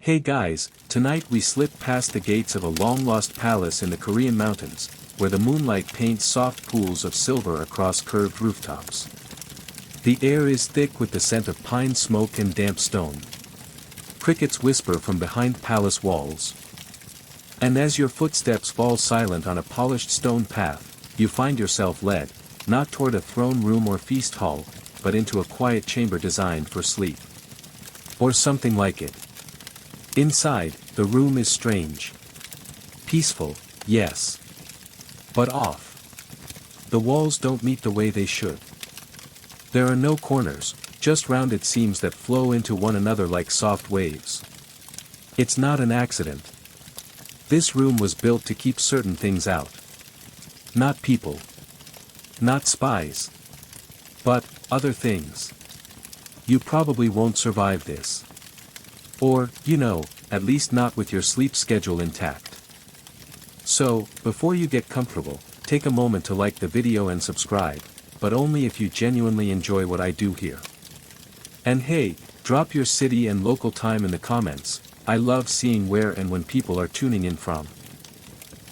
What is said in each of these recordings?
Hey guys, tonight we slip past the gates of a long-lost palace in the Korean mountains, where the moonlight paints soft pools of silver across curved rooftops. The air is thick with the scent of pine smoke and damp stone. Crickets whisper from behind palace walls. And as your footsteps fall silent on a polished stone path, you find yourself led, not toward a throne room or feast hall, but into a quiet chamber designed for sleep. Or something like it. Inside, the room is strange. Peaceful, yes. But off. The walls don't meet the way they should. There are no corners, just rounded seams that flow into one another like soft waves. It's not an accident. This room was built to keep certain things out. Not people. Not spies. But, other things. You probably won't survive this. Or, at least not with your sleep schedule intact. So, before you get comfortable, take a moment to like the video and subscribe, but only if you genuinely enjoy what I do here. And hey, drop your city and local time in the comments. I love seeing where and when people are tuning in from.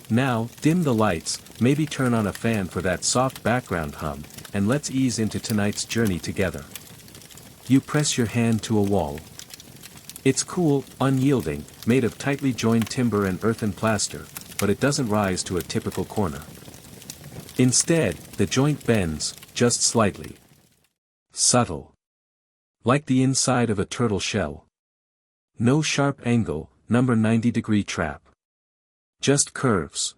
Now, dim the lights, maybe turn on a fan for that soft background hum, and let's ease into tonight's journey together. You press your hand to a wall. It's cool, unyielding, made of tightly joined timber and earthen plaster, but it doesn't rise to a typical corner. Instead, the joint bends, just slightly. Subtle. Like the inside of a turtle shell. No sharp angle, number 90-degree trap. Just curves.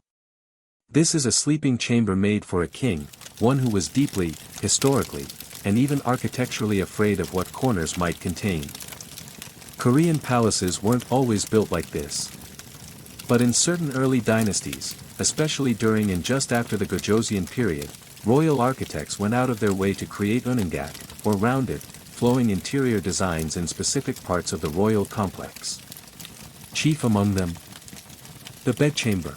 This is a sleeping chamber made for a king, one who was deeply, historically, and even architecturally afraid of what corners might contain. Korean palaces weren't always built like this. But in certain early dynasties, especially during and just after the Gojoseon period, royal architects went out of their way to create unangak, or rounded, flowing interior designs in specific parts of the royal complex. Chief among them, the bedchamber.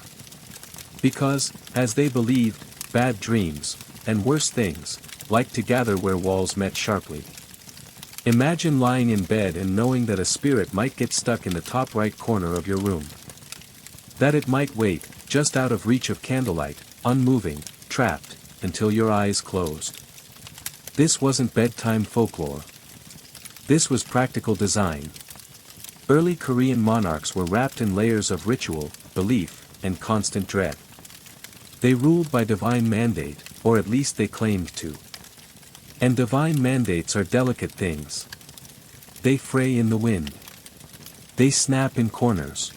Because, as they believed, bad dreams, and worse things, liked to gather where walls met sharply. Imagine lying in bed and knowing that a spirit might get stuck in the top right corner of your room. That it might wait, just out of reach of candlelight, unmoving, trapped, until your eyes closed. This wasn't bedtime folklore. This was practical design. Early Korean monarchs were wrapped in layers of ritual, belief, and constant dread. They ruled by divine mandate, or at least they claimed to. And divine mandates are delicate things. They fray in the wind. They snap in corners.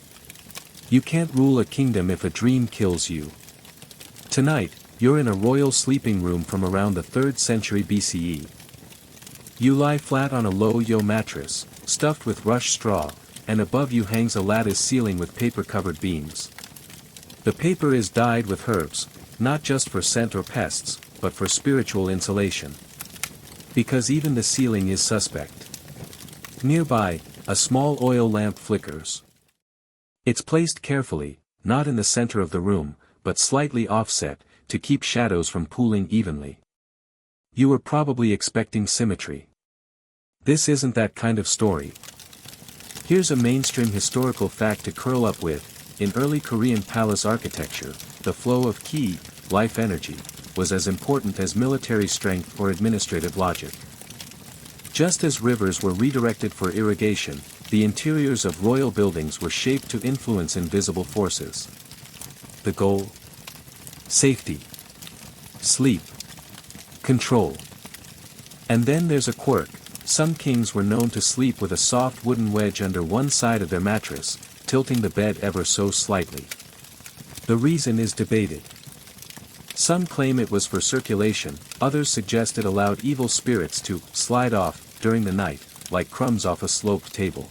You can't rule a kingdom if a dream kills you. Tonight, you're in a royal sleeping room from around the 3rd century BCE. You lie flat on a low-yo mattress, stuffed with rush straw, and above you hangs a lattice ceiling with paper-covered beams. The paper is dyed with herbs, not just for scent or pests, but for spiritual insulation. Because even the ceiling is suspect. Nearby, a small oil lamp flickers. It's placed carefully, not in the center of the room, but slightly offset, to keep shadows from pooling evenly. You were probably expecting symmetry. This isn't that kind of story. Here's a mainstream historical fact to curl up with: in early Korean palace architecture, the flow of ki, life energy, was as important as military strength or administrative logic. Just as rivers were redirected for irrigation, the interiors of royal buildings were shaped to influence invisible forces. The goal? Safety. Sleep. Control. And then there's a quirk: some kings were known to sleep with a soft wooden wedge under one side of their mattress, tilting the bed ever so slightly. The reason is debated. Some claim it was for circulation, others suggest it allowed evil spirits to slide off during the night, like crumbs off a sloped table.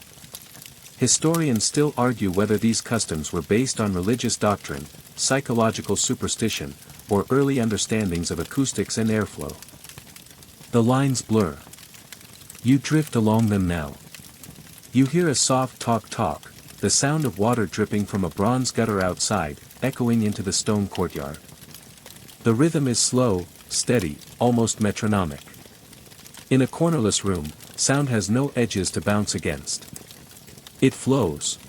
Historians still argue whether these customs were based on religious doctrine, psychological superstition, or early understandings of acoustics and airflow. The lines blur. You drift along them now. You hear a soft talk, the sound of water dripping from a bronze gutter outside, echoing into the stone courtyard. The rhythm is slow, steady, almost metronomic. In a cornerless room, sound has no edges to bounce against. It flows.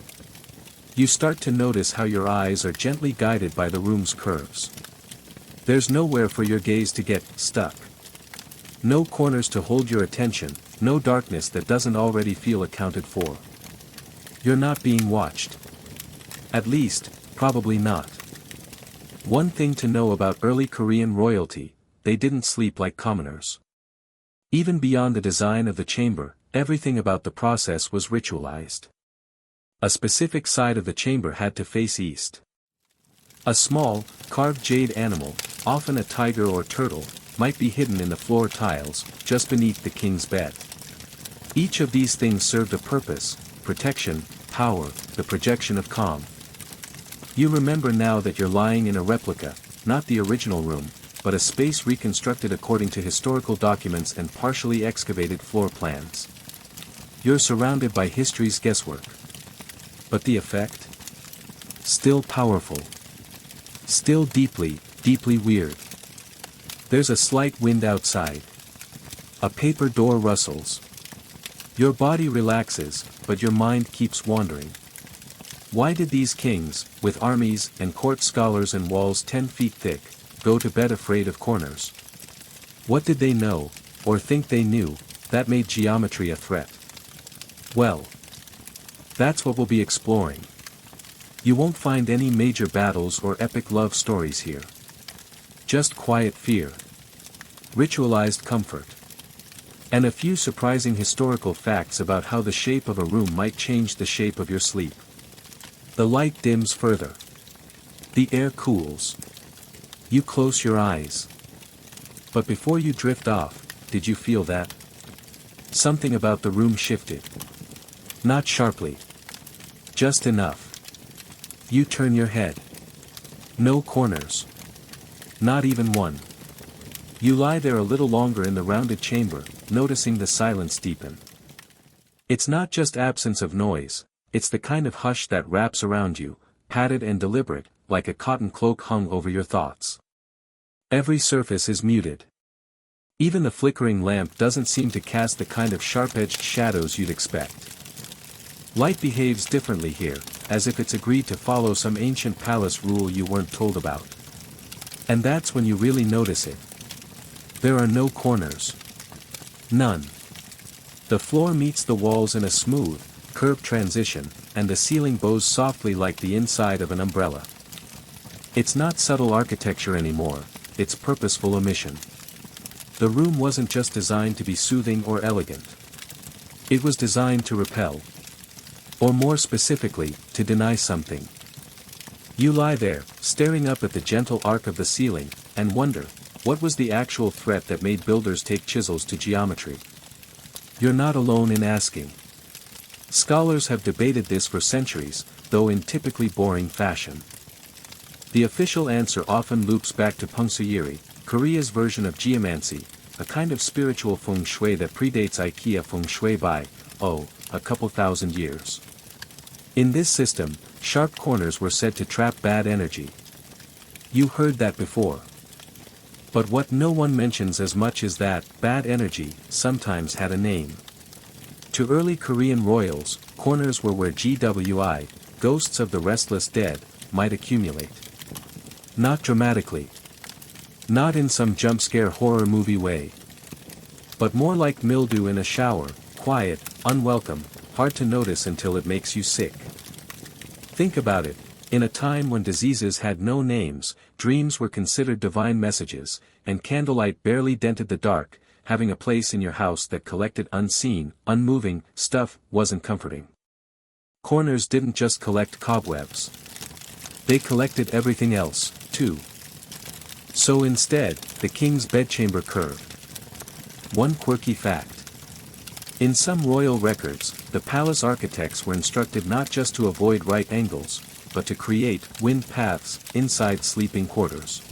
You start to notice how your eyes are gently guided by the room's curves. There's nowhere for your gaze to get stuck. No corners to hold your attention, no darkness that doesn't already feel accounted for. You're not being watched. At least, probably not. One thing to know about early Korean royalty, they didn't sleep like commoners. Even beyond the design of the chamber, everything about the process was ritualized. A specific side of the chamber had to face east. A small, carved jade animal, often a tiger or turtle, might be hidden in the floor tiles, just beneath the king's bed. Each of these things served a purpose: protection, power, the projection of calm. You remember now that you're lying in a replica, not the original room, but a space reconstructed according to historical documents and partially excavated floor plans. You're surrounded by history's guesswork. But the effect? Still powerful. Still deeply, deeply weird. There's a slight wind outside. A paper door rustles. Your body relaxes, but your mind keeps wandering. Why did these kings, with armies and court scholars and walls 10 feet thick, go to bed afraid of corners? What did they know, or think they knew, that made geometry a threat? Well, that's what we'll be exploring. You won't find any major battles or epic love stories here. Just quiet fear. Ritualized comfort. And a few surprising historical facts about how the shape of a room might change the shape of your sleep. The light dims further. The air cools. You close your eyes. But before you drift off, did you feel that? Something about the room shifted. Not sharply. Just enough. You turn your head. No corners. Not even one. You lie there a little longer in the rounded chamber, noticing the silence deepen. It's not just absence of noise, it's the kind of hush that wraps around you, padded and deliberate, like a cotton cloak hung over your thoughts. Every surface is muted. Even the flickering lamp doesn't seem to cast the kind of sharp-edged shadows you'd expect. Light behaves differently here, as if it's agreed to follow some ancient palace rule you weren't told about. And that's when you really notice it. There are no corners. None. The floor meets the walls in a smooth, curved transition, and the ceiling bows softly like the inside of an umbrella. It's not subtle architecture anymore, it's purposeful omission. The room wasn't just designed to be soothing or elegant. It was designed to repel. Or more specifically, to deny something. You lie there, staring up at the gentle arc of the ceiling, and wonder, what was the actual threat that made builders take chisels to geometry? You're not alone in asking. Scholars have debated this for centuries, though in typically boring fashion. The official answer often loops back to fengshui, Korea's version of geomancy, a kind of spiritual feng shui that predates IKEA feng shui by, a couple thousand years. In this system, sharp corners were said to trap bad energy. You heard that before. But what no one mentions as much is that, bad energy, sometimes had a name. To early Korean royals, corners were where GWI, ghosts of the restless dead, might accumulate. Not dramatically. Not in some jump-scare horror movie way. But more like mildew in a shower, quiet, unwelcome, hard to notice until it makes you sick. Think about it, in a time when diseases had no names, dreams were considered divine messages, and candlelight barely dented the dark, having a place in your house that collected unseen, unmoving, stuff wasn't comforting. Corners didn't just collect cobwebs. They collected everything else, too. So instead, the king's bedchamber curved. One quirky fact. In some royal records, the palace architects were instructed not just to avoid right angles, but to create wind paths inside sleeping quarters.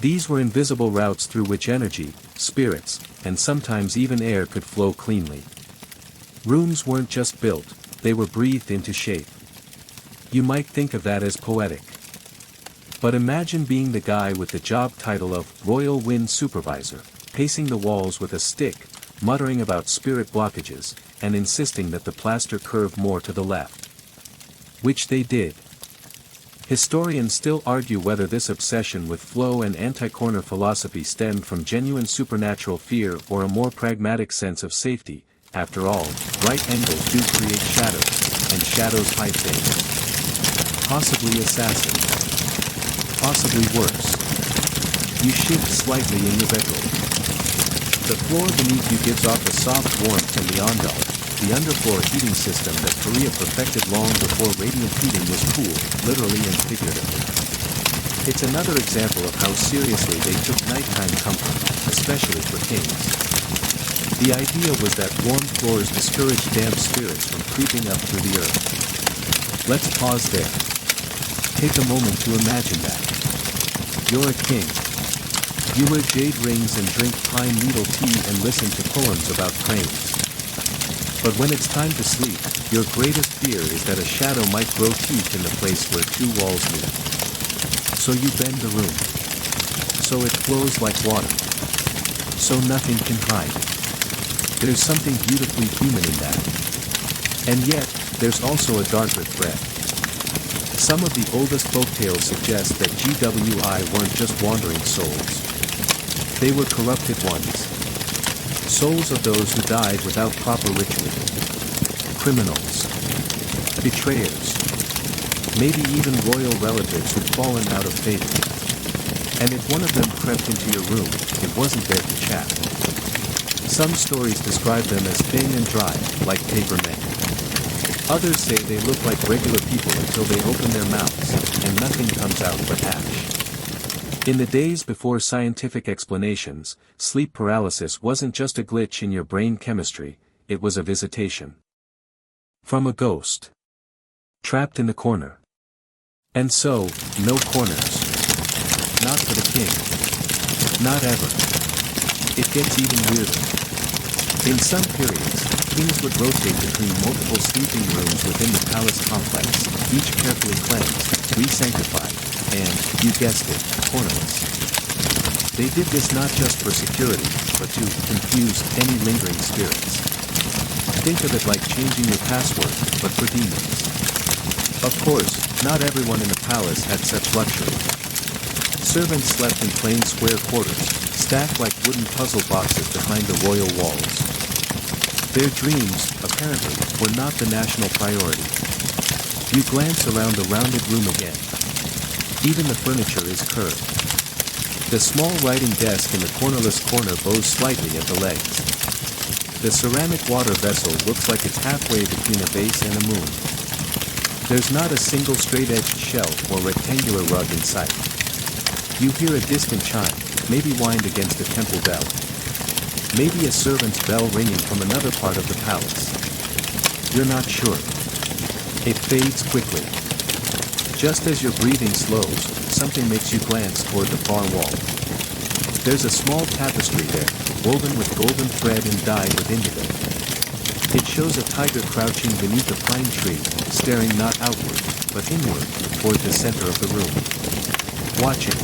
These were invisible routes through which energy, spirits, and sometimes even air could flow cleanly. Rooms weren't just built, they were breathed into shape. You might think of that as poetic. But imagine being the guy with the job title of Royal Wind Supervisor, pacing the walls with a stick, muttering about spirit blockages, and insisting that the plaster curve more to the left. Which they did. Historians still argue whether this obsession with flow and anti-corner philosophy stemmed from genuine supernatural fear or a more pragmatic sense of safety. After all, right angles do create shadows, and shadows hide things. Possibly assassins. Possibly worse. You shift slightly in your bedroll. The floor beneath you gives off a soft warmth from the ondol, the underfloor heating system that Korea perfected long before radiant heating was cool, literally and figuratively. It's another example of how seriously they took nighttime comfort, especially for kings. The idea was that warm floors discouraged damp spirits from creeping up through the earth. Let's pause there. Take a moment to imagine that. You're a king. You wear jade rings and drink pine needle tea and listen to poems about cranes. But when it's time to sleep, your greatest fear is that a shadow might grow teeth in the place where two walls meet. So you bend the room. So it flows like water. So nothing can hide. There's something beautifully human in that. And yet, there's also a darker thread. Some of the oldest folktales suggest that GWI weren't just wandering souls. They were corrupted ones. Souls of those who died without proper ritual. Criminals. Betrayers. Maybe even royal relatives who'd fallen out of favor. And if one of them crept into your room, it wasn't there to chat. Some stories describe them as thin and dry, like paper men. Others say they look like regular people until they open their mouths, and nothing comes out but ash. In the days before scientific explanations, sleep paralysis wasn't just a glitch in your brain chemistry, it was a visitation. From a ghost. Trapped in the corner. And so, no corners. Not for the king. Not ever. It gets even weirder. In some periods, kings would rotate between multiple sleeping rooms within the palace complex, each carefully cleansed, re-sanctified, and, you guessed it, cornerless. They did this not just for security, but to confuse any lingering spirits. Think of it like changing your password, but for demons. Of course, not everyone in the palace had such luxury. Servants slept in plain square quarters, stacked like wooden puzzle boxes behind the royal walls. Their dreams, apparently, were not the national priority. You glance around the rounded room again. Even the furniture is curved. The small writing desk in the cornerless corner bows slightly at the legs. The ceramic water vessel looks like it's halfway between a vase and a moon. There's not a single straight-edged shelf or rectangular rug in sight. You hear a distant chime, maybe whined against a temple bell. Maybe a servant's bell ringing from another part of the palace. You're not sure. It fades quickly. Just as your breathing slows, something makes you glance toward the far wall. There's a small tapestry there, woven with golden thread and dyed with indigo. It shows a tiger crouching beneath a pine tree, staring not outward, but inward, toward the center of the room. Watching.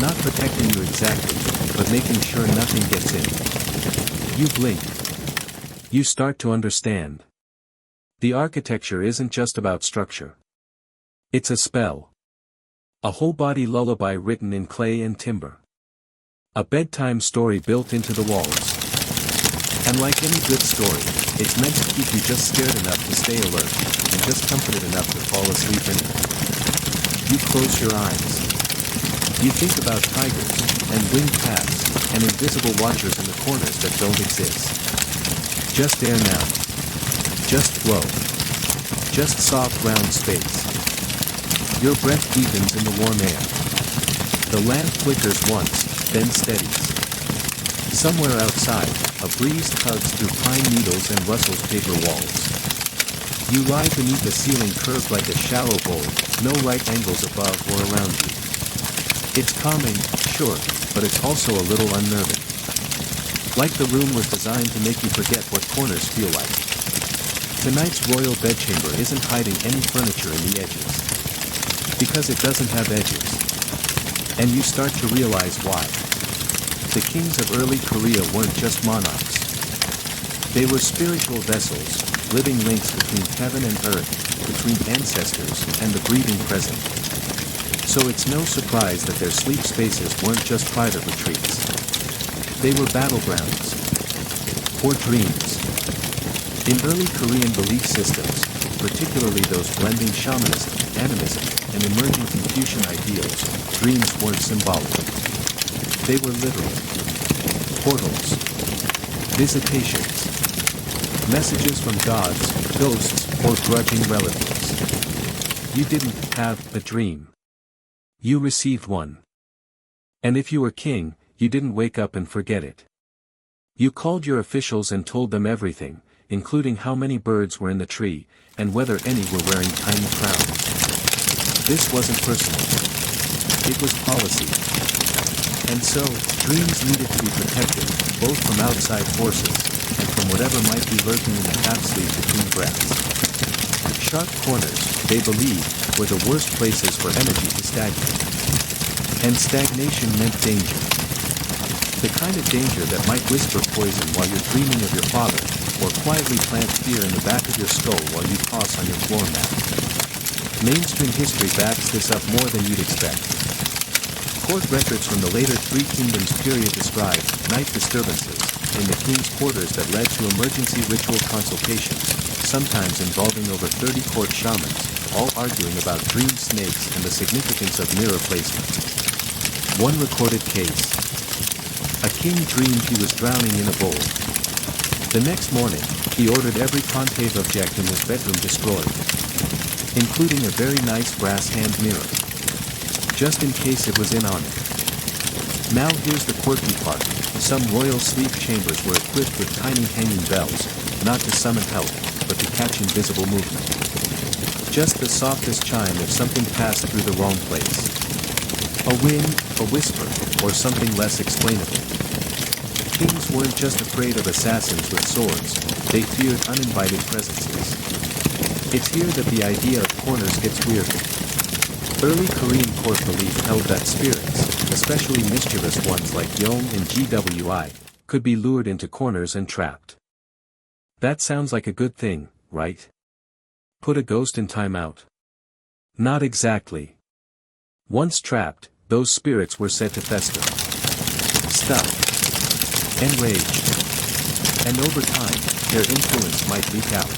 Not protecting you exactly, but making sure nothing gets in. You blink. You start to understand. The architecture isn't just about structure. It's a spell. A whole-body lullaby written in clay and timber. A bedtime story built into the walls. And like any good story, it's meant to keep you just scared enough to stay alert, and just comforted enough to fall asleep in it. You close your eyes. You think about tigers, and winged paths, and invisible watchers in the corners that don't exist. Just air now. Just flow. Just soft round space. Your breath deepens in the warm air. The lamp flickers once, then steadies. Somewhere outside, a breeze tugs through pine needles and rustles paper walls. You lie beneath a ceiling curved like a shallow bowl, no right angles above or around you. It's calming, sure, but it's also a little unnerving. Like the room was designed to make you forget what corners feel like. Tonight's royal bedchamber isn't hiding any furniture in the edges. Because it doesn't have edges. And you start to realize why. The kings of early Korea weren't just monarchs. They were spiritual vessels, living links between heaven and earth, between ancestors and the breathing present. So it's no surprise that their sleep spaces weren't just private retreats. They were battlegrounds. Or dreams. In early Korean belief systems, particularly those blending shamanism, animism, and emerging Confucian ideals, dreams weren't symbolic. They were literal. Portals. Visitations. Messages from gods, ghosts, or grudging relatives. You didn't have a dream. You received one. And if you were king, you didn't wake up and forget it. You called your officials and told them everything, including how many birds were in the tree, and whether any were wearing tiny crowns. This wasn't personal. It was policy. And so, dreams needed to be protected, both from outside forces, and from whatever might be lurking in the half-sleep between breaths. Sharp corners, they believed, were the worst places for energy to stagnate. And stagnation meant danger. The kind of danger that might whisper poison while you're dreaming of your father, or quietly plant fear in the back of your skull while you toss on your floor mat. Mainstream history backs this up more than you'd expect. Court records from the later Three Kingdoms period describe night disturbances in the king's quarters that led to emergency ritual consultations, sometimes involving over 30 court shamans, all arguing about dream snakes and the significance of mirror placement. One recorded case. A king dreamed he was drowning in a bowl. The next morning, he ordered every concave object in his bedroom destroyed, including a very nice brass hand mirror, just in case it was in on it. Now here's the quirky part. Some royal sleep chambers were equipped with tiny hanging bells, not to summon help, but to catch invisible movement. Just the softest chime if something passed through the wrong place. A wind, a whisper, or something less explainable. Kings weren't just afraid of assassins with swords, they feared uninvited presences. It's here that the idea of corners gets weirder. Early Korean court belief held that spirits, especially mischievous ones like Yong and GWI, could be lured into corners and trapped. That sounds like a good thing, right? Put a ghost in timeout? Not exactly. Once trapped, those spirits were said to fester, stuck, enraged, and over time, their influence might leak out.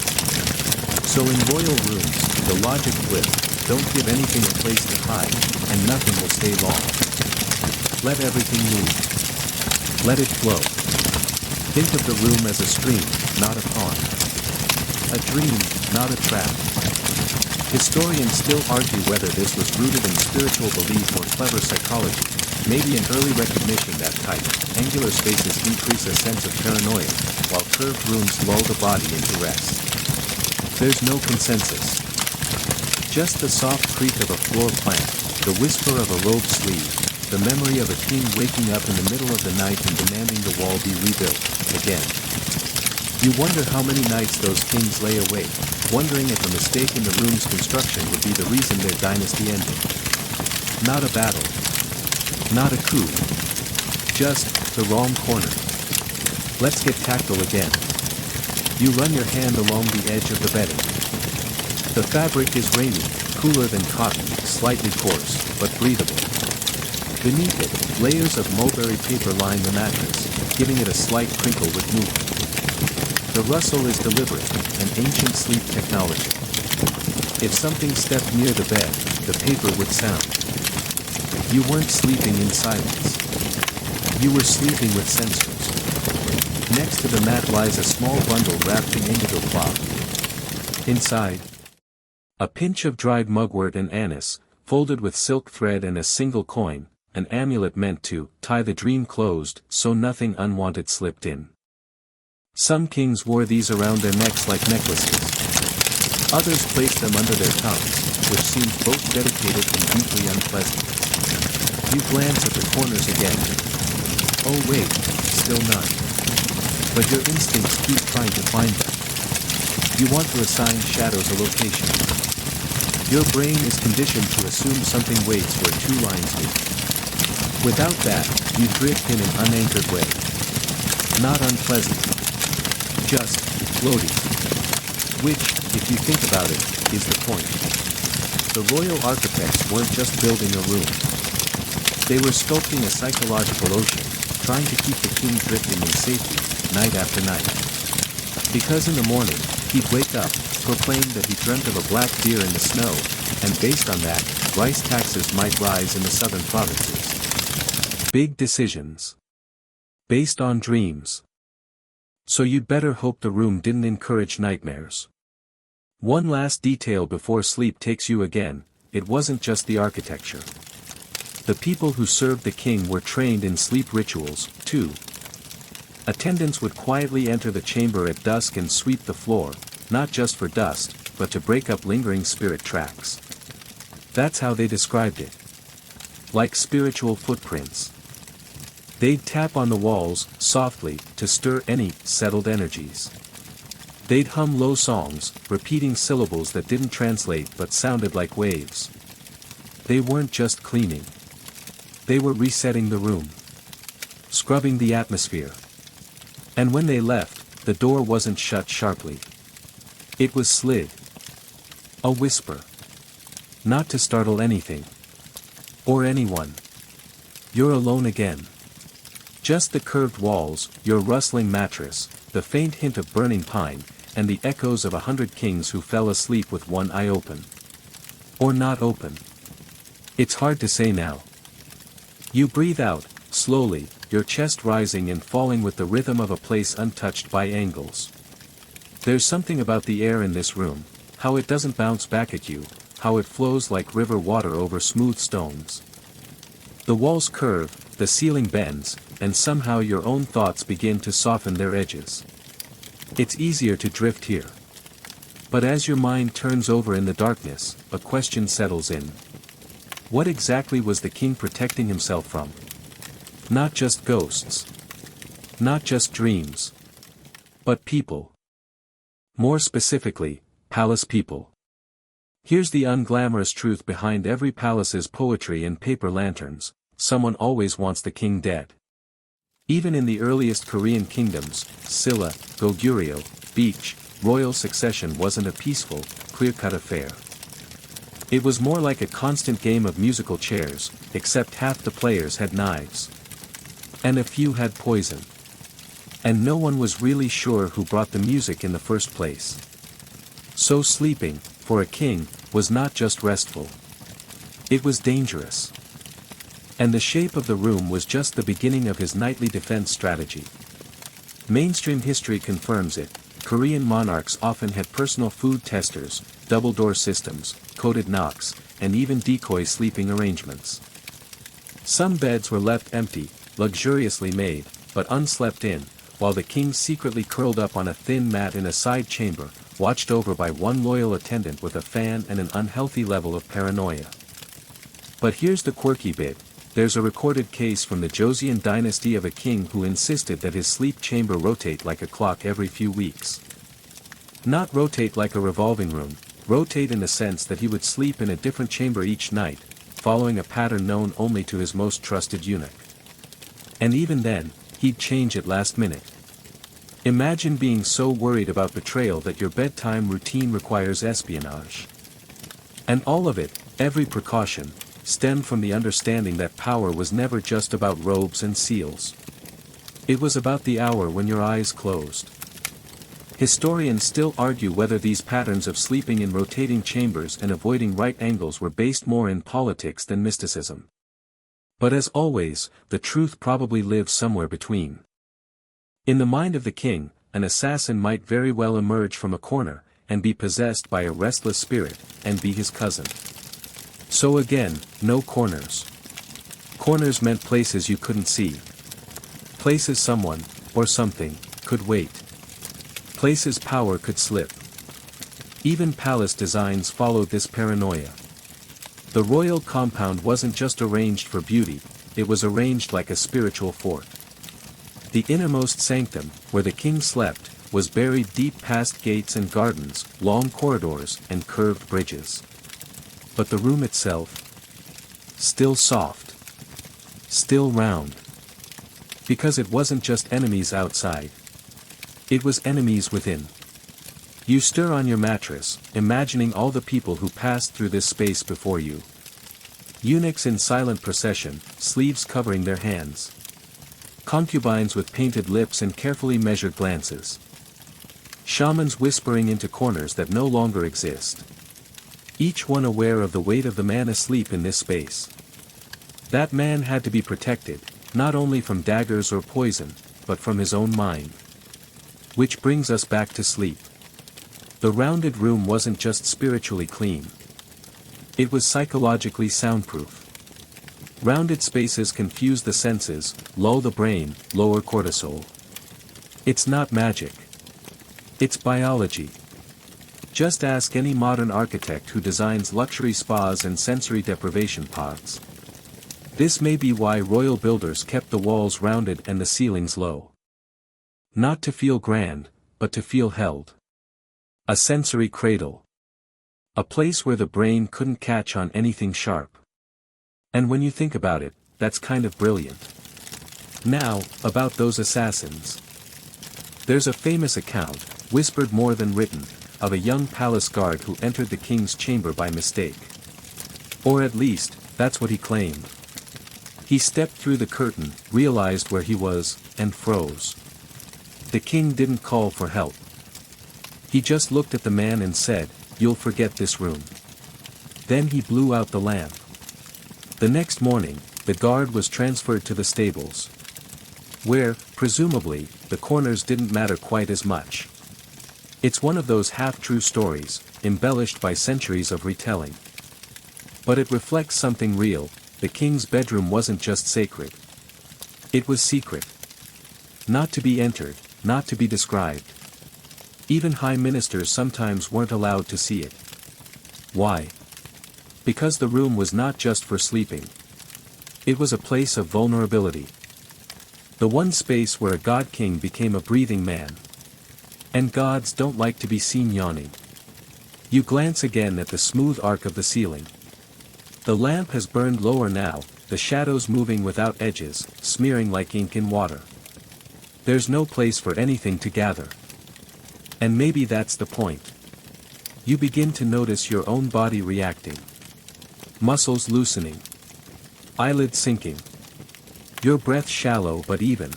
So in royal rooms, the logic flipped, don't give anything a place to hide, and nothing will stay long. Let everything move. Let it flow. Think of the room as a stream, not a pond. A dream, not a trap. Historians still argue whether this was rooted in spiritual belief or clever psychology, maybe an early recognition that tight, angular spaces increase a sense of paranoia, while curved rooms lull the body into rest. There's no consensus. Just the soft creak of a floor plank, the whisper of a robe sleeve, the memory of a king waking up in the middle of the night and demanding the wall be rebuilt, again. You wonder how many nights those kings lay awake, wondering if a mistake in the room's construction would be the reason their dynasty ended. Not a battle. Not a coup. Just the wrong corner. Let's get tactile again. You run your hand along the edge of the bedding. The fabric is rainy, cooler than cotton, slightly coarse, but breathable. Beneath it, layers of mulberry paper line the mattress, giving it a slight crinkle with movement. The rustle is deliberate, an ancient sleep technology. If something stepped near the bed, the paper would sound. You weren't sleeping in silence. You were sleeping with sensors. Next to the mat lies a small bundle wrapped in indigo cloth. Inside, a pinch of dried mugwort and anise, folded with silk thread and a single coin, an amulet meant to tie the dream closed so nothing unwanted slipped in. Some kings wore these around their necks like necklaces. Others placed them under their tongues, which seemed both dedicated and deeply unpleasant. You glance at the corners again. Oh wait, still none. But your instincts keep trying to find them. You want to assign shadows a location. Your brain is conditioned to assume something waits where two lines meet. Without that, you drift in an unanchored way. Not unpleasant. Just, floating. Which, if you think about it, is the point. The royal architects weren't just building a room. They were sculpting a psychological ocean, trying to keep the king drifting in safety, night after night. Because in the morning, he'd wake up, proclaim that he dreamt of a black deer in the snow, and based on that, rice taxes might rise in the southern provinces. Big decisions. Based on dreams. So you'd better hope the room didn't encourage nightmares. One last detail before sleep takes you again, it wasn't just the architecture. The people who served the king were trained in sleep rituals, too. Attendants would quietly enter the chamber at dusk and sweep the floor, not just for dust, but to break up lingering spirit tracks. That's how they described it. Like spiritual footprints. They'd tap on the walls, softly, to stir any settled energies. They'd hum low songs, repeating syllables that didn't translate but sounded like waves. They weren't just cleaning. They were resetting the room. Scrubbing the atmosphere. And when they left, the door wasn't shut sharply. It was slid. A whisper. Not to startle anything. Or anyone. You're alone again. Just the curved walls, your rustling mattress, the faint hint of burning pine, and the echoes of 100 kings who fell asleep with one eye open. Or not open. It's hard to say now. You breathe out, slowly, your chest rising and falling with the rhythm of a place untouched by angles. There's something about the air in this room, how it doesn't bounce back at you, how it flows like river water over smooth stones. The walls curve, the ceiling bends, and somehow your own thoughts begin to soften their edges. It's easier to drift here. But as your mind turns over in the darkness, a question settles in. What exactly was the king protecting himself from? Not just ghosts. Not just dreams. But people. More specifically, palace people. Here's the unglamorous truth behind every palace's poetry and paper lanterns. Someone always wants the king dead. Even in the earliest Korean kingdoms, Silla, Goguryeo, Beach, royal succession wasn't a peaceful, clear-cut affair. It was more like a constant game of musical chairs, except half the players had knives. And a few had poison. And no one was really sure who brought the music in the first place. So sleeping, for a king, was not just restful. It was dangerous. And the shape of the room was just the beginning of his nightly defense strategy. Mainstream history confirms it. Korean monarchs often had personal food testers, double-door systems, coded knocks, and even decoy sleeping arrangements. Some beds were left empty, luxuriously made, but unslept in, while the king secretly curled up on a thin mat in a side chamber, watched over by one loyal attendant with a fan and an unhealthy level of paranoia. But here's the quirky bit. There's a recorded case from the Joseon dynasty of a king who insisted that his sleep chamber rotate like a clock every few weeks. Not rotate like a revolving room, rotate in the sense that he would sleep in a different chamber each night, following a pattern known only to his most trusted eunuch. And even then, he'd change at last minute. Imagine being so worried about betrayal that your bedtime routine requires espionage. And all of it, every precaution, stemmed from the understanding that power was never just about robes and seals. It was about the hour when your eyes closed. Historians still argue whether these patterns of sleeping in rotating chambers and avoiding right angles were based more in politics than mysticism. But as always, the truth probably lives somewhere between. In the mind of the king, an assassin might very well emerge from a corner, and be possessed by a restless spirit, and be his cousin. So again, no corners. Corners meant places you couldn't see. Places someone, or something, could wait. Places power could slip. Even palace designs followed this paranoia. The royal compound wasn't just arranged for beauty, it was arranged like a spiritual fort. The innermost sanctum, where the king slept, was buried deep past gates and gardens, long corridors, and curved bridges. But the room itself? Still soft. still round. Because it wasn't just enemies outside. It was enemies within. You stir on your mattress, imagining all the people who passed through this space before you. Eunuchs in silent procession, sleeves covering their hands. Concubines with painted lips and carefully measured glances. Shamans whispering into corners that no longer exist. Each one aware of the weight of the man asleep in this space. That man had to be protected, not only from daggers or poison, but from his own mind. Which brings us back to sleep. The rounded room wasn't just spiritually clean. It was psychologically soundproof. Rounded spaces confuse the senses, lull the brain, lower cortisol. It's not magic. It's biology. Just ask any modern architect who designs luxury spas and sensory deprivation pods. This may be why royal builders kept the walls rounded and the ceilings low. Not to feel grand, but to feel held. A sensory cradle. A place where the brain couldn't catch on anything sharp. And when you think about it, that's kind of brilliant. Now, about those assassins. There's a famous account, whispered more than written, of a young palace guard who entered the king's chamber by mistake. Or at least, that's what he claimed. He stepped through the curtain, realized where he was, and froze. The king didn't call for help. He just looked at the man and said, "You'll forget this room." Then he blew out the lamp. The next morning, the guard was transferred to the stables. Where, presumably, the corners didn't matter quite as much. It's one of those half-true stories, embellished by centuries of retelling. But it reflects something real. The king's bedroom wasn't just sacred. It was secret. Not to be entered, not to be described. Even high ministers sometimes weren't allowed to see it. Why? Because the room was not just for sleeping. It was a place of vulnerability. The one space where a god-king became a breathing man. And gods don't like to be seen yawning. You glance again at the smooth arc of the ceiling. The lamp has burned lower now, the shadows moving without edges, smearing like ink in water. There's no place for anything to gather. And maybe that's the point. You begin to notice your own body reacting. Muscles loosening. Eyelids sinking. Your breath shallow but even.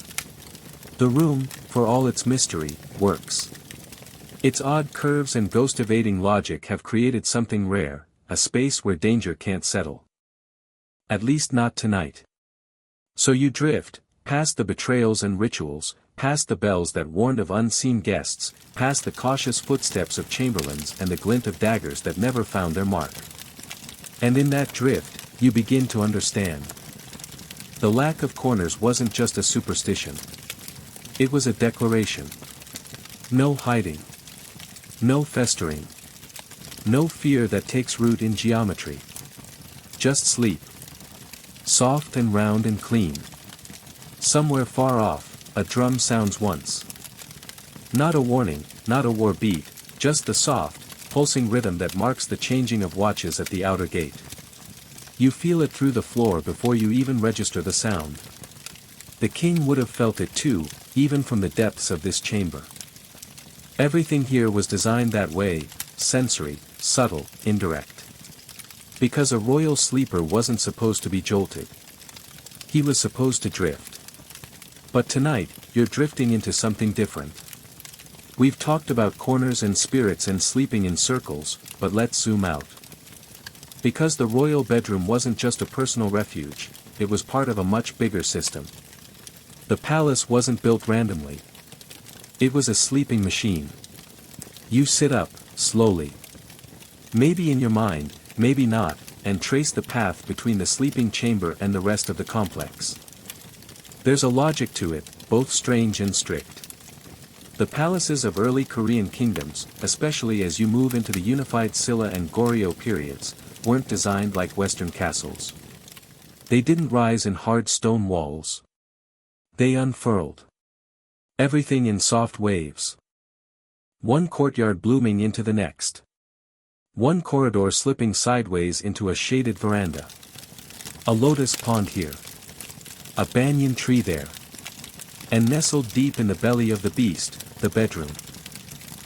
The room, for all its mystery, works. Its odd curves and ghost-evading logic have created something rare, a space where danger can't settle. At least not tonight. So you drift, past the betrayals and rituals, past the bells that warned of unseen guests, past the cautious footsteps of chamberlains and the glint of daggers that never found their mark. And in that drift, you begin to understand. The lack of corners wasn't just a superstition. It was a declaration. No hiding. No festering. No fear that takes root in geometry. Just sleep. Soft and round and clean. Somewhere far off, a drum sounds once. Not a warning, not a war beat, just the soft, pulsing rhythm that marks the changing of watches at the outer gate. You feel it through the floor before you even register the sound. The king would have felt it too, even from the depths of this chamber. Everything here was designed that way, sensory, subtle, indirect. Because a royal sleeper wasn't supposed to be jolted. He was supposed to drift. But tonight, you're drifting into something different. We've talked about corners and spirits and sleeping in circles, but let's zoom out. Because the royal bedroom wasn't just a personal refuge, it was part of a much bigger system. The palace wasn't built randomly. It was a sleeping machine. You sit up, slowly. Maybe in your mind, maybe not, and trace the path between the sleeping chamber and the rest of the complex. There's a logic to it, both strange and strict. The palaces of early Korean kingdoms, especially as you move into the unified Silla and Goryeo periods, weren't designed like Western castles. They didn't rise in hard stone walls. They unfurled. Everything in soft waves. One courtyard blooming into the next. One corridor slipping sideways into a shaded veranda. A lotus pond here. A banyan tree there. And nestled deep in the belly of the beast, the bedroom.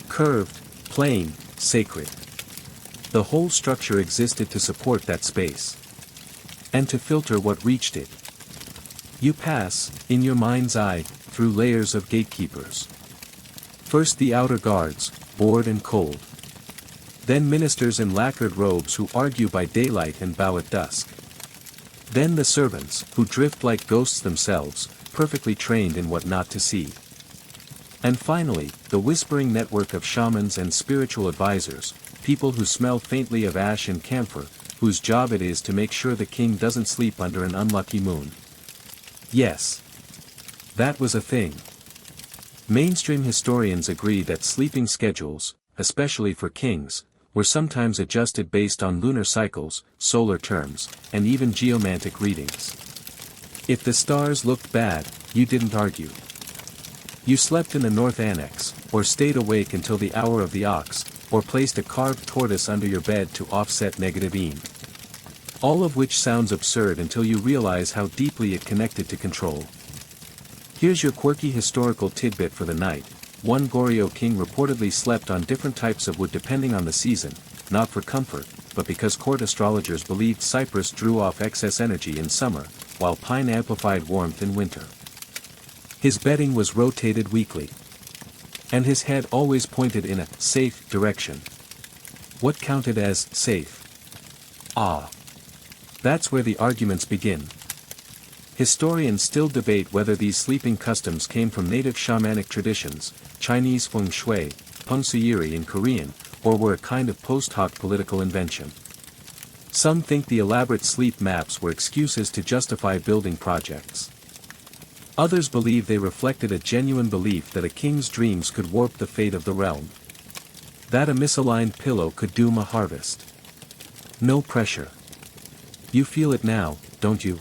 Curved, plain, sacred. The whole structure existed to support that space. And to filter what reached it. You pass, in your mind's eye, through layers of gatekeepers. First the outer guards, bored and cold. Then ministers in lacquered robes who argue by daylight and bow at dusk. Then the servants, who drift like ghosts themselves, perfectly trained in what not to see. And finally, the whispering network of shamans and spiritual advisors, people who smell faintly of ash and camphor, whose job it is to make sure the king doesn't sleep under an unlucky moon. Yes. That was a thing. Mainstream historians agree that sleeping schedules, especially for kings, were sometimes adjusted based on lunar cycles, solar terms, and even geomantic readings. If the stars looked bad, you didn't argue. You slept in the North Annex, or stayed awake until the hour of the ox, or placed a carved tortoise under your bed to offset negative een. All of which sounds absurd until you realize how deeply it connected to control. Here's your quirky historical tidbit for the night. One Goryeo king reportedly slept on different types of wood depending on the season, not for comfort, but because court astrologers believed cypress drew off excess energy in summer, while pine amplified warmth in winter. His bedding was rotated weekly. And his head always pointed in a safe direction. What counted as safe? Ah. That's where the arguments begin. Historians still debate whether these sleeping customs came from native shamanic traditions, Chinese feng shui, pungsuyiri in Korean, or were a kind of post hoc political invention. Some think the elaborate sleep maps were excuses to justify building projects. Others believe they reflected a genuine belief that a king's dreams could warp the fate of the realm. That a misaligned pillow could doom a harvest. No pressure. You feel it now, don't you?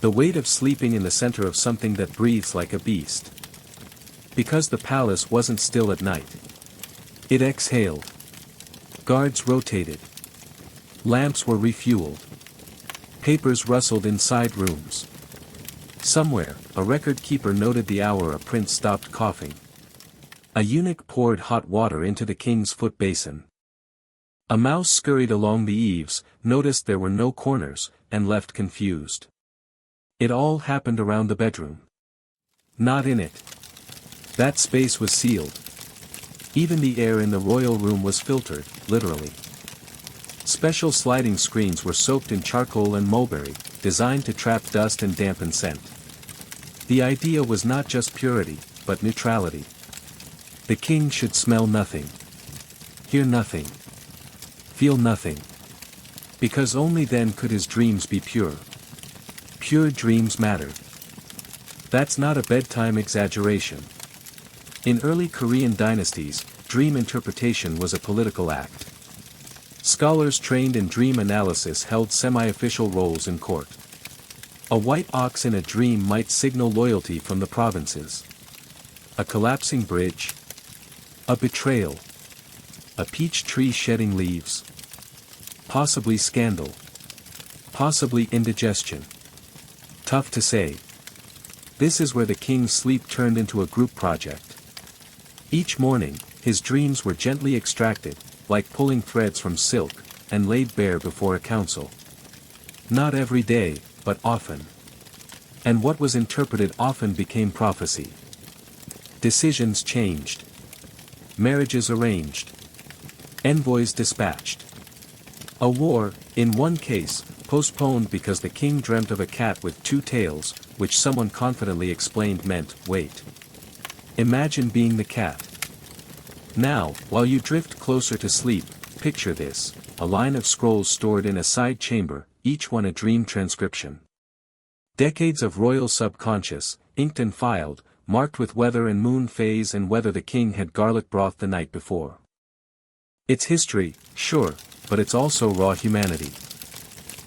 The weight of sleeping in the center of something that breathes like a beast. Because the palace wasn't still at night. It exhaled. Guards rotated. Lamps were refueled. Papers rustled inside rooms. Somewhere, a record keeper noted the hour a prince stopped coughing. A eunuch poured hot water into the king's foot basin. A mouse scurried along the eaves, noticed there were no corners, and left confused. It all happened around the bedroom. Not in it. That space was sealed. Even the air in the royal room was filtered, literally. Special sliding screens were soaked in charcoal and mulberry, designed to trap dust and dampen scent. The idea was not just purity, but neutrality. The king should smell nothing. Hear nothing. Feel nothing. Because only then could his dreams be pure. Pure dreams mattered. That's not a bedtime exaggeration. In early Korean dynasties, dream interpretation was a political act. Scholars trained in dream analysis held semi-official roles in court. A white ox in a dream might signal loyalty from the provinces. A collapsing bridge. A betrayal. A peach tree shedding leaves. Possibly scandal. Possibly indigestion. Tough to say. This is where the king's sleep turned into a group project. Each morning, his dreams were gently extracted, like pulling threads from silk, and laid bare before a council. Not every day, but often. And what was interpreted often became prophecy. Decisions changed. Marriages arranged. Envoys dispatched. A war, in one case, postponed because the king dreamt of a cat with two tails, which someone confidently explained meant, wait. Imagine being the cat. Now, while you drift closer to sleep, picture this, a line of scrolls stored in a side chamber, each one a dream transcription. Decades of royal subconscious, inked and filed, marked with weather and moon phase and whether the king had garlic broth the night before. It's history, sure, but it's also raw humanity.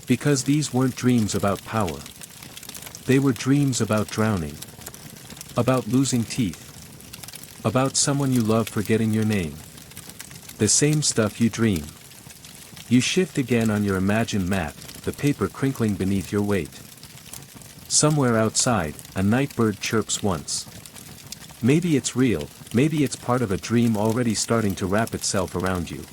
Because these weren't dreams about power. They were dreams about drowning. About losing teeth. About someone you love forgetting your name. The same stuff you dream. You shift again on your imagined mat, the paper crinkling beneath your weight. Somewhere outside, a night bird chirps once. Maybe it's real, maybe it's part of a dream already starting to wrap itself around you.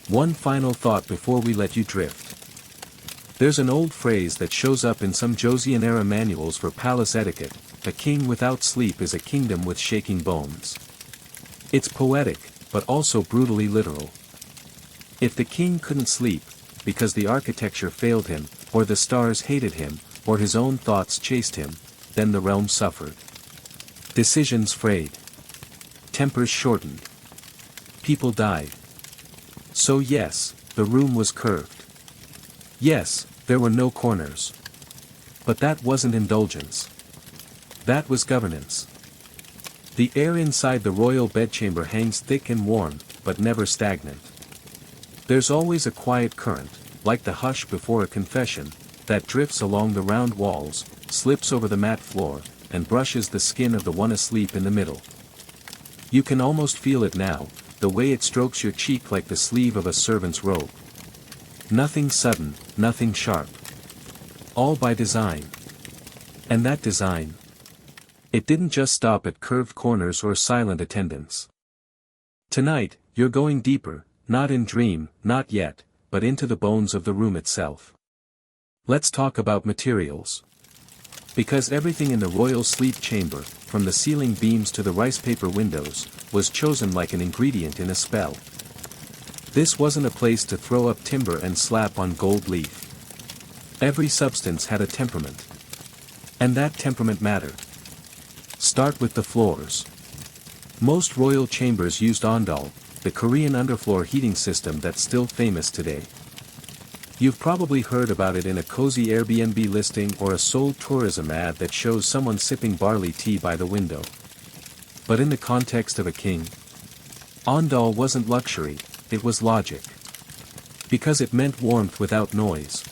One final thought before we let you drift. There's an old phrase that shows up in some Joseon-era manuals for palace etiquette: a king without sleep is a kingdom with shaking bones. It's poetic, but also brutally literal. If the king couldn't sleep, because the architecture failed him, or the stars hated him, or his own thoughts chased him, then the realm suffered. Decisions frayed. Tempers shortened. People died. So yes, the room was curved. Yes, there were no corners. But that wasn't indulgence. That was governance. The air inside the royal bedchamber hangs thick and warm, but never stagnant. There's always a quiet current, like the hush before a confession, that drifts along the round walls, slips over the mat floor, and brushes the skin of the one asleep in the middle. You can almost feel it now, the way it strokes your cheek like the sleeve of a servant's robe. Nothing sudden, nothing sharp. All by design. And that design, it didn't just stop at curved corners or silent attendants. Tonight, you're going deeper, not in dream, not yet, but into the bones of the room itself. Let's talk about materials. Because everything in the royal sleep chamber, from the ceiling beams to the rice paper windows, was chosen like an ingredient in a spell. This wasn't a place to throw up timber and slap on gold leaf. Every substance had a temperament. And that temperament mattered. Start with the floors. Most royal chambers used ondol, the Korean underfloor heating system that's still famous today. You've probably heard about it in a cozy Airbnb listing or a Seoul tourism ad that shows someone sipping barley tea by the window. But in the context of a king, ondol wasn't luxury, it was logic. Because it meant warmth without noise.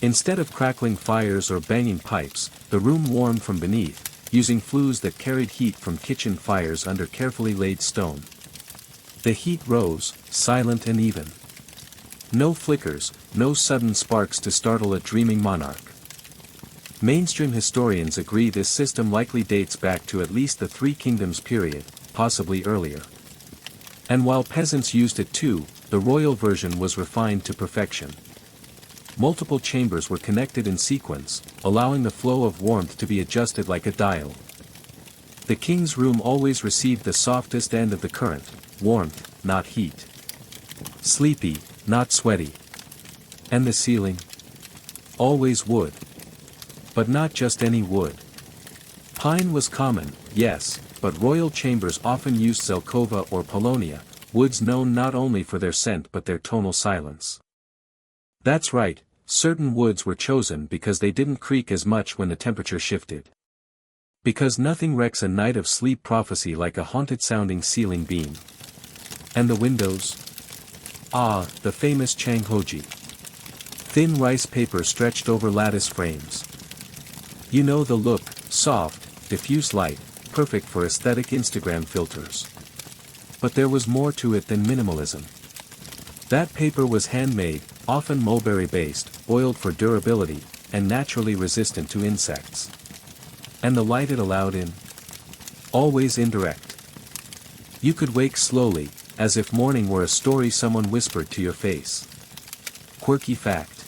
Instead of crackling fires or banging pipes, the room warmed from beneath, using flues that carried heat from kitchen fires under carefully laid stone. The heat rose, silent and even. No flickers, no sudden sparks to startle a dreaming monarch. Mainstream historians agree this system likely dates back to at least the Three Kingdoms period, possibly earlier. And while peasants used it too, the royal version was refined to perfection. Multiple chambers were connected in sequence, allowing the flow of warmth to be adjusted like a dial. The king's room always received the softest end of the current, warmth, not heat. Sleepy, not sweaty. And the ceiling? Always wood. But not just any wood. Pine was common, yes, but royal chambers often used zelkova or paulownia, woods known not only for their scent but their tonal silence. That's right, certain woods were chosen because they didn't creak as much when the temperature shifted. Because nothing wrecks a night of sleep prophecy like a haunted-sounding ceiling beam. And the windows? Ah, the famous changhoji. Thin rice paper stretched over lattice frames. You know the look, soft, diffuse light, perfect for aesthetic Instagram filters. But there was more to it than minimalism. That paper was handmade, often mulberry-based, oiled for durability, and naturally resistant to insects. And the light it allowed in? Always indirect. You could wake slowly, as if morning were a story someone whispered to your face. Quirky fact.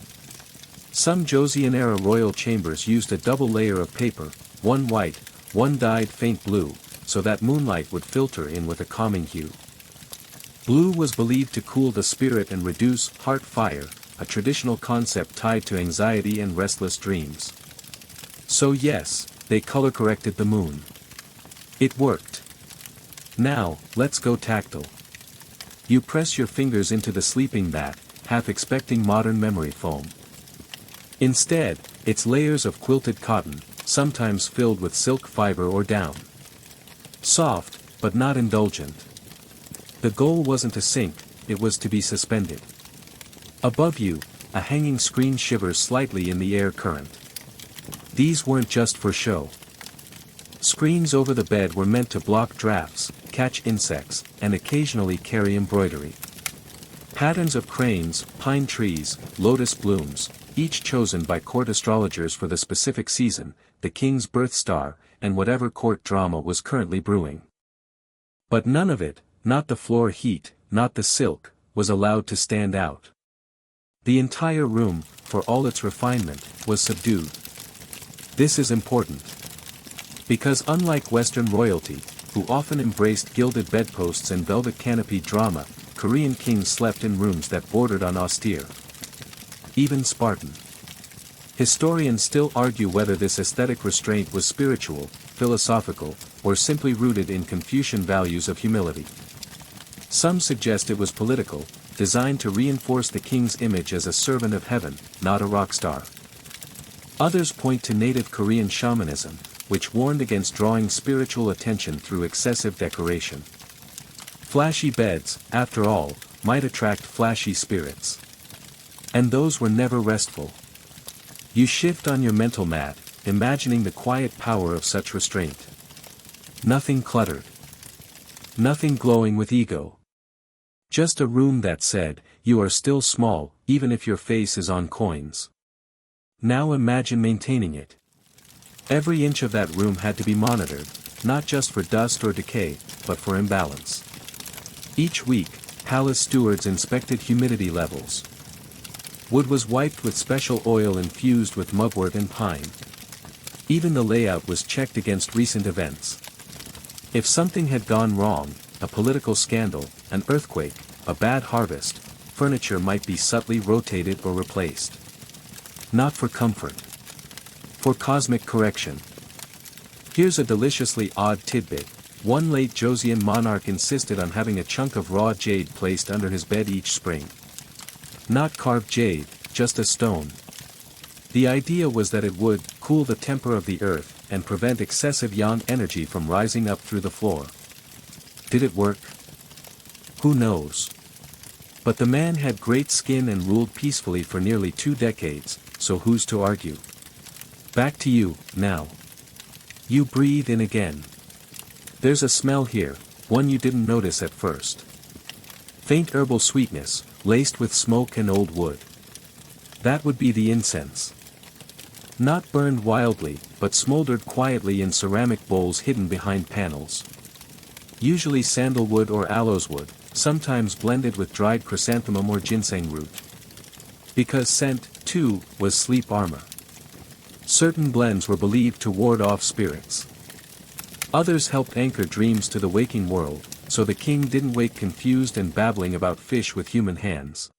Some Joseon-era royal chambers used a double layer of paper, one white, one dyed faint blue, so that moonlight would filter in with a calming hue. Blue was believed to cool the spirit and reduce heart fire, a traditional concept tied to anxiety and restless dreams. So yes, they color-corrected the moon. It worked. Now, let's go tactile. You press your fingers into the sleeping mat, half expecting modern memory foam. Instead, it's layers of quilted cotton, sometimes filled with silk fiber or down. Soft, but not indulgent. The goal wasn't to sink, it was to be suspended. Above you, a hanging screen shivers slightly in the air current. These weren't just for show. Screens over the bed were meant to block drafts, catch insects, and occasionally carry embroidery. Patterns of cranes, pine trees, lotus blooms, each chosen by court astrologers for the specific season, the king's birth star, and whatever court drama was currently brewing. But none of it, not the floor heat, not the silk, was allowed to stand out. The entire room, for all its refinement, was subdued. This is important. Because unlike Western royalty, who often embraced gilded bedposts and velvet canopy drama, Korean kings slept in rooms that bordered on austere, even Spartan. Historians still argue whether this aesthetic restraint was spiritual, philosophical, or simply rooted in Confucian values of humility. Some suggest it was political, designed to reinforce the king's image as a servant of heaven, not a rock star. Others point to native Korean shamanism, which warned against drawing spiritual attention through excessive decoration. Flashy beds, after all, might attract flashy spirits. And those were never restful. You shift on your mental mat, imagining the quiet power of such restraint. Nothing cluttered. Nothing glowing with ego. Just a room that said, you are still small, even if your face is on coins. Now imagine maintaining it. Every inch of that room had to be monitored, not just for dust or decay, but for imbalance. Each week, palace stewards inspected humidity levels. Wood was wiped with special oil infused with mugwort and pine. Even the layout was checked against recent events. If something had gone wrong, a political scandal, an earthquake, a bad harvest, furniture might be subtly rotated or replaced. Not for comfort. For cosmic correction. Here's a deliciously odd tidbit. One late Joseon monarch insisted on having a chunk of raw jade placed under his bed each spring. Not carved jade, just a stone. The idea was that it would cool the temper of the earth and prevent excessive yang energy from rising up through the floor. Did it work? Who knows? But the man had great skin and ruled peacefully for nearly 2 decades, so who's to argue? Back to you, now. You breathe in again. There's a smell here, one you didn't notice at first. Faint herbal sweetness, laced with smoke and old wood. That would be the incense. Not burned wildly, but smoldered quietly in ceramic bowls hidden behind panels. Usually sandalwood or aloes wood, sometimes blended with dried chrysanthemum or ginseng root. Because scent, too, was sleep armor. Certain blends were believed to ward off spirits. Others helped anchor dreams to the waking world, so the king didn't wake confused and babbling about fish with human hands.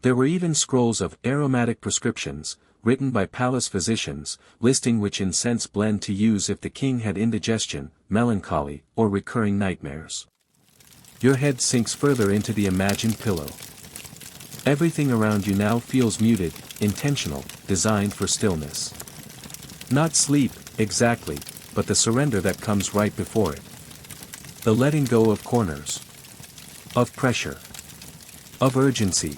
There were even scrolls of aromatic prescriptions, written by palace physicians, listing which incense blend to use if the king had indigestion, melancholy, or recurring nightmares. Your head sinks further into the imagined pillow. Everything around you now feels muted, intentional, designed for stillness. Not sleep, exactly, but the surrender that comes right before it. The letting go of corners. Of pressure. Of urgency.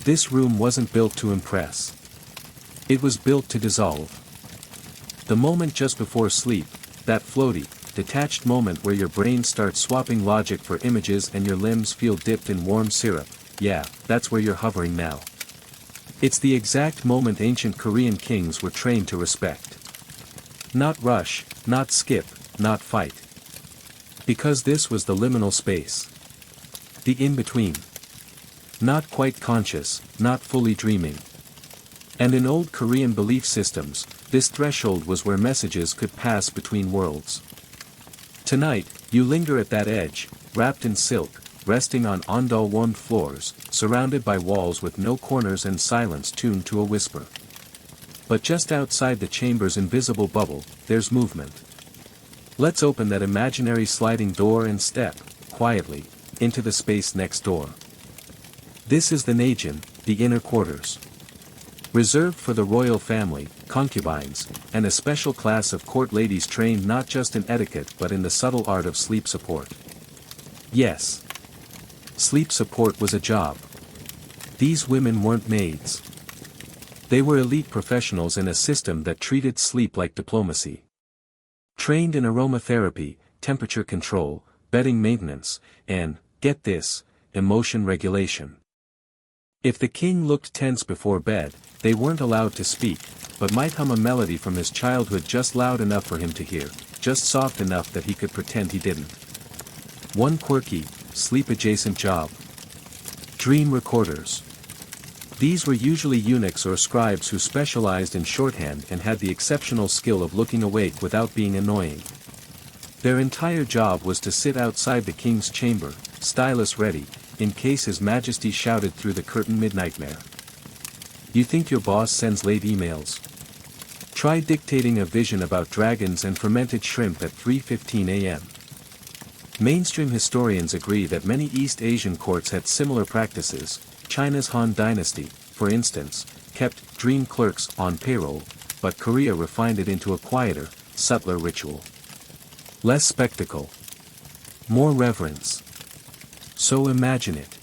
This room wasn't built to impress. It was built to dissolve. The moment just before sleep, that floaty, detached moment where your brain starts swapping logic for images and your limbs feel dipped in warm syrup, yeah, that's where you're hovering now. It's the exact moment ancient Korean kings were trained to respect. Not rush, not skip, not fight. Because this was the liminal space. The in-between. Not quite conscious, not fully dreaming. And in old Korean belief systems, this threshold was where messages could pass between worlds. Tonight, you linger at that edge, wrapped in silk, resting on ondol-warmed floors, surrounded by walls with no corners and silence tuned to a whisper. But just outside the chamber's invisible bubble, there's movement. Let's open that imaginary sliding door and step, quietly, into the space next door. This is the Najin, the inner quarters. Reserved for the royal family, concubines, and a special class of court ladies trained not just in etiquette but in the subtle art of sleep support. Yes. Sleep support was a job. These women weren't maids. They were elite professionals in a system that treated sleep like diplomacy. Trained in aromatherapy, temperature control, bedding maintenance, and, get this, emotion regulation. If the king looked tense before bed, they weren't allowed to speak, but might hum a melody from his childhood just loud enough for him to hear, just soft enough that he could pretend he didn't. One quirky, sleep-adjacent job. Dream recorders. These were usually eunuchs or scribes who specialized in shorthand and had the exceptional skill of looking awake without being annoying. Their entire job was to sit outside the king's chamber, stylus ready, in case His Majesty shouted through the curtain mid-nightmare. You think your boss sends late emails? Try dictating a vision about dragons and fermented shrimp at 3:15 a.m. Mainstream historians agree that many East Asian courts had similar practices. China's Han Dynasty, for instance, kept dream clerks on payroll, but Korea refined it into a quieter, subtler ritual. Less spectacle. More reverence. So imagine it.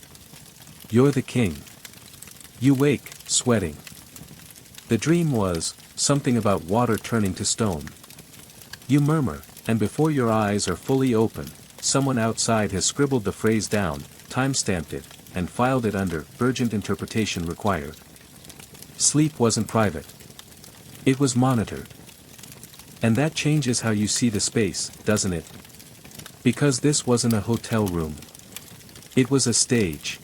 You're the king. You wake, sweating. The dream was, something about water turning to stone. You murmur, and before your eyes are fully open, someone outside has scribbled the phrase down, time-stamped it, and filed it under urgent interpretation required. Sleep wasn't private. It was monitored. And that changes how you see the space, doesn't it? Because this wasn't a hotel room. It was a stage.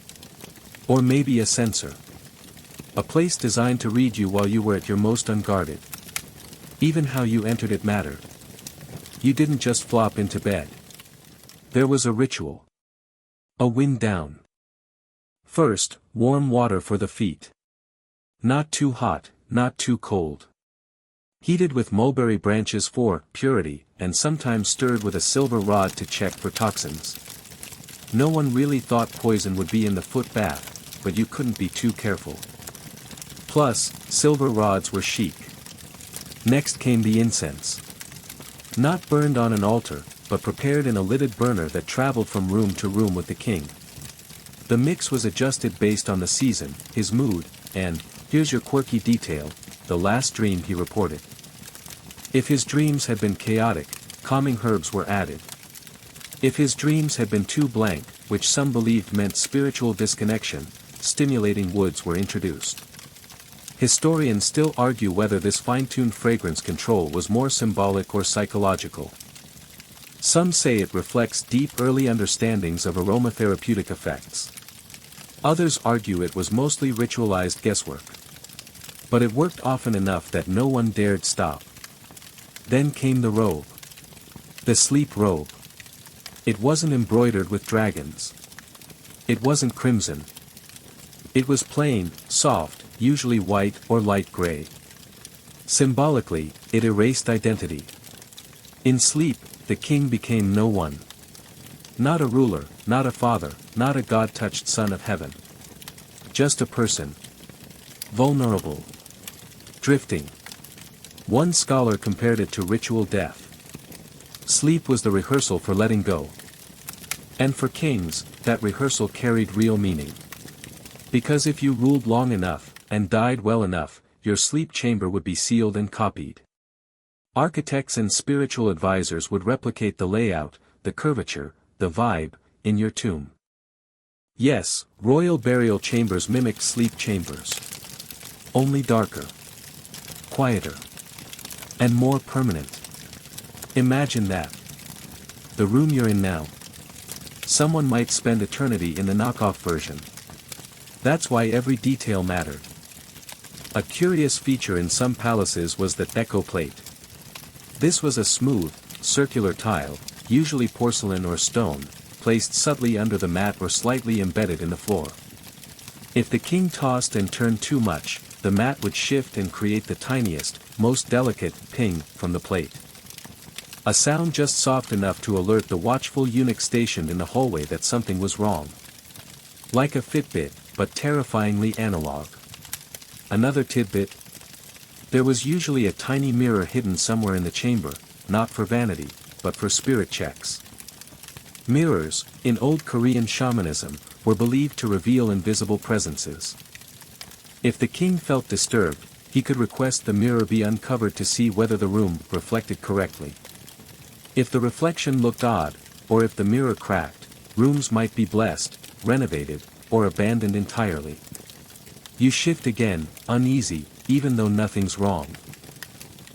Or maybe a sensor. A place designed to read you while you were at your most unguarded. Even how you entered it mattered. You didn't just flop into bed. There was a ritual. A wind down. First, warm water for the feet. Not too hot, not too cold. Heated with mulberry branches for purity, and sometimes stirred with a silver rod to check for toxins. No one really thought poison would be in the foot bath, but you couldn't be too careful. Plus, silver rods were chic. Next came the incense. Not burned on an altar, but prepared in a lidded burner that traveled from room to room with the king. The mix was adjusted based on the season, his mood, and, here's your quirky detail, the last dream he reported. If his dreams had been chaotic, calming herbs were added. If his dreams had been too blank, which some believed meant spiritual disconnection, stimulating woods were introduced. Historians still argue whether this fine-tuned fragrance control was more symbolic or psychological. Some say it reflects deep early understandings of aromatherapeutic effects. Others argue it was mostly ritualized guesswork. But it worked often enough that no one dared stop. Then came the robe. The sleep robe. It wasn't embroidered with dragons. It wasn't crimson. It was plain, soft, usually white or light gray. Symbolically, it erased identity. In sleep, the king became no one. Not a ruler, not a father, not a God-touched son of heaven. Just a person. Vulnerable. Drifting. One scholar compared it to ritual death. Sleep was the rehearsal for letting go. And for kings, that rehearsal carried real meaning. Because if you ruled long enough, and died well enough, your sleep chamber would be sealed and copied. Architects and spiritual advisors would replicate the layout, the curvature, the vibe, in your tomb. Yes, royal burial chambers mimicked sleep chambers. Only darker. Quieter. And more permanent. Imagine that. The room you're in now. Someone might spend eternity in the knockoff version. That's why every detail mattered. A curious feature in some palaces was the echo plate. This was a smooth, circular tile, usually porcelain or stone, placed subtly under the mat or slightly embedded in the floor. If the king tossed and turned too much, the mat would shift and create the tiniest, most delicate ping from the plate. A sound just soft enough to alert the watchful eunuch stationed in the hallway that something was wrong. Like a Fitbit, but terrifyingly analog. Another tidbit. There was usually a tiny mirror hidden somewhere in the chamber, not for vanity, but for spirit checks. Mirrors, in old Korean shamanism, were believed to reveal invisible presences. If the king felt disturbed, he could request the mirror be uncovered to see whether the room reflected correctly. If the reflection looked odd, or if the mirror cracked, rooms might be blessed, renovated, or abandoned entirely. You shift again, uneasy, even though nothing's wrong.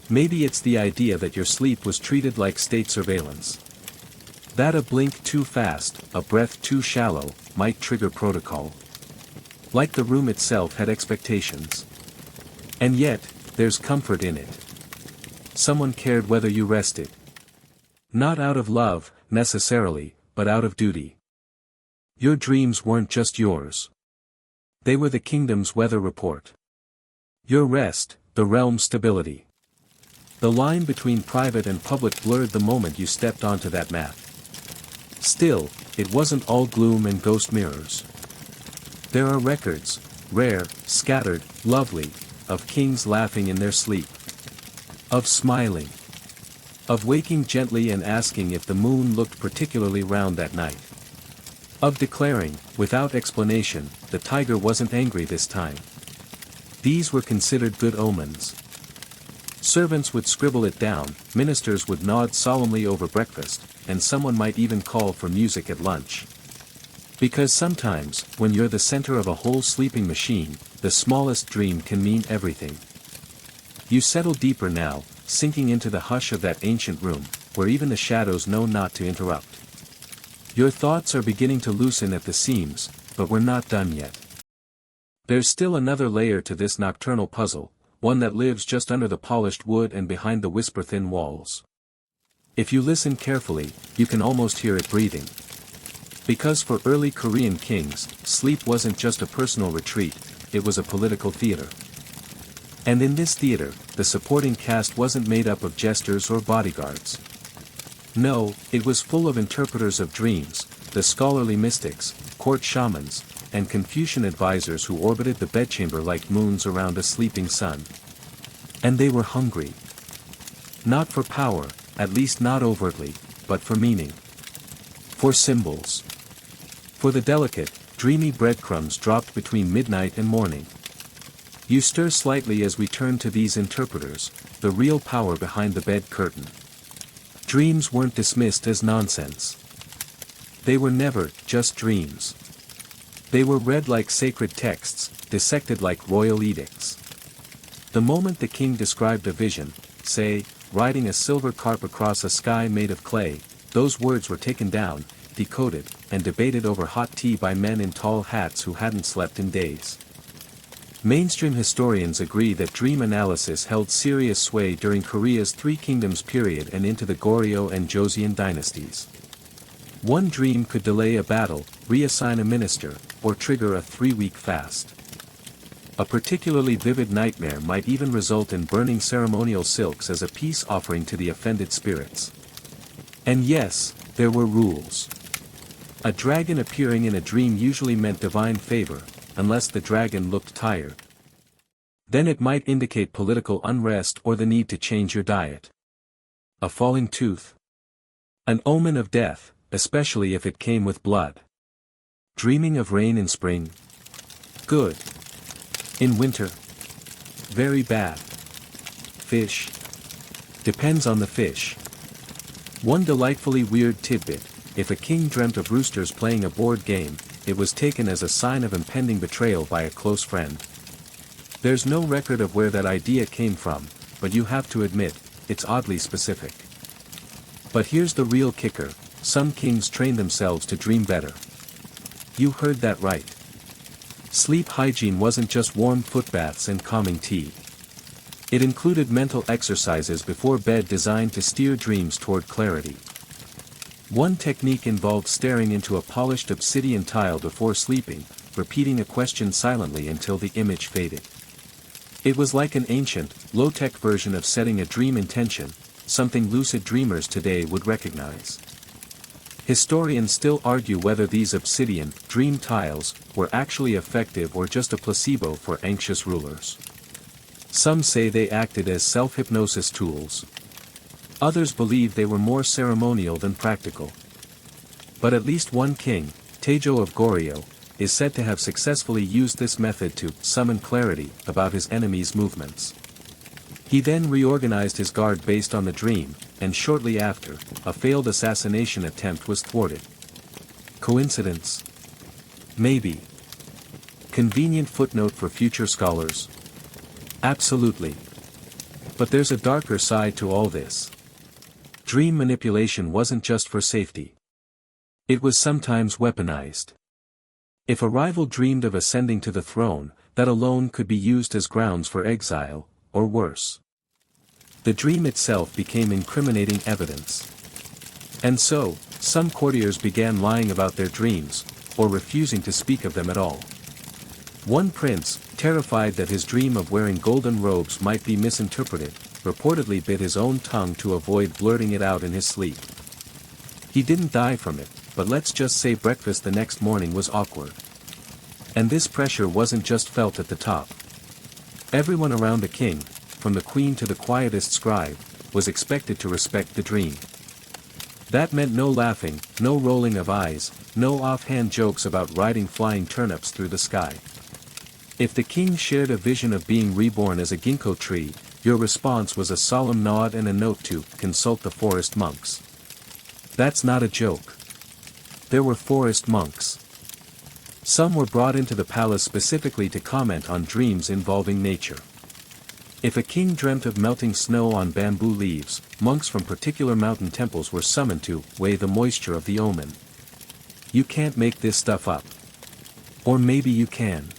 Maybe it's the idea that your sleep was treated like state surveillance. That a blink too fast, a breath too shallow, might trigger protocol. Like the room itself had expectations. And yet, there's comfort in it. Someone cared whether you rested. Not out of love, necessarily, but out of duty. Your dreams weren't just yours. They were the kingdom's weather report. Your rest, the realm's stability. The line between private and public blurred the moment you stepped onto that mat. Still, it wasn't all gloom and ghost mirrors. There are records, rare, scattered, lovely, of kings laughing in their sleep. Of smiling. Of waking gently and asking if the moon looked particularly round that night. Of declaring, without explanation, the tiger wasn't angry this time. These were considered good omens. Servants would scribble it down, ministers would nod solemnly over breakfast, and someone might even call for music at lunch. Because sometimes, when you're the center of a whole sleeping machine, the smallest dream can mean everything. You settle deeper now, sinking into the hush of that ancient room, where even the shadows know not to interrupt. Your thoughts are beginning to loosen at the seams, but we're not done yet. There's still another layer to this nocturnal puzzle, one that lives just under the polished wood and behind the whisper-thin walls. If you listen carefully, you can almost hear it breathing. Because for early Korean kings, sleep wasn't just a personal retreat, it was a political theater. And in this theater, the supporting cast wasn't made up of jesters or bodyguards. No, it was full of interpreters of dreams, the scholarly mystics, court shamans, and Confucian advisors who orbited the bedchamber like moons around a sleeping sun. And they were hungry. Not for power, at least not overtly, but for meaning. For symbols. For the delicate, dreamy breadcrumbs dropped between midnight and morning. You stir slightly as we turn to these interpreters, the real power behind the bed curtain. Dreams weren't dismissed as nonsense. They were never just dreams. They were read like sacred texts, dissected like royal edicts. The moment the king described a vision, say, riding a silver carp across a sky made of clay, those words were taken down, decoded, and debated over hot tea by men in tall hats who hadn't slept in days. Mainstream historians agree that dream analysis held serious sway during Korea's Three Kingdoms period and into the Goryeo and Joseon dynasties. One dream could delay a battle, reassign a minister, or trigger a 3-week fast. A particularly vivid nightmare might even result in burning ceremonial silks as a peace offering to the offended spirits. And yes, there were rules. A dragon appearing in a dream usually meant divine favor, unless the dragon looked tired. Then it might indicate political unrest or the need to change your diet. A falling tooth. An omen of death, especially if it came with blood. Dreaming of rain in spring. Good. In winter. Very bad. Fish. Depends on the fish. One delightfully weird tidbit, if a king dreamt of roosters playing a board game, it was taken as a sign of impending betrayal by a close friend. There's no record of where that idea came from, but you have to admit, it's oddly specific. But here's the real kicker, some kings train themselves to dream better. You heard that right. Sleep hygiene wasn't just warm footbaths and calming tea. It included mental exercises before bed designed to steer dreams toward clarity. One technique involved staring into a polished obsidian tile before sleeping, repeating a question silently until the image faded. It was like an ancient, low-tech version of setting a dream intention, something lucid dreamers today would recognize. Historians still argue whether these obsidian, dream tiles, were actually effective or just a placebo for anxious rulers. Some say they acted as self-hypnosis tools. Others believe they were more ceremonial than practical. But at least one king, Taejo of Goryeo, is said to have successfully used this method to summon clarity about his enemy's movements. He then reorganized his guard based on the dream, and shortly after, a failed assassination attempt was thwarted. Coincidence? Maybe. Convenient footnote for future scholars. Absolutely. But there's a darker side to all this. Dream manipulation wasn't just for safety. It was sometimes weaponized. If a rival dreamed of ascending to the throne, that alone could be used as grounds for exile, or worse. The dream itself became incriminating evidence. And so, some courtiers began lying about their dreams, or refusing to speak of them at all. One prince, terrified that his dream of wearing golden robes might be misinterpreted, reportedly bit his own tongue to avoid blurting it out in his sleep. He didn't die from it, but let's just say breakfast the next morning was awkward. And this pressure wasn't just felt at the top. Everyone around the king, from the queen to the quietest scribe, was expected to respect the dream. That meant no laughing, no rolling of eyes, no offhand jokes about riding flying turnips through the sky. If the king shared a vision of being reborn as a ginkgo tree, your response was a solemn nod and a note to consult the forest monks. That's not a joke. There were forest monks. Some were brought into the palace specifically to comment on dreams involving nature. If a king dreamt of melting snow on bamboo leaves, monks from particular mountain temples were summoned to weigh the moisture of the omen. You can't make this stuff up. Or maybe you can.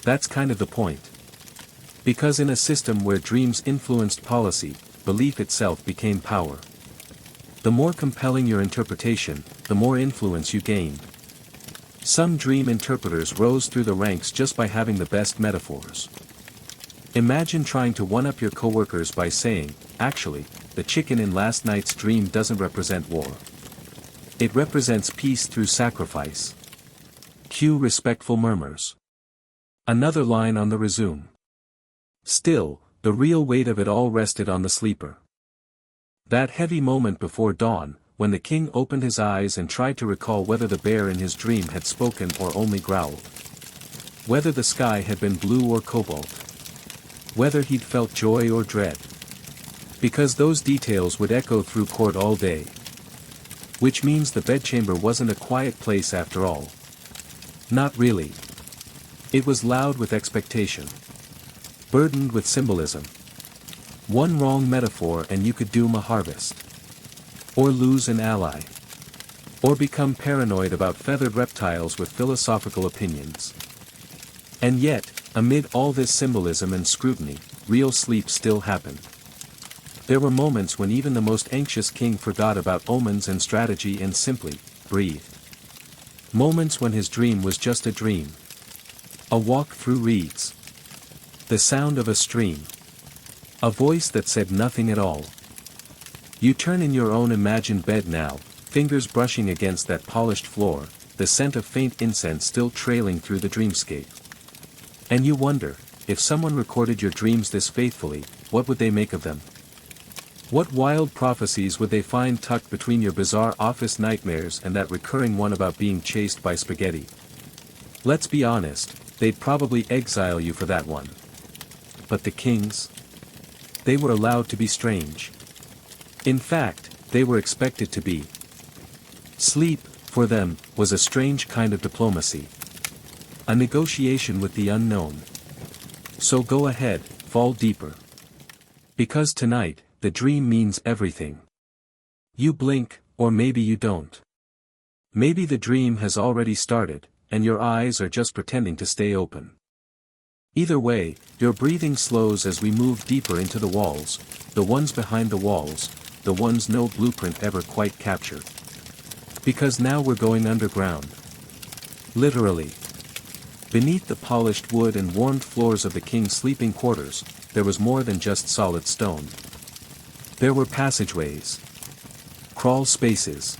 That's kind of the point. Because in a system where dreams influenced policy, belief itself became power. The more compelling your interpretation, the more influence you gained. Some dream interpreters rose through the ranks just by having the best metaphors. Imagine trying to one-up your coworkers by saying, actually, the chicken in last night's dream doesn't represent war. It represents peace through sacrifice. Cue respectful murmurs. Another line on the resume. Still, the real weight of it all rested on the sleeper. That heavy moment before dawn, when the king opened his eyes and tried to recall whether the bear in his dream had spoken or only growled. Whether the sky had been blue or cobalt. Whether he'd felt joy or dread. Because those details would echo through court all day. Which means the bedchamber wasn't a quiet place after all. Not really. It was loud with expectation. Burdened with symbolism. One wrong metaphor and you could doom a harvest. Or lose an ally. Or become paranoid about feathered reptiles with philosophical opinions. And yet, amid all this symbolism and scrutiny, real sleep still happened. There were moments when even the most anxious king forgot about omens and strategy and simply breathed. Moments when his dream was just a dream. A walk through reeds. The sound of a stream. A voice that said nothing at all. You turn in your own imagined bed now, fingers brushing against that polished floor, the scent of faint incense still trailing through the dreamscape. And you wonder, if someone recorded your dreams this faithfully, what would they make of them? What wild prophecies would they find tucked between your bizarre office nightmares and that recurring one about being chased by spaghetti? Let's be honest, they'd probably exile you for that one. But the kings? They were allowed to be strange. In fact, they were expected to be. Sleep, for them, was a strange kind of diplomacy. A negotiation with the unknown. So go ahead, fall deeper. Because tonight, the dream means everything. You blink, or maybe you don't. Maybe the dream has already started, and your eyes are just pretending to stay open. Either way, your breathing slows as we move deeper into the walls, the ones behind the walls, the ones no blueprint ever quite captured. Because now we're going underground. Literally. Beneath the polished wood and warmed floors of the king's sleeping quarters, there was more than just solid stone. There were passageways. Crawl spaces.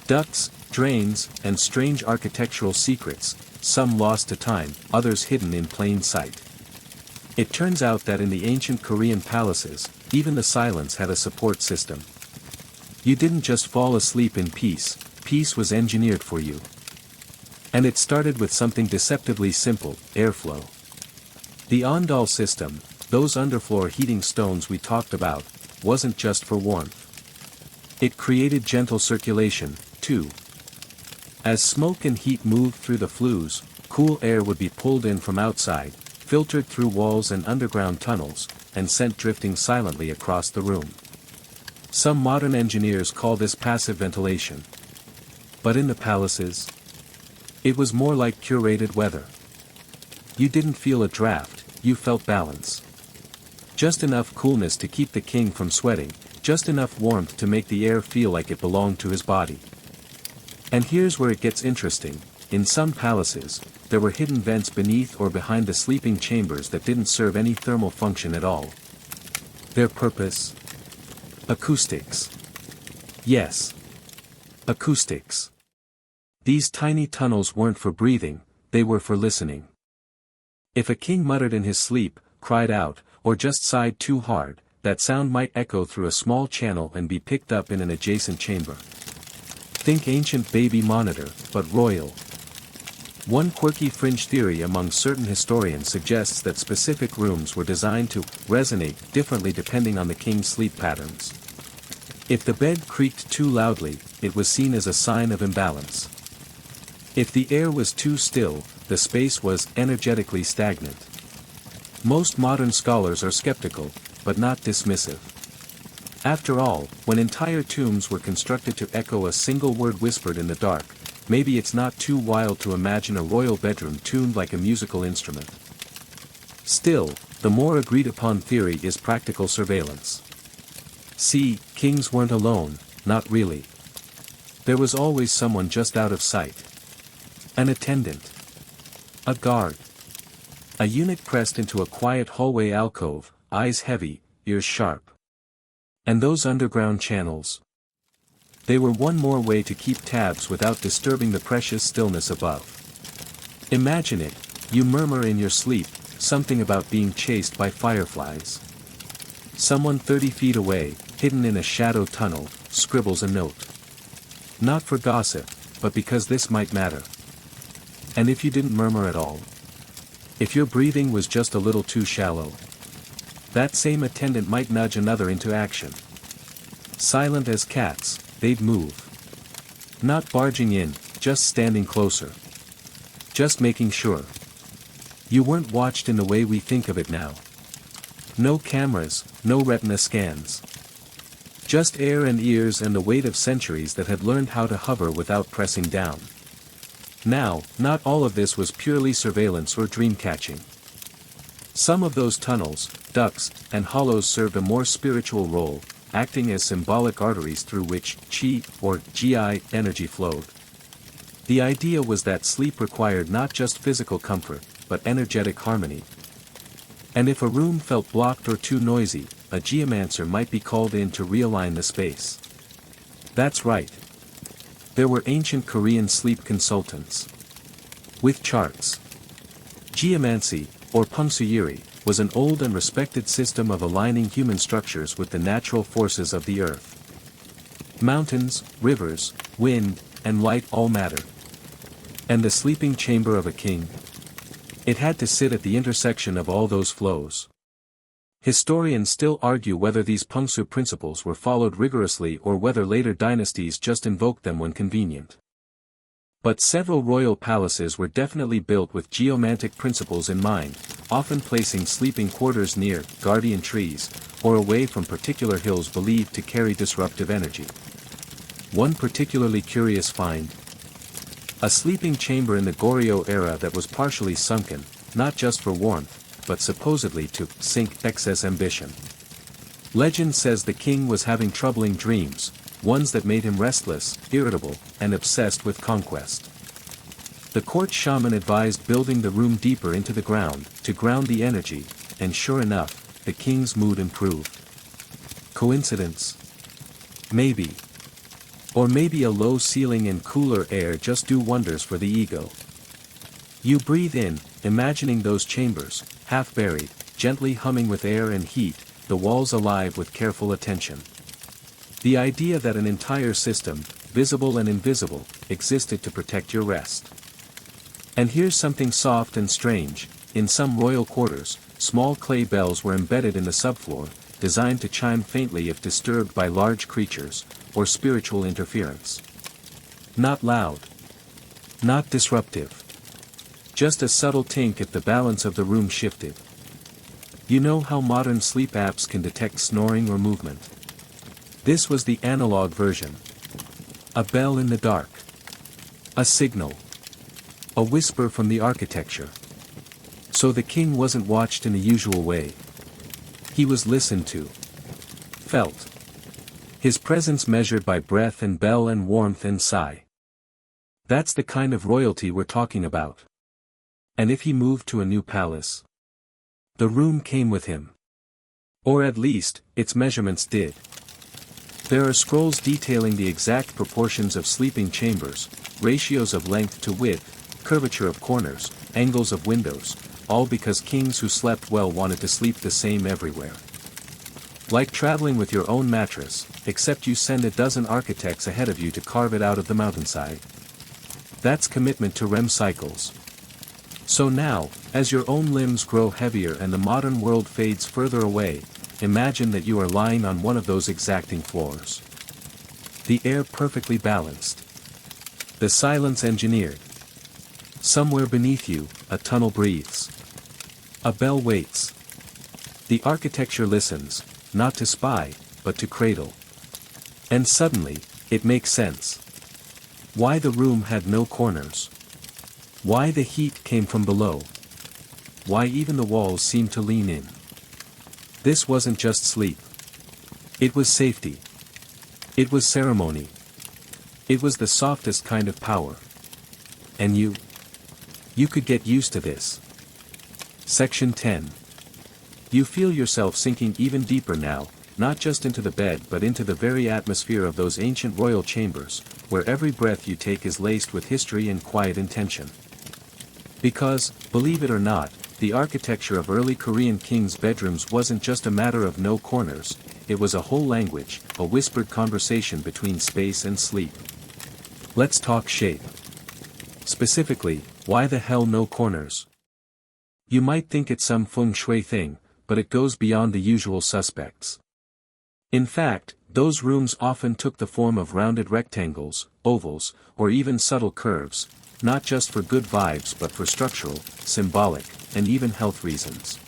Ducts, drains, and strange architectural secrets, some lost to time, others hidden in plain sight. It turns out that in the ancient Korean palaces, even the silence had a support system. You didn't just fall asleep in peace, peace was engineered for you. And it started with something deceptively simple, airflow. The Ondal system, those underfloor heating stones we talked about, wasn't just for warmth. It created gentle circulation, too. As smoke and heat moved through the flues, cool air would be pulled in from outside, filtered through walls and underground tunnels, and sent drifting silently across the room. Some modern engineers call this passive ventilation. But in the palaces, it was more like curated weather. You didn't feel a draft, you felt balance. Just enough coolness to keep the king from sweating, just enough warmth to make the air feel like it belonged to his body. And here's where it gets interesting. In some palaces, there were hidden vents beneath or behind the sleeping chambers that didn't serve any thermal function at all. Their purpose? Acoustics. Yes. Acoustics. These tiny tunnels weren't for breathing, they were for listening. If a king muttered in his sleep, cried out, or just sighed too hard, that sound might echo through a small channel and be picked up in an adjacent chamber. Think ancient baby monitor, but royal. One quirky fringe theory among certain historians suggests that specific rooms were designed to resonate differently depending on the king's sleep patterns. If the bed creaked too loudly, it was seen as a sign of imbalance. If the air was too still, the space was energetically stagnant. Most modern scholars are skeptical, but not dismissive. After all, when entire tombs were constructed to echo a single word whispered in the dark, maybe it's not too wild to imagine a royal bedroom tuned like a musical instrument. Still, the more agreed upon theory is practical surveillance. See, kings weren't alone, not really. There was always someone just out of sight. An attendant. A guard. A eunuch pressed into a quiet hallway alcove, eyes heavy, ears sharp. And those underground channels? They were one more way to keep tabs without disturbing the precious stillness above. Imagine it, you murmur in your sleep, something about being chased by fireflies. Someone 30 feet away, hidden in a shadow tunnel, scribbles a note. Not for gossip, but because this might matter. And if you didn't murmur at all? If your breathing was just a little too shallow? That same attendant might nudge another into action. Silent as cats, they'd move. Not barging in, just standing closer. Just making sure. You weren't watched in the way we think of it now. No cameras, no retina scans. Just air and ears and the weight of centuries that had learned how to hover without pressing down. Now, not all of this was purely surveillance or dream-catching. Some of those tunnels, ducts, and hollows served a more spiritual role, acting as symbolic arteries through which qi, or gi, energy flowed. The idea was that sleep required not just physical comfort, but energetic harmony. And if a room felt blocked or too noisy, a geomancer might be called in to realign the space. That's right. There were ancient Korean sleep consultants. With charts. Geomancy, or pungsuyuri, was an old and respected system of aligning human structures with the natural forces of the earth. Mountains, rivers, wind, and light all matter. And the sleeping chamber of a king? It had to sit at the intersection of all those flows. Historians still argue whether these pungsu principles were followed rigorously or whether later dynasties just invoked them when convenient. But several royal palaces were definitely built with geomantic principles in mind, often placing sleeping quarters near guardian trees, or away from particular hills believed to carry disruptive energy. One particularly curious find: a sleeping chamber in the Goryeo era that was partially sunken, not just for warmth, but supposedly to sink excess ambition. Legend says the king was having troubling dreams, ones that made him restless, irritable, and obsessed with conquest. The court shaman advised building the room deeper into the ground, to ground the energy, and sure enough, the king's mood improved. Coincidence? Maybe. Or maybe a low ceiling and cooler air just do wonders for the ego. You breathe in, imagining those chambers, half buried, gently humming with air and heat, the walls alive with careful attention. The idea that an entire system, visible and invisible, existed to protect your rest. And here's something soft and strange: in some royal quarters, small clay bells were embedded in the subfloor, designed to chime faintly if disturbed by large creatures, or spiritual interference. Not loud. Not disruptive. Just a subtle tink if the balance of the room shifted. You know how modern sleep apps can detect snoring or movement? This was the analog version. A bell in the dark. A signal. A whisper from the architecture. So the king wasn't watched in the usual way. He was listened to. Felt. His presence measured by breath and bell and warmth and sigh. That's the kind of royalty we're talking about. And if he moved to a new palace, the room came with him. Or at least, its measurements did. There are scrolls detailing the exact proportions of sleeping chambers, ratios of length to width, curvature of corners, angles of windows, all because kings who slept well wanted to sleep the same everywhere. Like traveling with your own mattress, except you send a dozen architects ahead of you to carve it out of the mountainside. That's commitment to REM cycles. So now, as your own limbs grow heavier and the modern world fades further away, imagine that you are lying on one of those exacting floors. The air perfectly balanced. The silence engineered. Somewhere beneath you, a tunnel breathes. A bell waits. The architecture listens, not to spy, but to cradle. And suddenly, it makes sense. Why the room had no corners. Why the heat came from below. Why even the walls seemed to lean in. This wasn't just sleep. It was safety. It was ceremony. It was the softest kind of power. And you could get used to this. Section 10. You feel yourself sinking even deeper now, not just into the bed but into the very atmosphere of those ancient royal chambers, where every breath you take is laced with history and quiet intention. Because, believe it or not, the architecture of early Korean kings' bedrooms wasn't just a matter of no corners, it was a whole language, a whispered conversation between space and sleep. Let's talk shape. Specifically, why the hell no corners? You might think it's some feng shui thing, but it goes beyond the usual suspects. In fact, those rooms often took the form of rounded rectangles, ovals, or even subtle curves, not just for good vibes but for structural, symbolic, and even health reasons.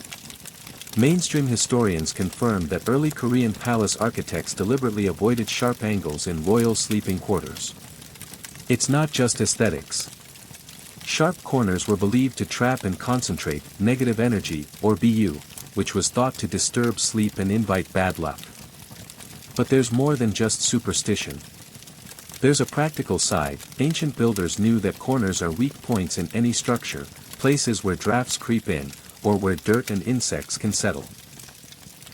Mainstream historians confirm that early Korean palace architects deliberately avoided sharp angles in royal sleeping quarters. It's not just aesthetics. Sharp corners were believed to trap and concentrate negative energy, or BU, which was thought to disturb sleep and invite bad luck. But there's more than just superstition. There's a practical side. Ancient builders knew that corners are weak points in any structure, places where drafts creep in, or where dirt and insects can settle.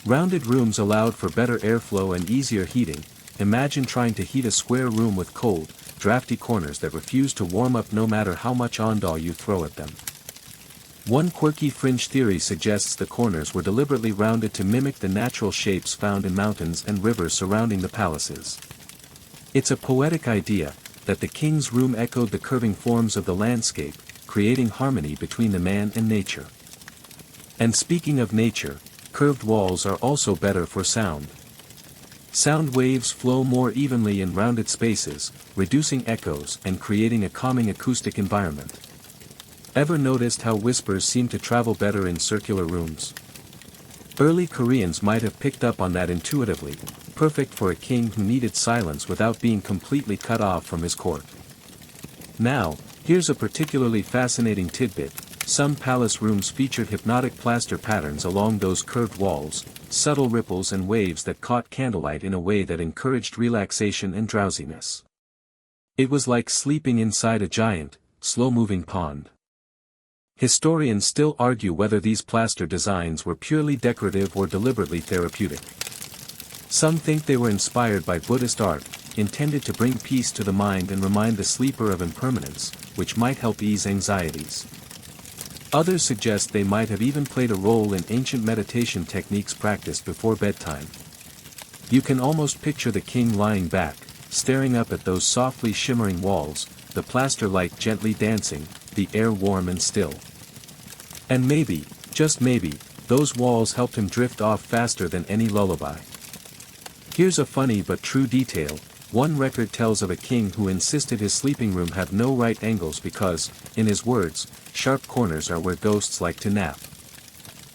Rounded rooms allowed for better airflow and easier heating. Imagine trying to heat a square room with cold, drafty corners that refuse to warm up no matter how much ondol you throw at them. One quirky fringe theory suggests the corners were deliberately rounded to mimic the natural shapes found in mountains and rivers surrounding the palaces. It's a poetic idea, that the king's room echoed the curving forms of the landscape, creating harmony between the man and nature. And speaking of nature, curved walls are also better for sound. Sound waves flow more evenly in rounded spaces, reducing echoes and creating a calming acoustic environment. Ever noticed how whispers seem to travel better in circular rooms? Early Koreans might have picked up on that intuitively, perfect for a king who needed silence without being completely cut off from his court. Now, here's a particularly fascinating tidbit. Some palace rooms featured hypnotic plaster patterns along those curved walls, subtle ripples and waves that caught candlelight in a way that encouraged relaxation and drowsiness. It was like sleeping inside a giant, slow-moving pond. Historians still argue whether these plaster designs were purely decorative or deliberately therapeutic. Some think they were inspired by Buddhist art, intended to bring peace to the mind and remind the sleeper of impermanence, which might help ease anxieties. Others suggest they might have even played a role in ancient meditation techniques practiced before bedtime. You can almost picture the king lying back, staring up at those softly shimmering walls, the plaster light gently dancing, the air warm and still. And maybe, just maybe, those walls helped him drift off faster than any lullaby. Here's a funny but true detail. One record tells of a king who insisted his sleeping room have no right angles because, in his words, sharp corners are where ghosts like to nap.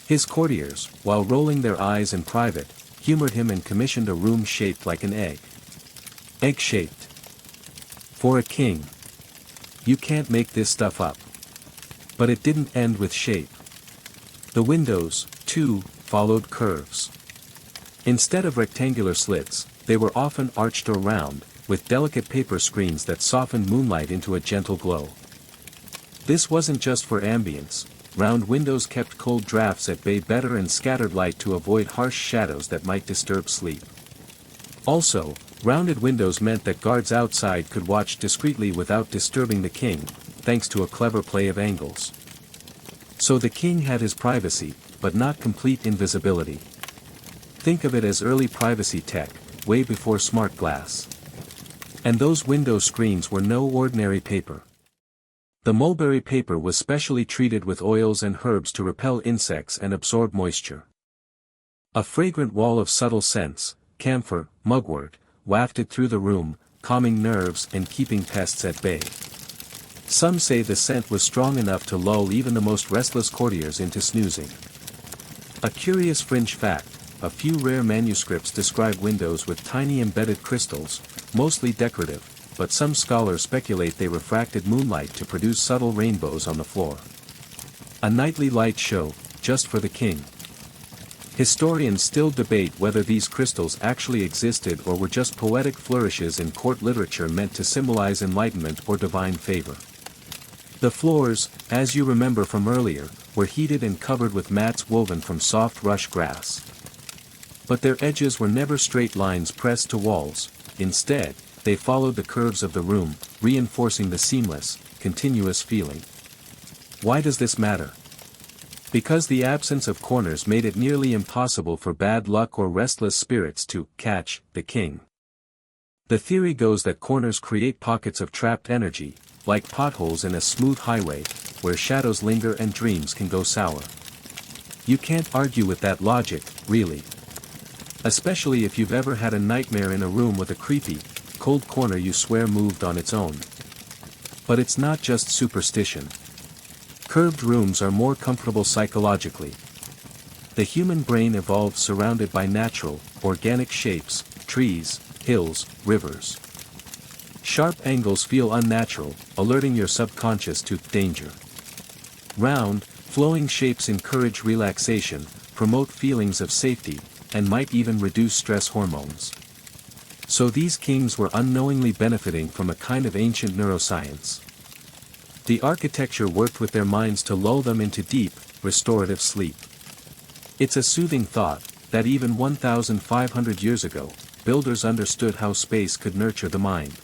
His courtiers, while rolling their eyes in private, humored him and commissioned a room shaped like an egg. Egg-shaped. For a king. You can't make this stuff up. But it didn't end with shape. The windows, too, followed curves. Instead of rectangular slits, they were often arched or round, with delicate paper screens that softened moonlight into a gentle glow. This wasn't just for ambience. Round windows kept cold drafts at bay better and scattered light to avoid harsh shadows that might disturb sleep. Also, rounded windows meant that guards outside could watch discreetly without disturbing the king, thanks to a clever play of angles. So the king had his privacy, but not complete invisibility. Think of it as early privacy tech, way before smart glass. And those window screens were no ordinary paper. The mulberry paper was specially treated with oils and herbs to repel insects and absorb moisture. A fragrant wall of subtle scents, camphor, mugwort, wafted through the room, calming nerves and keeping pests at bay. Some say the scent was strong enough to lull even the most restless courtiers into snoozing. A curious fringe fact, a few rare manuscripts describe windows with tiny embedded crystals, mostly decorative, but some scholars speculate they refracted moonlight to produce subtle rainbows on the floor. A nightly light show, just for the king. Historians still debate whether these crystals actually existed or were just poetic flourishes in court literature meant to symbolize enlightenment or divine favor. The floors, as you remember from earlier, were heated and covered with mats woven from soft rush grass. But their edges were never straight lines pressed to walls. Instead, they followed the curves of the room, reinforcing the seamless, continuous feeling. Why does this matter? Because the absence of corners made it nearly impossible for bad luck or restless spirits to catch the king. The theory goes that corners create pockets of trapped energy, like potholes in a smooth highway, where shadows linger and dreams can go sour. You can't argue with that logic, really. Especially if you've ever had a nightmare in a room with a creepy, cold corner you swear moved on its own. But it's not just superstition. Curved rooms are more comfortable psychologically. The human brain evolved surrounded by natural, organic shapes, trees, hills, rivers. Sharp angles feel unnatural, alerting your subconscious to danger. Round, flowing shapes encourage relaxation, promote feelings of safety, and might even reduce stress hormones. So these kings were unknowingly benefiting from a kind of ancient neuroscience. The architecture worked with their minds to lull them into deep, restorative sleep. It's a soothing thought, that even 1,500 years ago, builders understood how space could nurture the mind.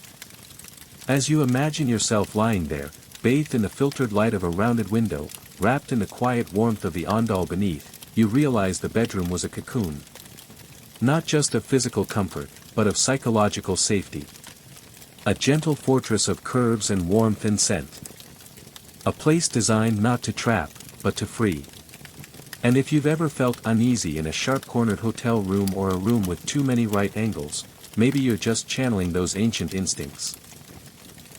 As you imagine yourself lying there, bathed in the filtered light of a rounded window, wrapped in the quiet warmth of the ondal beneath, you realize the bedroom was a cocoon. Not just of physical comfort, but of psychological safety. A gentle fortress of curves and warmth and scent. A place designed not to trap, but to free. And if you've ever felt uneasy in a sharp-cornered hotel room or a room with too many right angles, maybe you're just channeling those ancient instincts.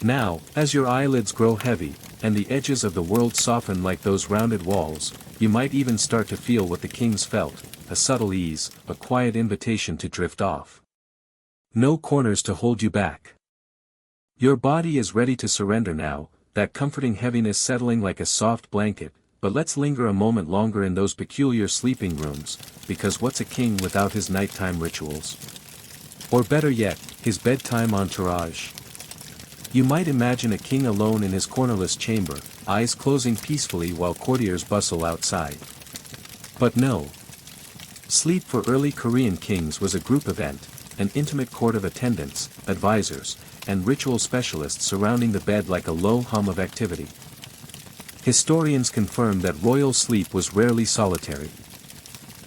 Now, as your eyelids grow heavy, and the edges of the world soften like those rounded walls, you might even start to feel what the kings felt, a subtle ease, a quiet invitation to drift off. No corners to hold you back. Your body is ready to surrender now, that comforting heaviness settling like a soft blanket, but let's linger a moment longer in those peculiar sleeping rooms, because what's a king without his nighttime rituals? Or better yet, his bedtime entourage. You might imagine a king alone in his cornerless chamber, eyes closing peacefully while courtiers bustle outside. But no. Sleep for early Korean kings was a group event, an intimate court of attendants, advisors, and ritual specialists surrounding the bed like a low hum of activity. Historians confirm that royal sleep was rarely solitary.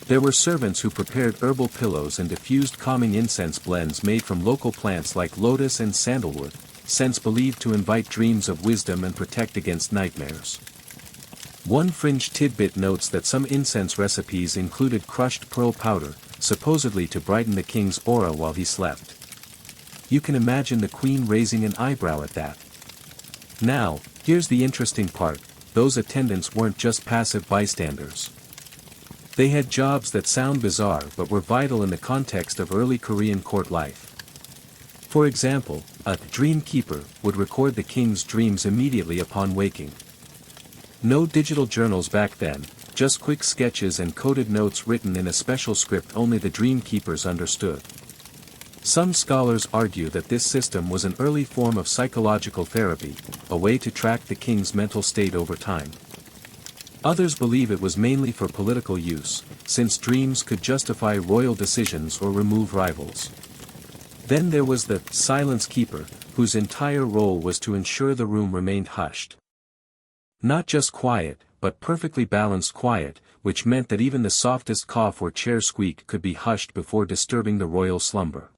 There were servants who prepared herbal pillows and diffused calming incense blends made from local plants like lotus and sandalwood, scents believed to invite dreams of wisdom and protect against nightmares. One fringe tidbit notes that some incense recipes included crushed pearl powder, supposedly to brighten the king's aura while he slept. You can imagine the queen raising an eyebrow at that. Now, here's the interesting part, those attendants weren't just passive bystanders. They had jobs that sound bizarre but were vital in the context of early Korean court life. For example, a dream keeper would record the king's dreams immediately upon waking. No digital journals back then, just quick sketches and coded notes written in a special script only the dream keepers understood. Some scholars argue that this system was an early form of psychological therapy, a way to track the king's mental state over time. Others believe it was mainly for political use, since dreams could justify royal decisions or remove rivals. Then there was the silence keeper, whose entire role was to ensure the room remained hushed. Not just quiet, but perfectly balanced quiet, which meant that even the softest cough or chair squeak could be hushed before disturbing the royal slumber.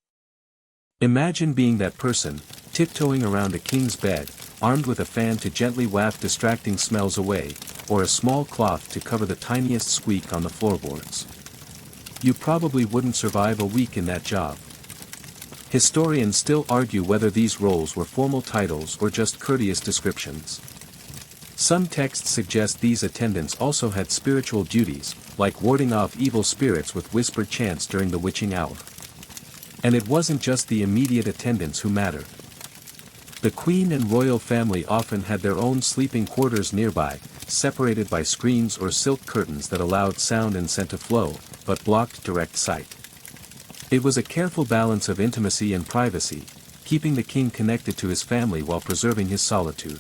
Imagine being that person, tiptoeing around a king's bed, armed with a fan to gently waft distracting smells away, or a small cloth to cover the tiniest squeak on the floorboards. You probably wouldn't survive a week in that job. Historians still argue whether these roles were formal titles or just courteous descriptions. Some texts suggest these attendants also had spiritual duties, like warding off evil spirits with whispered chants during the witching hour. And it wasn't just the immediate attendants who mattered. The queen and royal family often had their own sleeping quarters nearby, separated by screens or silk curtains that allowed sound and scent to flow, but blocked direct sight. It was a careful balance of intimacy and privacy, keeping the king connected to his family while preserving his solitude.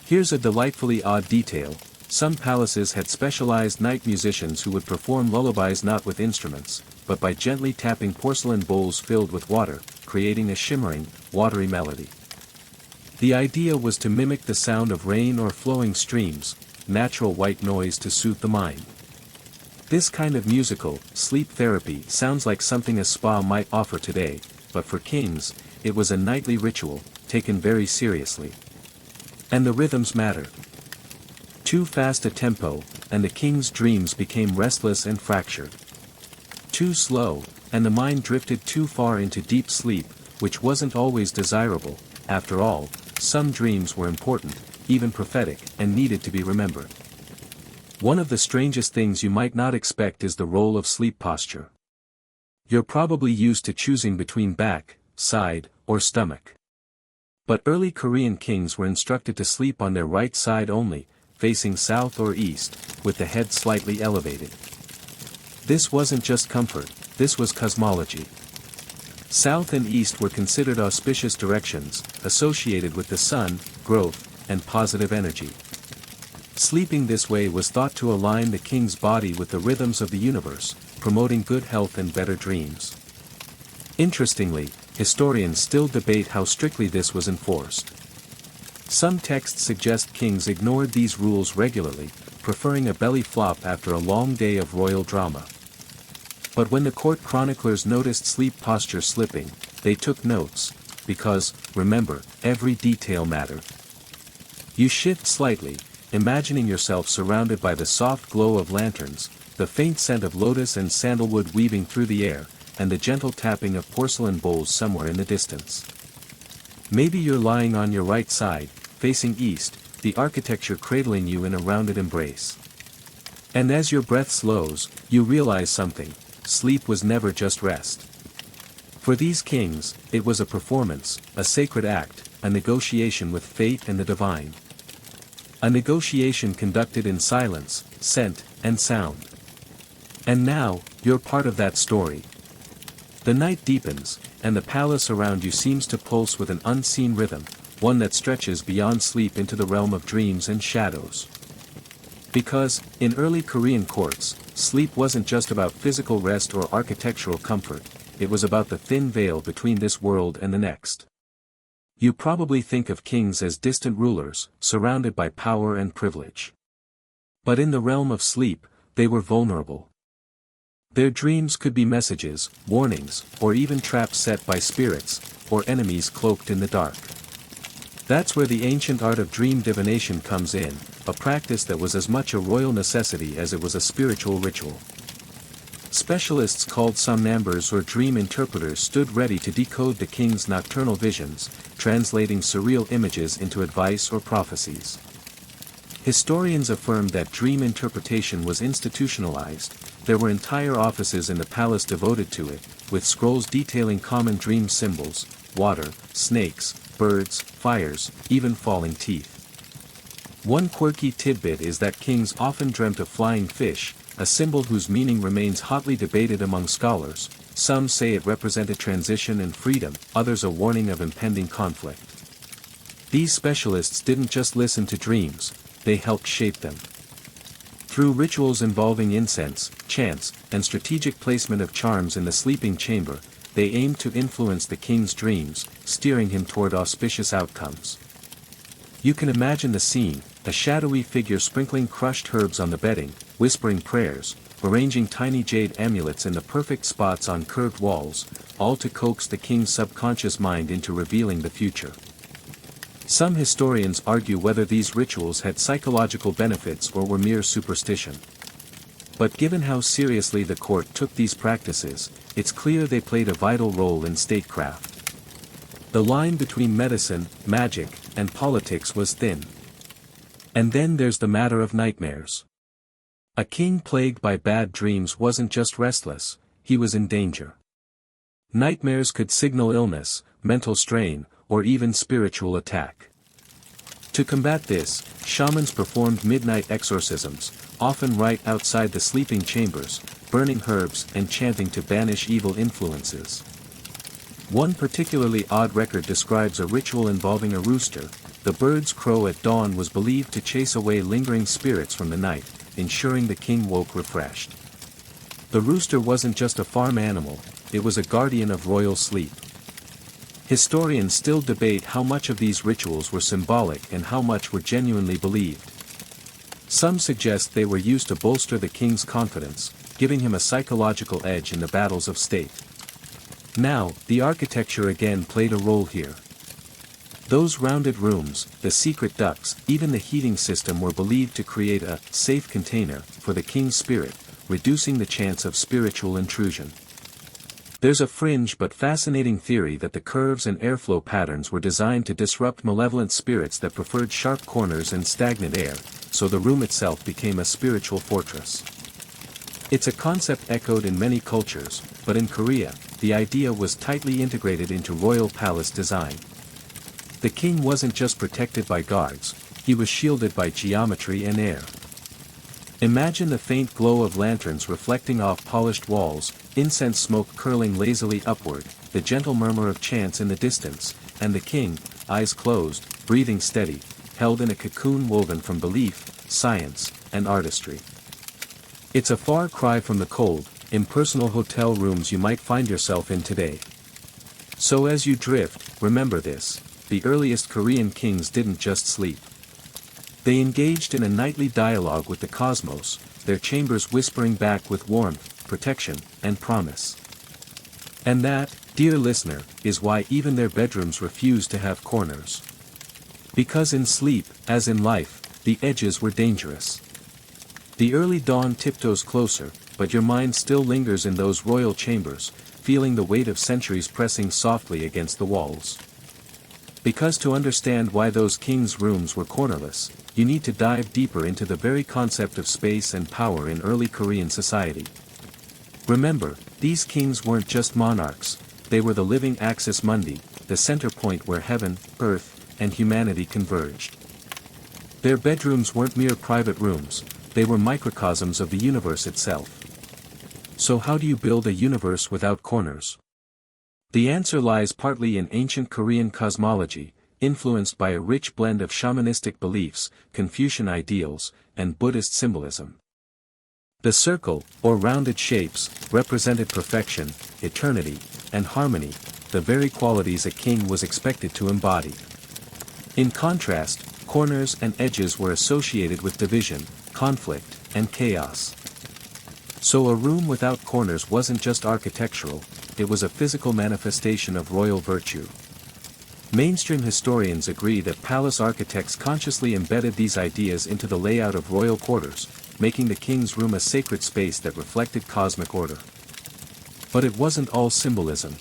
Here's a delightfully odd detail: some palaces had specialized night musicians who would perform lullabies not with instruments, but by gently tapping porcelain bowls filled with water, creating a shimmering, watery melody. The idea was to mimic the sound of rain or flowing streams, natural white noise to soothe the mind. This kind of musical, sleep therapy sounds like something a spa might offer today, but for kings, it was a nightly ritual, taken very seriously. And the rhythms mattered. Too fast a tempo, and the king's dreams became restless and fractured. Too slow, and the mind drifted too far into deep sleep, which wasn't always desirable. After all, some dreams were important, even prophetic, and needed to be remembered. One of the strangest things you might not expect is the role of sleep posture. You're probably used to choosing between back, side, or stomach. But early Korean kings were instructed to sleep on their right side only, facing south or east, with the head slightly elevated. This wasn't just comfort, this was cosmology. South and east were considered auspicious directions, associated with the sun, growth, and positive energy. Sleeping this way was thought to align the king's body with the rhythms of the universe, promoting good health and better dreams. Interestingly, historians still debate how strictly this was enforced. Some texts suggest kings ignored these rules regularly, preferring a belly flop after a long day of royal drama. But when the court chroniclers noticed sleep posture slipping, they took notes, because, remember, every detail mattered. You shift slightly, imagining yourself surrounded by the soft glow of lanterns, the faint scent of lotus and sandalwood weaving through the air, and the gentle tapping of porcelain bowls somewhere in the distance. Maybe you're lying on your right side, facing east, the architecture cradling you in a rounded embrace. And as your breath slows, you realize something: sleep was never just rest. For these kings, it was a performance, a sacred act, a negotiation with fate and the divine. A negotiation conducted in silence, scent, and sound. And now, you're part of that story. The night deepens, and the palace around you seems to pulse with an unseen rhythm, one that stretches beyond sleep into the realm of dreams and shadows. Because, in early Korean courts, sleep wasn't just about physical rest or architectural comfort, it was about the thin veil between this world and the next. You probably think of kings as distant rulers, surrounded by power and privilege. But in the realm of sleep, they were vulnerable. Their dreams could be messages, warnings, or even traps set by spirits, or enemies cloaked in the dark. That's where the ancient art of dream divination comes in, a practice that was as much a royal necessity as it was a spiritual ritual. Specialists called somnambers or dream interpreters stood ready to decode the king's nocturnal visions, translating surreal images into advice or prophecies. Historians affirm that dream interpretation was institutionalized. There were entire offices in the palace devoted to it, with scrolls detailing common dream symbols: water, snakes, birds, fires, even falling teeth. One quirky tidbit is that kings often dreamt of flying fish, a symbol whose meaning remains hotly debated among scholars. Some say it represented transition and freedom, others a warning of impending conflict. These specialists didn't just listen to dreams, they helped shape them. Through rituals involving incense, chants, and strategic placement of charms in the sleeping chamber, they aimed to influence the king's dreams, steering him toward auspicious outcomes. You can imagine the scene: a shadowy figure sprinkling crushed herbs on the bedding, whispering prayers, arranging tiny jade amulets in the perfect spots on curved walls, all to coax the king's subconscious mind into revealing the future. Some historians argue whether these rituals had psychological benefits or were mere superstition. But given how seriously the court took these practices, it's clear they played a vital role in statecraft. The line between medicine, magic, and politics was thin. And then there's the matter of nightmares. A king plagued by bad dreams wasn't just restless, he was in danger. Nightmares could signal illness, mental strain, or even spiritual attack. To combat this, shamans performed midnight exorcisms, often right outside the sleeping chambers, burning herbs and chanting to banish evil influences. One particularly odd record describes a ritual involving a rooster. The bird's crow at dawn was believed to chase away lingering spirits from the night, ensuring the king woke refreshed. The rooster wasn't just a farm animal, it was a guardian of royal sleep. Historians still debate how much of these rituals were symbolic and how much were genuinely believed. Some suggest they were used to bolster the king's confidence, giving him a psychological edge in the battles of state. Now, the architecture again played a role here. Those rounded rooms, the secret ducts, even the heating system were believed to create a safe container for the king's spirit, reducing the chance of spiritual intrusion. There's a fringe but fascinating theory that the curves and airflow patterns were designed to disrupt malevolent spirits that preferred sharp corners and stagnant air, so the room itself became a spiritual fortress. It's a concept echoed in many cultures, but in Korea, the idea was tightly integrated into royal palace design. The king wasn't just protected by guards, he was shielded by geometry and air. Imagine the faint glow of lanterns reflecting off polished walls, incense smoke curling lazily upward, the gentle murmur of chants in the distance, and the king, eyes closed, breathing steady, held in a cocoon woven from belief, science, and artistry. It's a far cry from the cold, impersonal hotel rooms you might find yourself in today. So as you drift, remember this: the earliest Korean kings didn't just sleep. They engaged in a nightly dialogue with the cosmos, their chambers whispering back with warmth, protection, and promise. And that, dear listener, is why even their bedrooms refuse to have corners. Because in sleep, as in life, the edges were dangerous. The early dawn tiptoes closer, but your mind still lingers in those royal chambers, feeling the weight of centuries pressing softly against the walls. Because to understand why those kings' rooms were cornerless, you need to dive deeper into the very concept of space and power in early Korean society. Remember, these kings weren't just monarchs, they were the living axis mundi, the center point where heaven, earth, and humanity converged. Their bedrooms weren't mere private rooms, they were microcosms of the universe itself. So how do you build a universe without corners? The answer lies partly in ancient Korean cosmology, influenced by a rich blend of shamanistic beliefs, Confucian ideals, and Buddhist symbolism. The circle, or rounded shapes, represented perfection, eternity, and harmony, the very qualities a king was expected to embody. In contrast, corners and edges were associated with division, conflict, and chaos. So a room without corners wasn't just architectural, it was a physical manifestation of royal virtue. Mainstream historians agree that palace architects consciously embedded these ideas into the layout of royal quarters, making the king's room a sacred space that reflected cosmic order. But it wasn't all symbolism.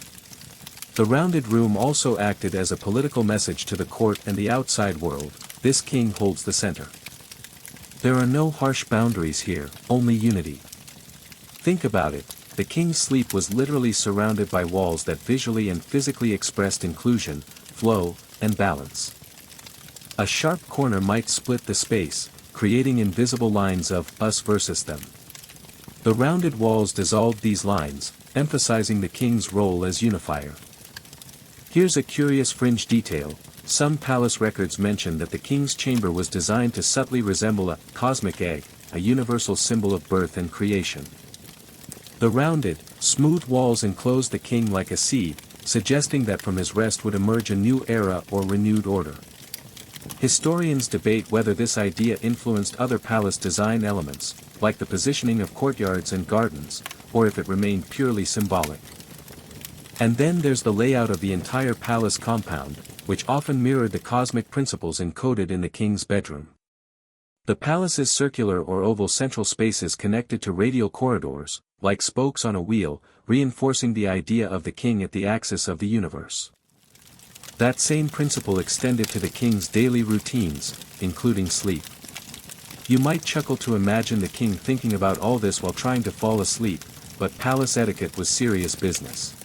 The rounded room also acted as a political message to the court and the outside world: this king holds the center. There are no harsh boundaries here, only unity. Think about it, the king's sleep was literally surrounded by walls that visually and physically expressed inclusion, flow, and balance. A sharp corner might split the space, creating invisible lines of us versus them. The rounded walls dissolved these lines, emphasizing the king's role as unifier. Here's a curious fringe detail: some palace records mention that the king's chamber was designed to subtly resemble a cosmic egg, a universal symbol of birth and creation. The rounded, smooth walls enclosed the king like a seed, suggesting that from his rest would emerge a new era or renewed order. Historians debate whether this idea influenced other palace design elements, like the positioning of courtyards and gardens, or if it remained purely symbolic. And then there's the layout of the entire palace compound, which often mirrored the cosmic principles encoded in the king's bedroom. The palace's circular or oval central spaces connected to radial corridors, like spokes on a wheel, reinforcing the idea of the king at the axis of the universe. That same principle extended to the king's daily routines, including sleep. You might chuckle to imagine the king thinking about all this while trying to fall asleep, but palace etiquette was serious business.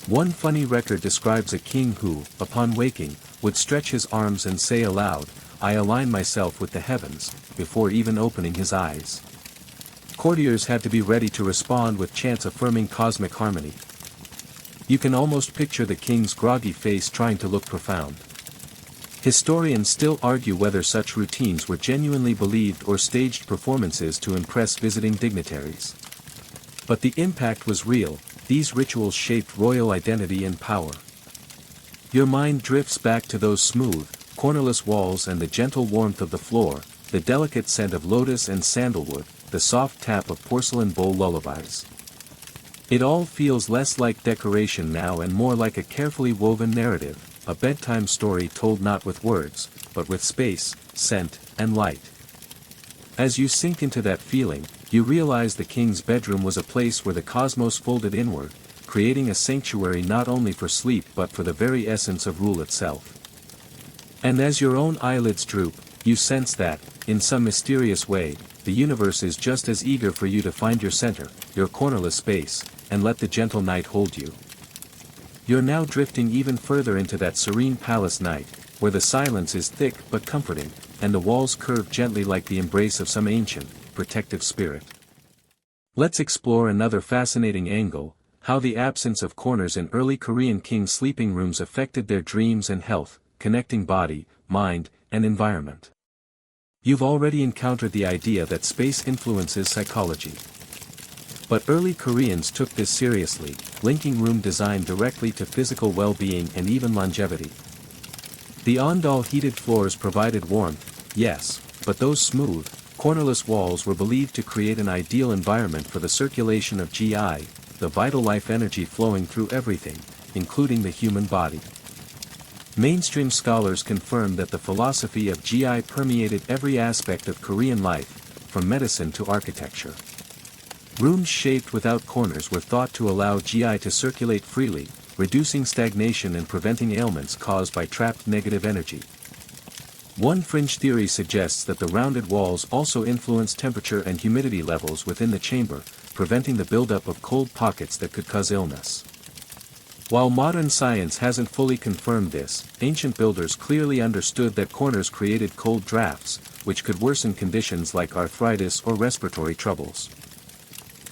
One funny record describes a king who, upon waking, would stretch his arms and say aloud, "I align myself with the heavens," before even opening his eyes. Courtiers had to be ready to respond with chants affirming cosmic harmony. You can almost picture the king's groggy face trying to look profound. Historians still argue whether such routines were genuinely believed or staged performances to impress visiting dignitaries. But the impact was real. These rituals shaped royal identity and power. Your mind drifts back to those smooth, cornerless walls and the gentle warmth of the floor, the delicate scent of lotus and sandalwood, the soft tap of porcelain bowl lullabies. It all feels less like decoration now and more like a carefully woven narrative, a bedtime story told not with words, but with space, scent, and light. As you sink into that feeling, you realize the king's bedroom was a place where the cosmos folded inward, creating a sanctuary not only for sleep but for the very essence of rule itself. And as your own eyelids droop, you sense that, in some mysterious way, the universe is just as eager for you to find your center, your cornerless space, and let the gentle night hold you. You're now drifting even further into that serene palace night, where the silence is thick but comforting, and the walls curve gently like the embrace of some ancient, protective spirit. Let's explore another fascinating angle: how the absence of corners in early Korean kings' sleeping rooms affected their dreams and health, connecting body, mind, and environment. You've already encountered the idea that space influences psychology. But early Koreans took this seriously, linking room design directly to physical well-being and even longevity. The ondol heated floors provided warmth, yes, but those smooth, cornerless walls were believed to create an ideal environment for the circulation of Gi, the vital life energy flowing through everything, including the human body. Mainstream scholars confirm that the philosophy of Gi permeated every aspect of Korean life, from medicine to architecture. Rooms shaped without corners were thought to allow Gi to circulate freely, reducing stagnation and preventing ailments caused by trapped negative energy. One fringe theory suggests that the rounded walls also influence temperature and humidity levels within the chamber, preventing the buildup of cold pockets that could cause illness. While modern science hasn't fully confirmed this, ancient builders clearly understood that corners created cold drafts, which could worsen conditions like arthritis or respiratory troubles.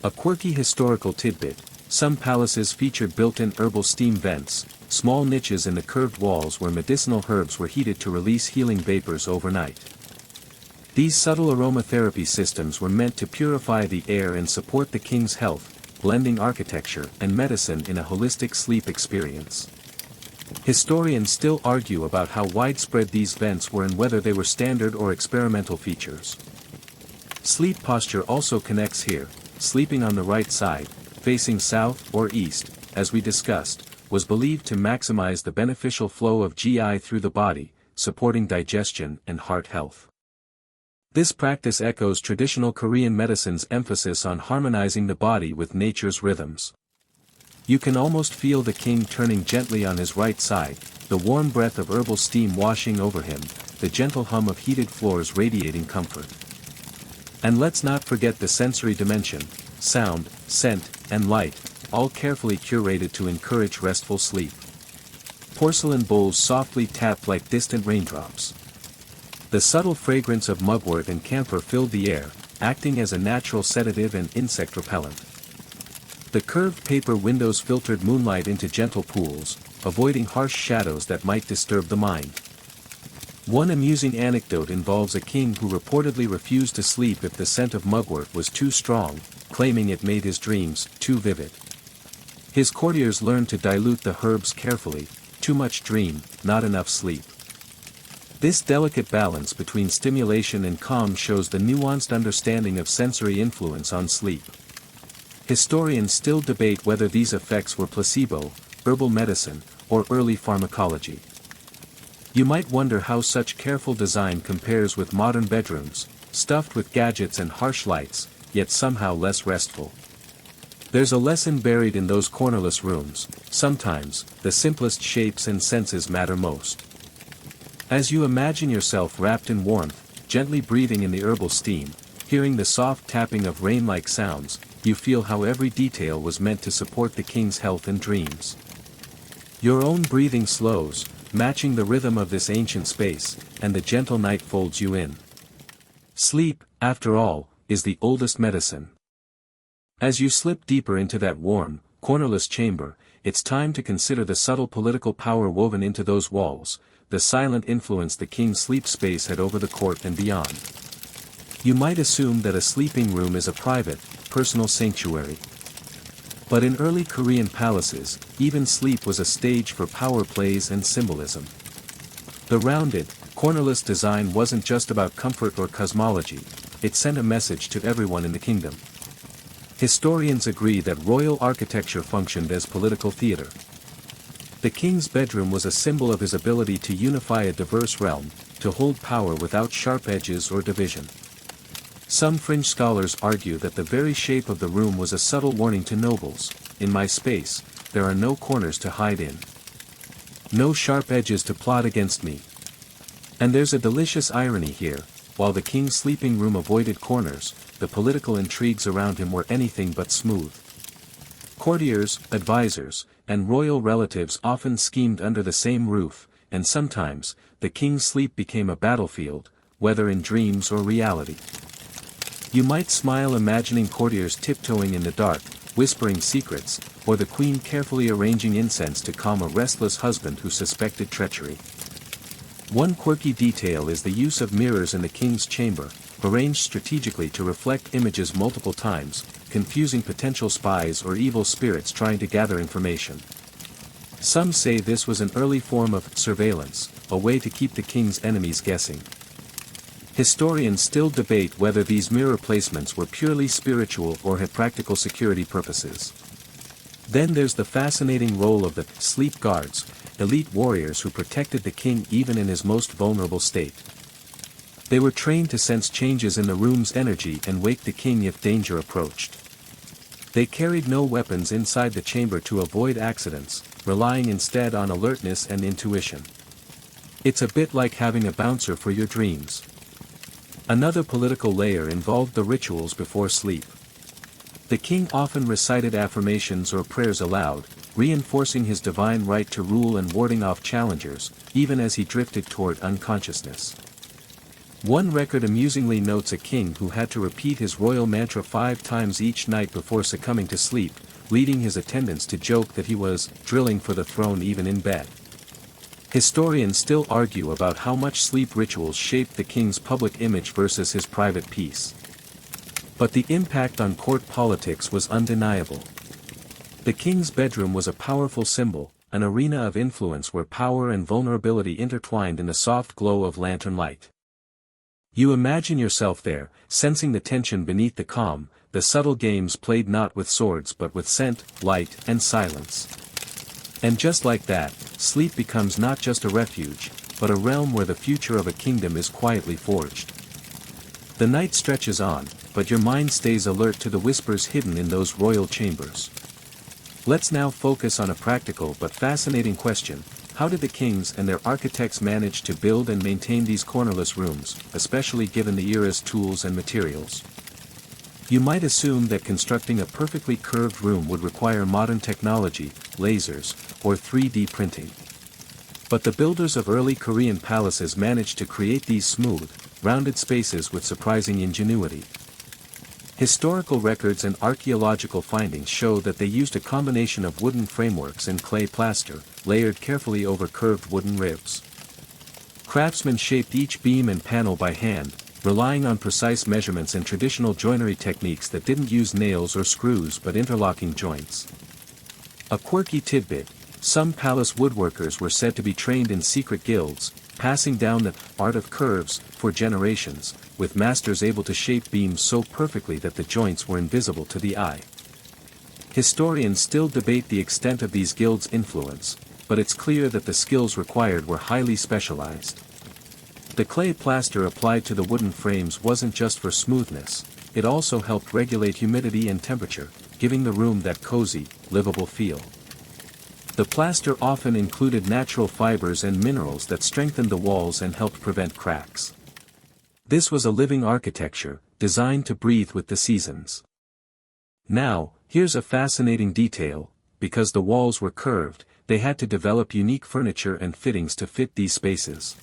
A quirky historical tidbit: some palaces featured built-in herbal steam vents, small niches in the curved walls where medicinal herbs were heated to release healing vapors overnight. These subtle aromatherapy systems were meant to purify the air and support the king's health, blending architecture and medicine in a holistic sleep experience. Historians still argue about how widespread these vents were and whether they were standard or experimental features. Sleep posture also connects here. Sleeping on the right side, facing south or east, as we discussed, was believed to maximize the beneficial flow of Gi through the body, supporting digestion and heart health. This practice echoes traditional Korean medicine's emphasis on harmonizing the body with nature's rhythms. You can almost feel the king turning gently on his right side, the warm breath of herbal steam washing over him, the gentle hum of heated floors radiating comfort. And let's not forget the sensory dimension: sound, scent, and light, all carefully curated to encourage restful sleep. Porcelain bowls softly tapped like distant raindrops. The subtle fragrance of mugwort and camphor filled the air, acting as a natural sedative and insect repellent. The curved paper windows filtered moonlight into gentle pools, avoiding harsh shadows that might disturb the mind. One amusing anecdote involves a king who reportedly refused to sleep if the scent of mugwort was too strong, claiming it made his dreams too vivid. His courtiers learned to dilute the herbs carefully: too much dream, not enough sleep. This delicate balance between stimulation and calm shows the nuanced understanding of sensory influence on sleep. Historians still debate whether these effects were placebo, herbal medicine, or early pharmacology. You might wonder how such careful design compares with modern bedrooms, stuffed with gadgets and harsh lights, yet somehow less restful. There's a lesson buried in those cornerless rooms: sometimes, the simplest shapes and senses matter most. As you imagine yourself wrapped in warmth, gently breathing in the herbal steam, hearing the soft tapping of rain-like sounds, you feel how every detail was meant to support the king's health and dreams. Your own breathing slows, matching the rhythm of this ancient space, and the gentle night folds you in. Sleep, after all, is the oldest medicine. As you slip deeper into that warm, cornerless chamber, it's time to consider the subtle political power woven into those walls, the silent influence the king's sleep space had over the court and beyond. You might assume that a sleeping room is a private, personal sanctuary. But in early Korean palaces, even sleep was a stage for power plays and symbolism. The rounded, cornerless design wasn't just about comfort or cosmology, it sent a message to everyone in the kingdom. Historians agree that royal architecture functioned as political theater. The king's bedroom was a symbol of his ability to unify a diverse realm, to hold power without sharp edges or division. Some fringe scholars argue that the very shape of the room was a subtle warning to nobles: in my space, there are no corners to hide in. No sharp edges to plot against me. And there's a delicious irony here: while the king's sleeping room avoided corners, the political intrigues around him were anything but smooth. Courtiers, advisors, and royal relatives often schemed under the same roof, and sometimes, the king's sleep became a battlefield, whether in dreams or reality. You might smile imagining courtiers tiptoeing in the dark, whispering secrets, or the queen carefully arranging incense to calm a restless husband who suspected treachery. One quirky detail is the use of mirrors in the king's chamber, arranged strategically to reflect images multiple times, confusing potential spies or evil spirits trying to gather information. Some say this was an early form of surveillance, a way to keep the king's enemies guessing. Historians still debate whether these mirror placements were purely spiritual or had practical security purposes. Then there's the fascinating role of the sleep guards, elite warriors who protected the king even in his most vulnerable state. They were trained to sense changes in the room's energy and wake the king if danger approached. They carried no weapons inside the chamber to avoid accidents, relying instead on alertness and intuition. It's a bit like having a bouncer for your dreams. Another political layer involved the rituals before sleep. The king often recited affirmations or prayers aloud, reinforcing his divine right to rule and warding off challengers, even as he drifted toward unconsciousness. One record amusingly notes a king who had to repeat his royal mantra 5 times each night before succumbing to sleep, leading his attendants to joke that he was drilling for the throne even in bed. Historians still argue about how much sleep rituals shaped the king's public image versus his private peace. But the impact on court politics was undeniable. The king's bedroom was a powerful symbol, an arena of influence where power and vulnerability intertwined in the soft glow of lantern light. You imagine yourself there, sensing the tension beneath the calm, the subtle games played not with swords but with scent, light, and silence. And just like that, sleep becomes not just a refuge, but a realm where the future of a kingdom is quietly forged. The night stretches on, but your mind stays alert to the whispers hidden in those royal chambers. Let's now focus on a practical but fascinating question: how did the kings and their architects manage to build and maintain these cornerless rooms, especially given the era's tools and materials? You might assume that constructing a perfectly curved room would require modern technology, lasers, or 3D printing. But the builders of early Korean palaces managed to create these smooth, rounded spaces with surprising ingenuity. Historical records and archaeological findings show that they used a combination of wooden frameworks and clay plaster, layered carefully over curved wooden ribs. Craftsmen shaped each beam and panel by hand, relying on precise measurements and traditional joinery techniques that didn't use nails or screws but interlocking joints. A quirky tidbit: some palace woodworkers were said to be trained in secret guilds, passing down the art of curves for generations, with masters able to shape beams so perfectly that the joints were invisible to the eye. Historians still debate the extent of these guilds' influence, but it's clear that the skills required were highly specialized. The clay plaster applied to the wooden frames wasn't just for smoothness, it also helped regulate humidity and temperature, giving the room that cozy, livable feel. The plaster often included natural fibers and minerals that strengthened the walls and helped prevent cracks. This was a living architecture, designed to breathe with the seasons. Now, here's a fascinating detail: because the walls were curved, they had to develop unique furniture and fittings to fit these spaces.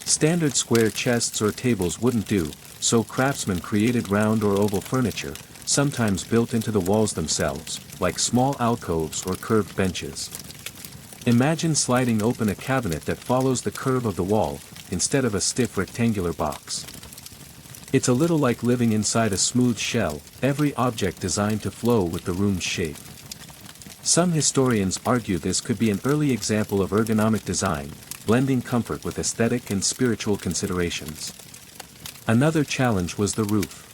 Standard square chests or tables wouldn't do, so craftsmen created round or oval furniture, sometimes built into the walls themselves, like small alcoves or curved benches. Imagine sliding open a cabinet that follows the curve of the wall, instead of a stiff rectangular box. It's a little like living inside a smooth shell, every object designed to flow with the room's shape. Some historians argue this could be an early example of ergonomic design, blending comfort with aesthetic and spiritual considerations. Another challenge was the roof.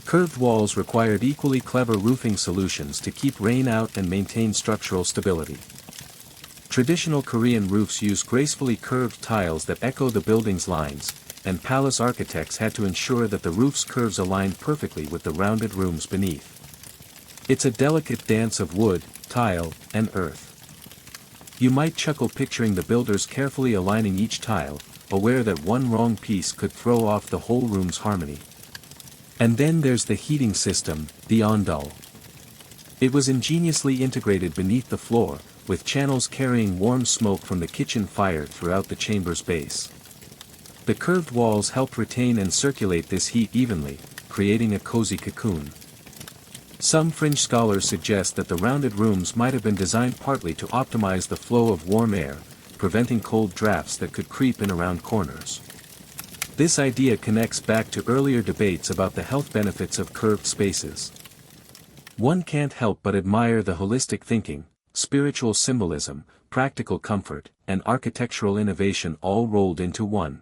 Curved walls required equally clever roofing solutions to keep rain out and maintain structural stability. Traditional Korean roofs use gracefully curved tiles that echo the building's lines, and palace architects had to ensure that the roof's curves aligned perfectly with the rounded rooms beneath. It's a delicate dance of wood, tile, and earth. You might chuckle picturing the builders carefully aligning each tile, aware that one wrong piece could throw off the whole room's harmony. And then there's the heating system, the ondol. It was ingeniously integrated beneath the floor, with channels carrying warm smoke from the kitchen fire throughout the chamber's base. The curved walls helped retain and circulate this heat evenly, creating a cozy cocoon. Some fringe scholars suggest that the rounded rooms might have been designed partly to optimize the flow of warm air, preventing cold drafts that could creep in around corners. This idea connects back to earlier debates about the health benefits of curved spaces. One can't help but admire the holistic thinking, spiritual symbolism, practical comfort, and architectural innovation all rolled into one.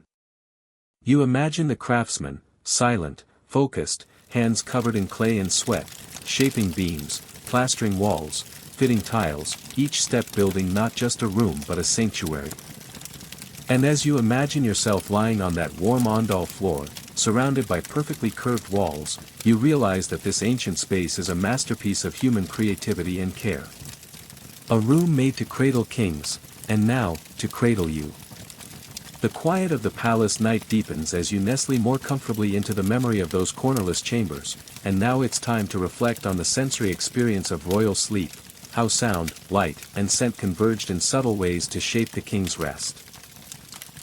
You imagine the craftsman, silent, focused, hands covered in clay and sweat, shaping beams, plastering walls, fitting tiles, each step building not just a room but a sanctuary. And as you imagine yourself lying on that warm ondol floor, surrounded by perfectly curved walls, you realize that this ancient space is a masterpiece of human creativity and care. A room made to cradle kings, and now, to cradle you. The quiet of the palace night deepens as you nestle more comfortably into the memory of those cornerless chambers, and now it's time to reflect on the sensory experience of royal sleep, how sound, light, and scent converged in subtle ways to shape the king's rest.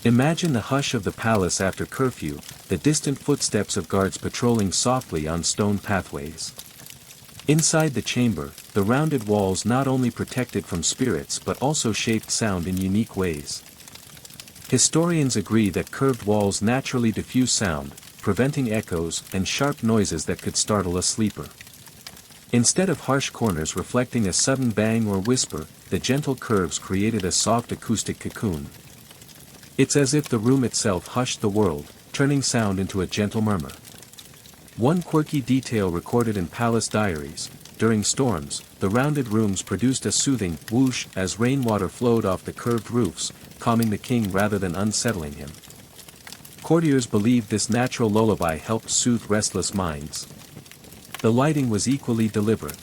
Imagine the hush of the palace after curfew, the distant footsteps of guards patrolling softly on stone pathways. Inside the chamber, the rounded walls not only protected from spirits but also shaped sound in unique ways. Historians agree that curved walls naturally diffuse sound, preventing echoes and sharp noises that could startle a sleeper. Instead of harsh corners reflecting a sudden bang or whisper, the gentle curves created a soft acoustic cocoon. It's as if the room itself hushed the world, turning sound into a gentle murmur. One quirky detail recorded in palace diaries: during storms, the rounded rooms produced a soothing whoosh as rainwater flowed off the curved roofs, calming the king rather than unsettling him. Courtiers believed this natural lullaby helped soothe restless minds. The lighting was equally deliberate.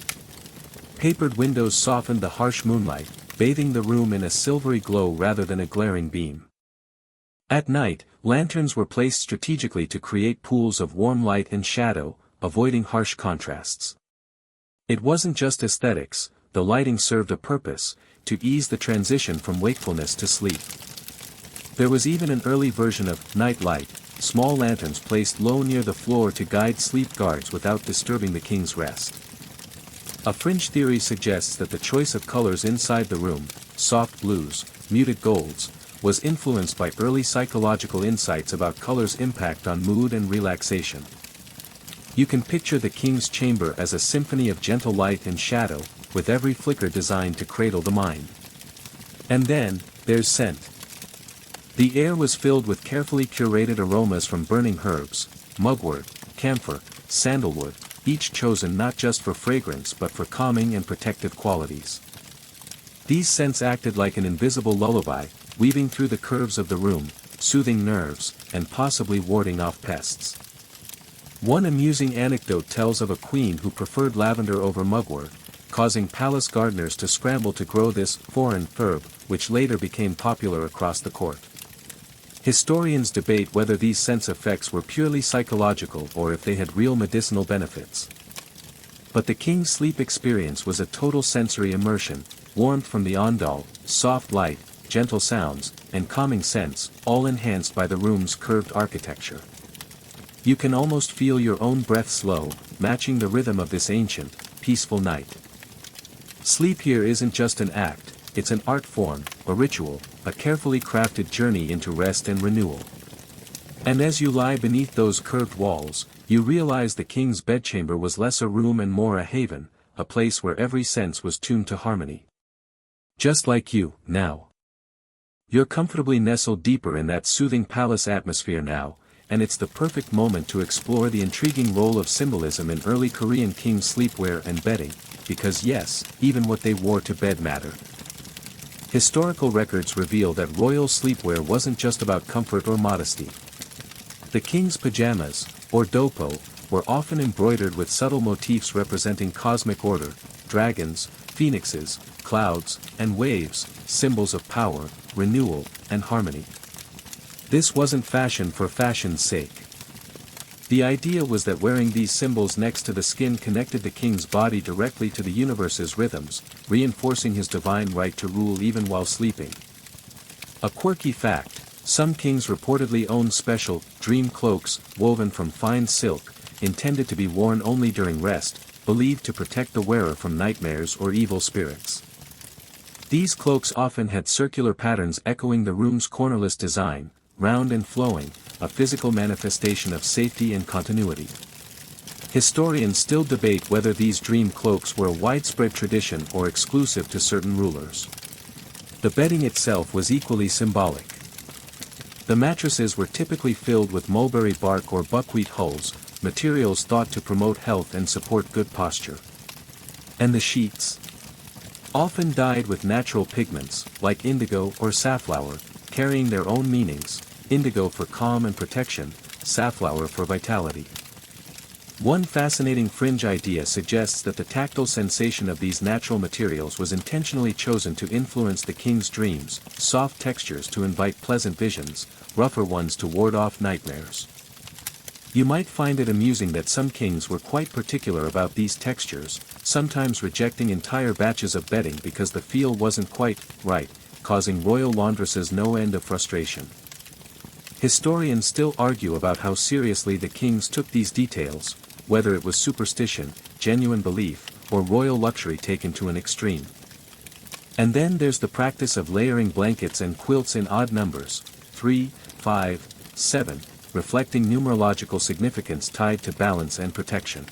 Papered windows softened the harsh moonlight, bathing the room in a silvery glow rather than a glaring beam. At night, lanterns were placed strategically to create pools of warm light and shadow, avoiding harsh contrasts. It wasn't just aesthetics, the lighting served a purpose, to ease the transition from wakefulness to sleep. There was even an early version of night light, small lanterns placed low near the floor to guide sleep guards without disturbing the king's rest. A fringe theory suggests that the choice of colors inside the room, soft blues, muted golds, was influenced by early psychological insights about color's impact on mood and relaxation. You can picture the king's chamber as a symphony of gentle light and shadow, with every flicker designed to cradle the mind. And then, there's scent. The air was filled with carefully curated aromas from burning herbs, mugwort, camphor, sandalwood, each chosen not just for fragrance but for calming and protective qualities. These scents acted like an invisible lullaby, weaving through the curves of the room, soothing nerves, and possibly warding off pests. One amusing anecdote tells of a queen who preferred lavender over mugwort, causing palace gardeners to scramble to grow this foreign herb, which later became popular across the court. Historians debate whether these sense effects were purely psychological or if they had real medicinal benefits. But the king's sleep experience was a total sensory immersion, warmth from the ondal, soft light, gentle sounds, and calming scents, all enhanced by the room's curved architecture. You can almost feel your own breath slow, matching the rhythm of this ancient, peaceful night. Sleep here isn't just an act, it's an art form, a ritual, a carefully crafted journey into rest and renewal. And as you lie beneath those curved walls, you realize the king's bedchamber was less a room and more a haven, a place where every sense was tuned to harmony. Just like you, now. You're comfortably nestled deeper in that soothing palace atmosphere now, and it's the perfect moment to explore the intriguing role of symbolism in early Korean kings' sleepwear and bedding, because yes, even what they wore to bed mattered. Historical records reveal that royal sleepwear wasn't just about comfort or modesty. The king's pajamas, or dopo, were often embroidered with subtle motifs representing cosmic order, dragons, phoenixes, clouds, and waves, symbols of power, renewal, and harmony. This wasn't fashion for fashion's sake. The idea was that wearing these symbols next to the skin connected the king's body directly to the universe's rhythms, reinforcing his divine right to rule even while sleeping. A quirky fact, some kings reportedly owned special, dream cloaks, woven from fine silk, intended to be worn only during rest, believed to protect the wearer from nightmares or evil spirits. These cloaks often had circular patterns echoing the room's cornerless design, round and flowing, a physical manifestation of safety and continuity. Historians still debate whether these dream cloaks were a widespread tradition or exclusive to certain rulers. The bedding itself was equally symbolic. The mattresses were typically filled with mulberry bark or buckwheat hulls, materials thought to promote health and support good posture. And the sheets? Often dyed with natural pigments, like indigo or safflower, carrying their own meanings, indigo for calm and protection, safflower for vitality. One fascinating fringe idea suggests that the tactile sensation of these natural materials was intentionally chosen to influence the king's dreams, soft textures to invite pleasant visions, rougher ones to ward off nightmares. You might find it amusing that some kings were quite particular about these textures, sometimes rejecting entire batches of bedding because the feel wasn't quite right, causing royal laundresses no end of frustration. Historians still argue about how seriously the kings took these details, whether it was superstition, genuine belief, or royal luxury taken to an extreme. And then there's the practice of layering blankets and quilts in odd numbers, 3, 5, 7, reflecting numerological significance tied to balance and protection.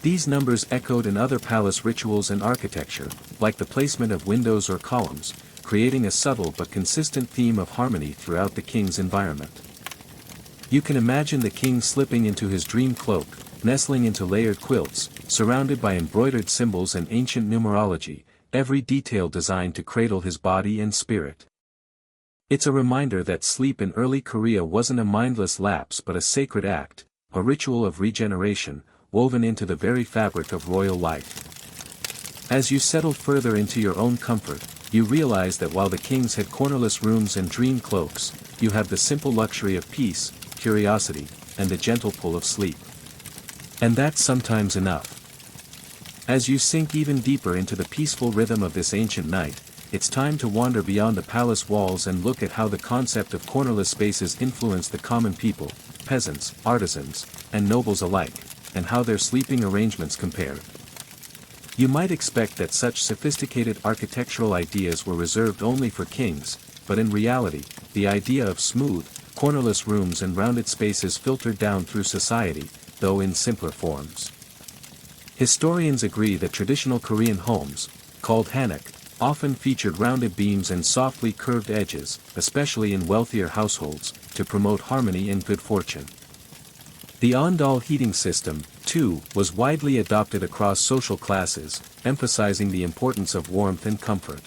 These numbers echoed in other palace rituals and architecture, like the placement of windows or columns, creating a subtle but consistent theme of harmony throughout the king's environment. You can imagine the king slipping into his dream cloak, nestling into layered quilts, surrounded by embroidered symbols and ancient numerology, every detail designed to cradle his body and spirit. It's a reminder that sleep in early Korea wasn't a mindless lapse but a sacred act, a ritual of regeneration, woven into the very fabric of royal life. As you settle further into your own comfort, you realize that while the kings had cornerless rooms and dream cloaks, you have the simple luxury of peace, curiosity, and the gentle pull of sleep. And that's sometimes enough. As you sink even deeper into the peaceful rhythm of this ancient night, it's time to wander beyond the palace walls and look at how the concept of cornerless spaces influenced the common people, peasants, artisans, and nobles alike, and how their sleeping arrangements compared. You might expect that such sophisticated architectural ideas were reserved only for kings, but in reality, the idea of smooth, cornerless rooms and rounded spaces filtered down through society, though in simpler forms. Historians agree that traditional Korean homes, called hanok, often featured rounded beams and softly curved edges, especially in wealthier households, to promote harmony and good fortune. The ondol heating system, too, was widely adopted across social classes, emphasizing the importance of warmth and comfort.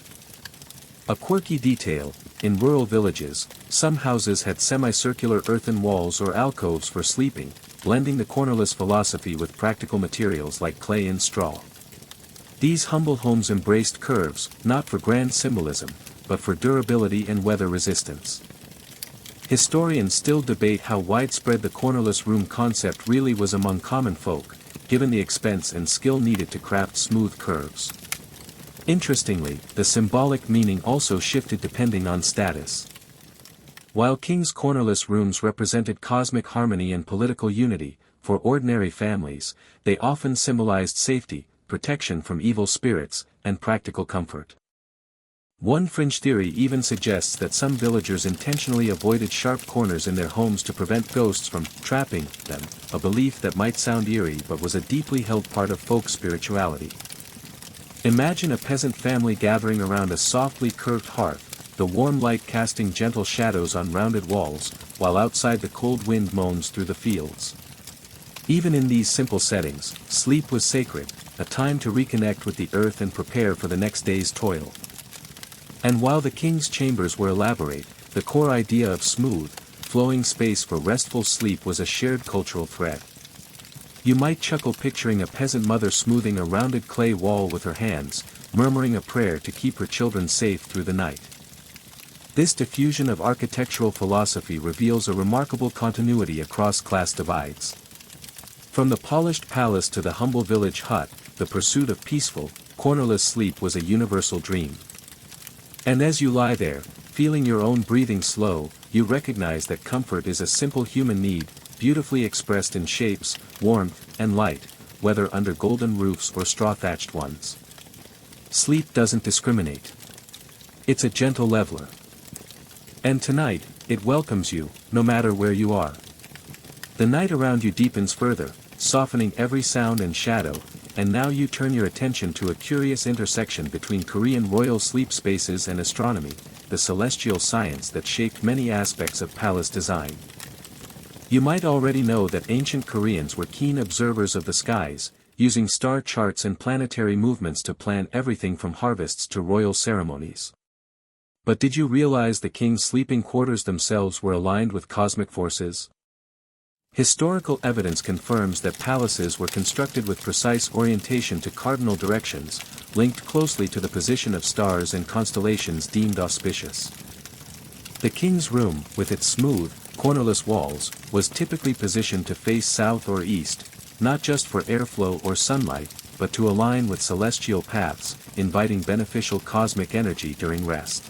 A quirky detail, in rural villages, some houses had semicircular earthen walls or alcoves for sleeping, blending the cornerless philosophy with practical materials like clay and straw. These humble homes embraced curves, not for grand symbolism, but for durability and weather resistance. Historians still debate how widespread the cornerless room concept really was among common folk, given the expense and skill needed to craft smooth curves. Interestingly, the symbolic meaning also shifted depending on status. While kings' cornerless rooms represented cosmic harmony and political unity, for ordinary families, they often symbolized safety, protection from evil spirits, and practical comfort. One fringe theory even suggests that some villagers intentionally avoided sharp corners in their homes to prevent ghosts from trapping them, a belief that might sound eerie but was a deeply held part of folk spirituality. Imagine a peasant family gathering around a softly curved hearth, the warm light casting gentle shadows on rounded walls, while outside the cold wind moans through the fields. Even in these simple settings, sleep was sacred, a time to reconnect with the earth and prepare for the next day's toil. And while the king's chambers were elaborate, the core idea of smooth, flowing space for restful sleep was a shared cultural thread. You might chuckle picturing a peasant mother smoothing a rounded clay wall with her hands, murmuring a prayer to keep her children safe through the night. This diffusion of architectural philosophy reveals a remarkable continuity across class divides. From the polished palace to the humble village hut, the pursuit of peaceful, cornerless sleep was a universal dream. And as you lie there, feeling your own breathing slow, you recognize that comfort is a simple human need, beautifully expressed in shapes, warmth, and light, whether under golden roofs or straw-thatched ones. Sleep doesn't discriminate. It's a gentle leveler. And tonight, it welcomes you, no matter where you are. The night around you deepens further, softening every sound and shadow, and now you turn your attention to a curious intersection between Korean royal sleep spaces and astronomy, the celestial science that shaped many aspects of palace design. You might already know that ancient Koreans were keen observers of the skies, using star charts and planetary movements to plan everything from harvests to royal ceremonies. But did you realize the king's sleeping quarters themselves were aligned with cosmic forces? Historical evidence confirms that palaces were constructed with precise orientation to cardinal directions, linked closely to the position of stars and constellations deemed auspicious. The king's room, with its smooth, cornerless walls, was typically positioned to face south or east, not just for airflow or sunlight, but to align with celestial paths, inviting beneficial cosmic energy during rest.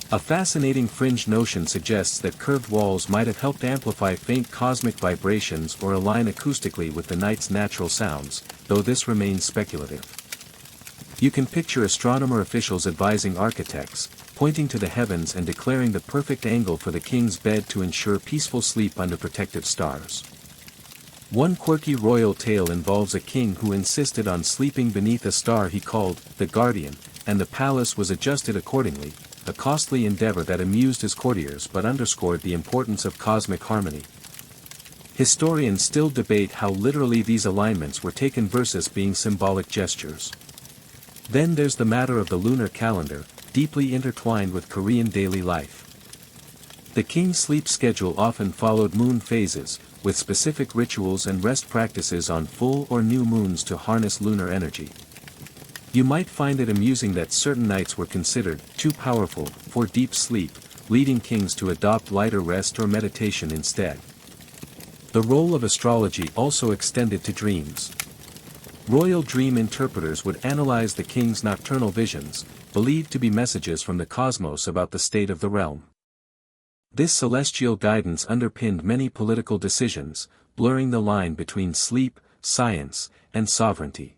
A fascinating fringe notion suggests that curved walls might have helped amplify faint cosmic vibrations or align acoustically with the night's natural sounds, though this remains speculative. You can picture astronomer officials advising architects, pointing to the heavens and declaring the perfect angle for the king's bed to ensure peaceful sleep under protective stars. One quirky royal tale involves a king who insisted on sleeping beneath a star he called the Guardian, and the palace was adjusted accordingly, a costly endeavor that amused his courtiers but underscored the importance of cosmic harmony. Historians still debate how literally these alignments were taken versus being symbolic gestures. Then there's the matter of the lunar calendar, deeply intertwined with Korean daily life. The king's sleep schedule often followed moon phases, with specific rituals and rest practices on full or new moons to harness lunar energy. You might find it amusing that certain nights were considered too powerful for deep sleep, leading kings to adopt lighter rest or meditation instead. The role of astrology also extended to dreams. Royal dream interpreters would analyze the king's nocturnal visions, believed to be messages from the cosmos about the state of the realm. This celestial guidance underpinned many political decisions, blurring the line between sleep, science, and sovereignty.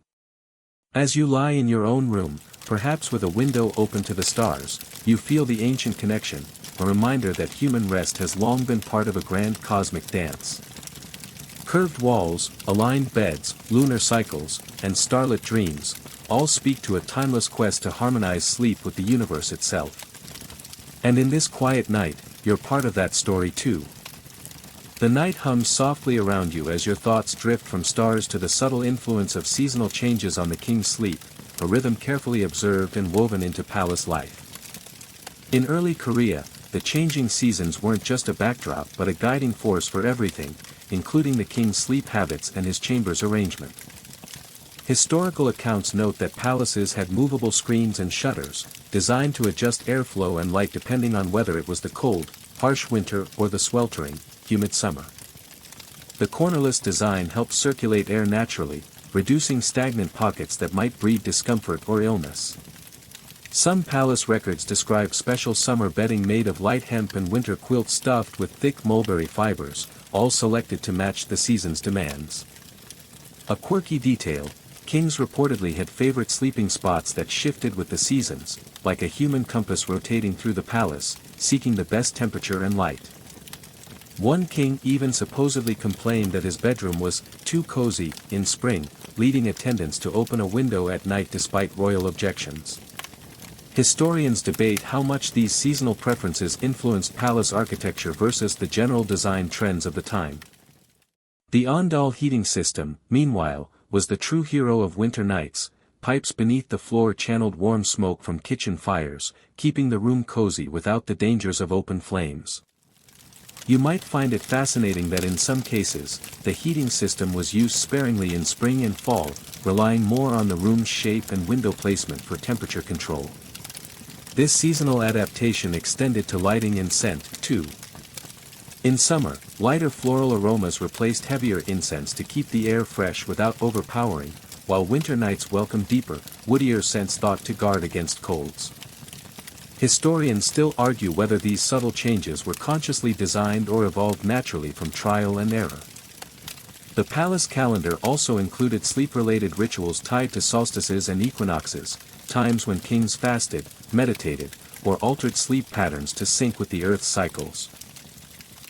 As you lie in your own room, perhaps with a window open to the stars, you feel the ancient connection, a reminder that human rest has long been part of a grand cosmic dance. Curved walls, aligned beds, lunar cycles, and starlit dreams, all speak to a timeless quest to harmonize sleep with the universe itself. And in this quiet night, you're part of that story too. The night hums softly around you as your thoughts drift from stars to the subtle influence of seasonal changes on the king's sleep, a rhythm carefully observed and woven into palace life. In early Korea, the changing seasons weren't just a backdrop but a guiding force for everything, including the king's sleep habits and his chamber's arrangement. Historical accounts note that palaces had movable screens and shutters, designed to adjust airflow and light depending on whether it was the cold, harsh winter or the sweltering, humid summer. The cornerless design helped circulate air naturally, reducing stagnant pockets that might breed discomfort or illness. Some palace records describe special summer bedding made of light hemp and winter quilts stuffed with thick mulberry fibers, all selected to match the season's demands. A quirky detail, kings reportedly had favorite sleeping spots that shifted with the seasons, like a human compass rotating through the palace, seeking the best temperature and light. One king even supposedly complained that his bedroom was too cozy in spring, leading attendants to open a window at night despite royal objections. Historians debate how much these seasonal preferences influenced palace architecture versus the general design trends of the time. The Ondal heating system, meanwhile, was the true hero of winter nights. Pipes beneath the floor channeled warm smoke from kitchen fires, keeping the room cozy without the dangers of open flames. You might find it fascinating that in some cases, the heating system was used sparingly in spring and fall, relying more on the room's shape and window placement for temperature control. This seasonal adaptation extended to lighting and scent, too. In summer, lighter floral aromas replaced heavier incense to keep the air fresh without overpowering, while winter nights welcomed deeper, woodier scents thought to guard against colds. Historians still argue whether these subtle changes were consciously designed or evolved naturally from trial and error. The palace calendar also included sleep-related rituals tied to solstices and equinoxes, times when kings fasted, meditated, or altered sleep patterns to sync with the Earth's cycles.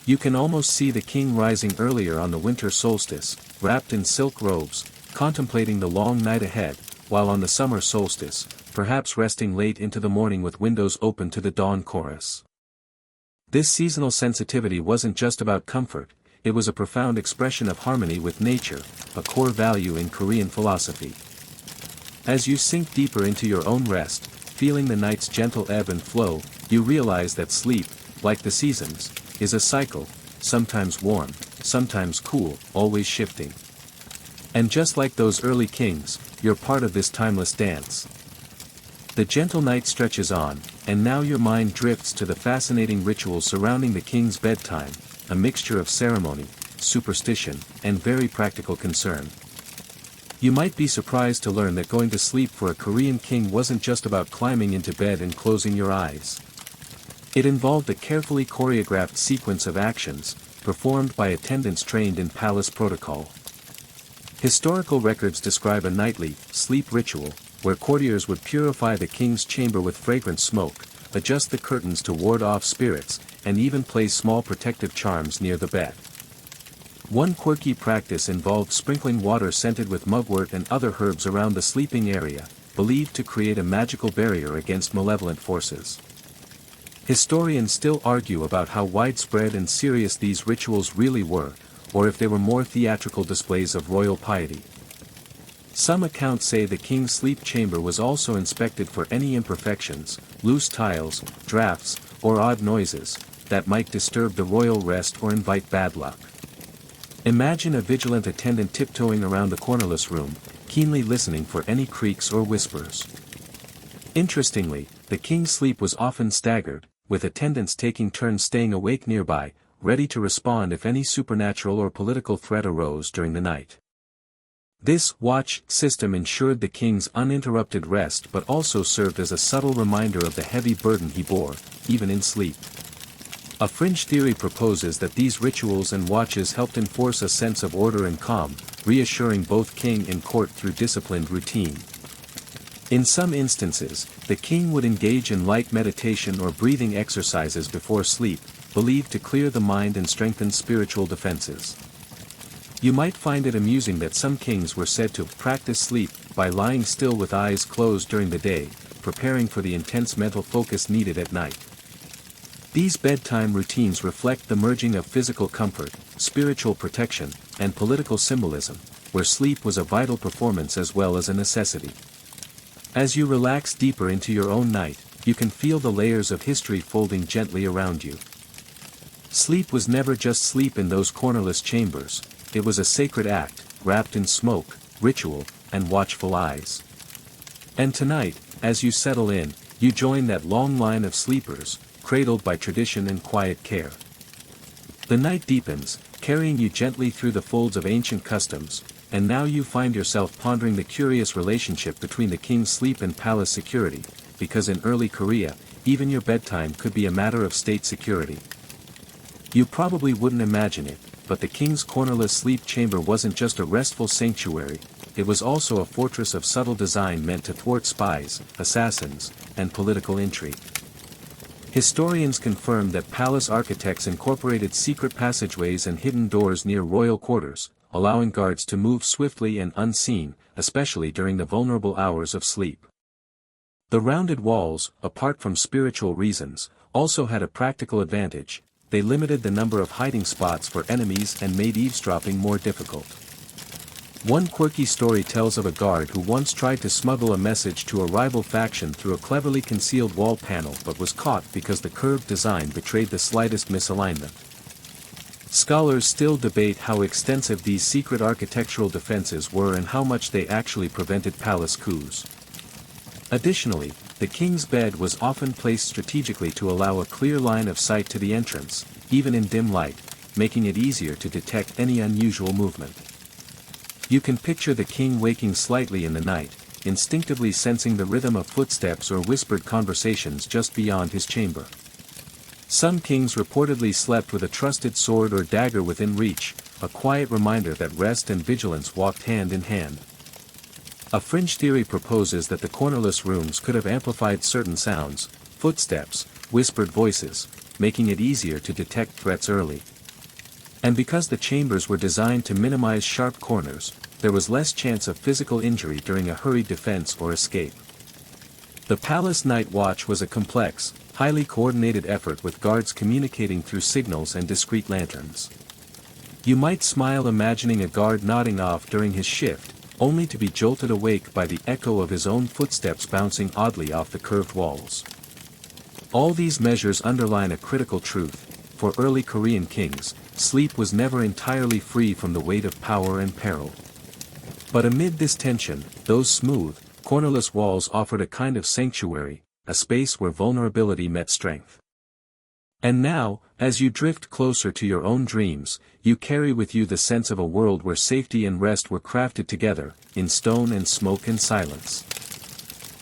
You can almost see the king rising earlier on the winter solstice, wrapped in silk robes, contemplating the long night ahead, while on the summer solstice, perhaps resting late into the morning with windows open to the dawn chorus. This seasonal sensitivity wasn't just about comfort, it was a profound expression of harmony with nature, a core value in Korean philosophy. As you sink deeper into your own rest, feeling the night's gentle ebb and flow, you realize that sleep, like the seasons, is a cycle, sometimes warm, sometimes cool, always shifting. And just like those early kings, you're part of this timeless dance. The gentle night stretches on, and now your mind drifts to the fascinating rituals surrounding the king's bedtime, a mixture of ceremony, superstition, and very practical concern. You might be surprised to learn that going to sleep for a Korean king wasn't just about climbing into bed and closing your eyes. It involved a carefully choreographed sequence of actions, performed by attendants trained in palace protocol. Historical records describe a nightly, sleep ritual, where courtiers would purify the king's chamber with fragrant smoke, adjust the curtains to ward off spirits, and even place small protective charms near the bed. One quirky practice involved sprinkling water scented with mugwort and other herbs around the sleeping area, believed to create a magical barrier against malevolent forces. Historians still argue about how widespread and serious these rituals really were, or if they were more theatrical displays of royal piety. Some accounts say the king's sleep chamber was also inspected for any imperfections, loose tiles, drafts, or odd noises, that might disturb the royal rest or invite bad luck. Imagine a vigilant attendant tiptoeing around the cornerless room, keenly listening for any creaks or whispers. Interestingly, the king's sleep was often staggered, with attendants taking turns staying awake nearby, ready to respond if any supernatural or political threat arose during the night. This watch system ensured the king's uninterrupted rest but also served as a subtle reminder of the heavy burden he bore, even in sleep. A fringe theory proposes that these rituals and watches helped enforce a sense of order and calm, reassuring both king and court through disciplined routine. In some instances, the king would engage in light meditation or breathing exercises before sleep, believed to clear the mind and strengthen spiritual defenses. You might find it amusing that some kings were said to practice sleep by lying still with eyes closed during the day, preparing for the intense mental focus needed at night. These bedtime routines reflect the merging of physical comfort, spiritual protection, and political symbolism, where sleep was a vital performance as well as a necessity. As you relax deeper into your own night, you can feel the layers of history folding gently around you. Sleep was never just sleep in those cornerless chambers, it was a sacred act, wrapped in smoke, ritual, and watchful eyes. And tonight, as you settle in, you join that long line of sleepers, cradled by tradition and quiet care. The night deepens, carrying you gently through the folds of ancient customs, and now you find yourself pondering the curious relationship between the king's sleep and palace security, because in early Korea, even your bedtime could be a matter of state security. You probably wouldn't imagine it, but the king's cornerless sleep chamber wasn't just a restful sanctuary, it was also a fortress of subtle design meant to thwart spies, assassins, and political intrigue. Historians confirm that palace architects incorporated secret passageways and hidden doors near royal quarters, allowing guards to move swiftly and unseen, especially during the vulnerable hours of sleep. The rounded walls, apart from spiritual reasons, also had a practical advantage. They limited the number of hiding spots for enemies and made eavesdropping more difficult. One quirky story tells of a guard who once tried to smuggle a message to a rival faction through a cleverly concealed wall panel but was caught because the curved design betrayed the slightest misalignment. Scholars still debate how extensive these secret architectural defenses were and how much they actually prevented palace coups. Additionally, the king's bed was often placed strategically to allow a clear line of sight to the entrance, even in dim light, making it easier to detect any unusual movement. You can picture the king waking slightly in the night, instinctively sensing the rhythm of footsteps or whispered conversations just beyond his chamber. Some kings reportedly slept with a trusted sword or dagger within reach, a quiet reminder that rest and vigilance walked hand in hand. A fringe theory proposes that the cornerless rooms could have amplified certain sounds, footsteps, whispered voices, making it easier to detect threats early. And because the chambers were designed to minimize sharp corners, there was less chance of physical injury during a hurried defense or escape. The palace night watch was a complex, highly coordinated effort with guards communicating through signals and discreet lanterns. You might smile imagining a guard nodding off during his shift, only to be jolted awake by the echo of his own footsteps bouncing oddly off the curved walls. All these measures underline a critical truth: for early Korean kings, sleep was never entirely free from the weight of power and peril. But amid this tension, those smooth, cornerless walls offered a kind of sanctuary, a space where vulnerability met strength. And now, as you drift closer to your own dreams, you carry with you the sense of a world where safety and rest were crafted together, in stone and smoke and silence.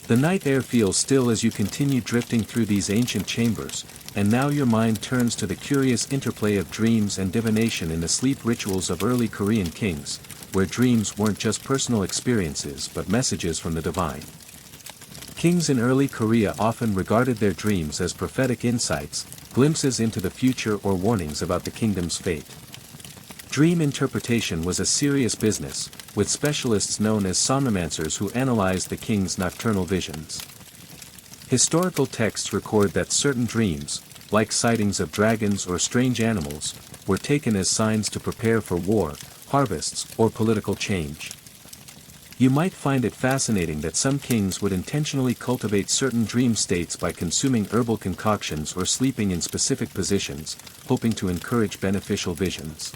The night air feels still as you continue drifting through these ancient chambers, and now your mind turns to the curious interplay of dreams and divination in the sleep rituals of early Korean kings, where dreams weren't just personal experiences but messages from the divine. Kings in early Korea often regarded their dreams as prophetic insights, glimpses into the future or warnings about the kingdom's fate. Dream interpretation was a serious business, with specialists known as somnomancers who analyzed the king's nocturnal visions. Historical texts record that certain dreams, like sightings of dragons or strange animals, were taken as signs to prepare for war, harvests, or political change. You might find it fascinating that some kings would intentionally cultivate certain dream states by consuming herbal concoctions or sleeping in specific positions, hoping to encourage beneficial visions.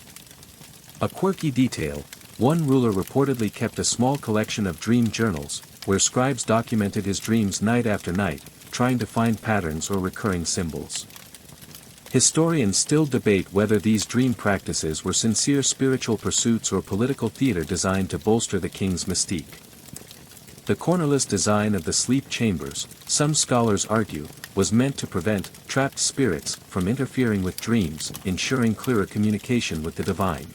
A quirky detail: one ruler reportedly kept a small collection of dream journals, where scribes documented his dreams night after night, trying to find patterns or recurring symbols. Historians still debate whether these dream practices were sincere spiritual pursuits or political theater designed to bolster the king's mystique. The cornerless design of the sleep chambers, some scholars argue, was meant to prevent trapped spirits from interfering with dreams, ensuring clearer communication with the divine.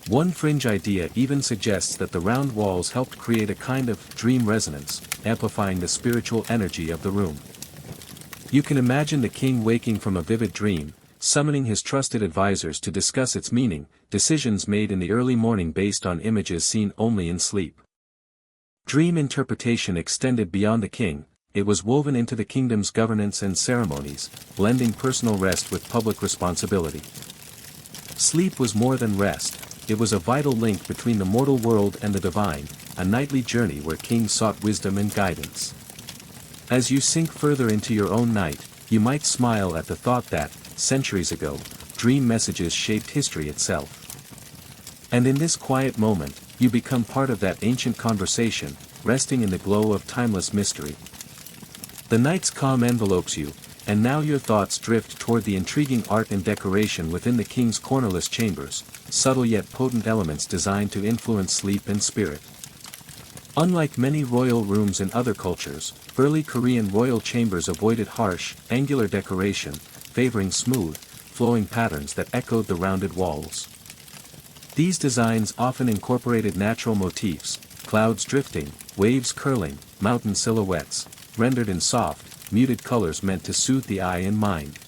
One fringe idea even suggests that the round walls helped create a kind of dream resonance, amplifying the spiritual energy of the room. You can imagine the king waking from a vivid dream, summoning his trusted advisors to discuss its meaning, decisions made in the early morning based on images seen only in sleep. Dream interpretation extended beyond the king; it was woven into the kingdom's governance and ceremonies, blending personal rest with public responsibility. Sleep was more than rest, it was a vital link between the mortal world and the divine, a nightly journey where kings sought wisdom and guidance. As you sink further into your own night, you might smile at the thought that, centuries ago, dream messages shaped history itself. And in this quiet moment, you become part of that ancient conversation, resting in the glow of timeless mystery. The night's calm envelopes you, and now your thoughts drift toward the intriguing art and decoration within the king's cornerless chambers, subtle yet potent elements designed to influence sleep and spirit. Unlike many royal rooms in other cultures, early Korean royal chambers avoided harsh, angular decoration, favoring smooth, flowing patterns that echoed the rounded walls. These designs often incorporated natural motifs: clouds drifting, waves curling, mountain silhouettes, rendered in soft, muted colors meant to soothe the eye and mind.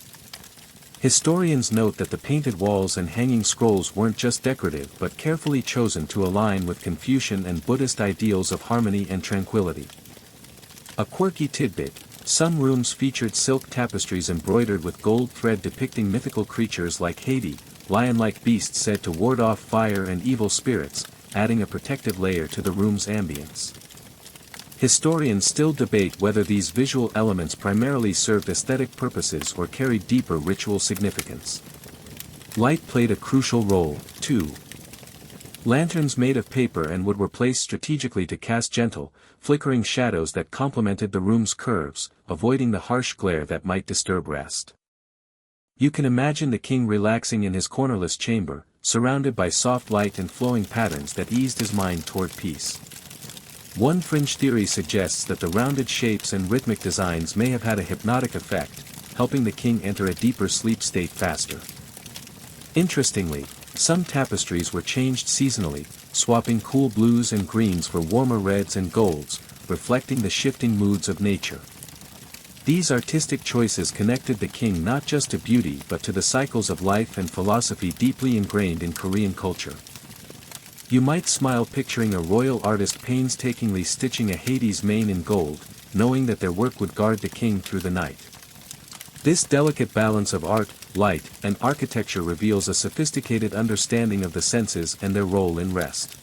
Historians note that the painted walls and hanging scrolls weren't just decorative but carefully chosen to align with Confucian and Buddhist ideals of harmony and tranquility. A quirky tidbit: some rooms featured silk tapestries embroidered with gold thread depicting mythical creatures like Hades, lion-like beasts said to ward off fire and evil spirits, adding a protective layer to the room's ambience. Historians still debate whether these visual elements primarily served aesthetic purposes or carried deeper ritual significance. Light played a crucial role, too. Lanterns made of paper and wood were placed strategically to cast gentle, flickering shadows that complemented the room's curves, avoiding the harsh glare that might disturb rest. You can imagine the king relaxing in his cornerless chamber, surrounded by soft light and flowing patterns that eased his mind toward peace. One fringe theory suggests that the rounded shapes and rhythmic designs may have had a hypnotic effect, helping the king enter a deeper sleep state faster. Interestingly, some tapestries were changed seasonally, swapping cool blues and greens for warmer reds and golds, reflecting the shifting moods of nature. These artistic choices connected the king not just to beauty but to the cycles of life and philosophy deeply ingrained in Korean culture. You might smile picturing a royal artist painstakingly stitching a Hades mane in gold, knowing that their work would guard the king through the night. This delicate balance of art, light, and architecture reveals a sophisticated understanding of the senses and their role in rest.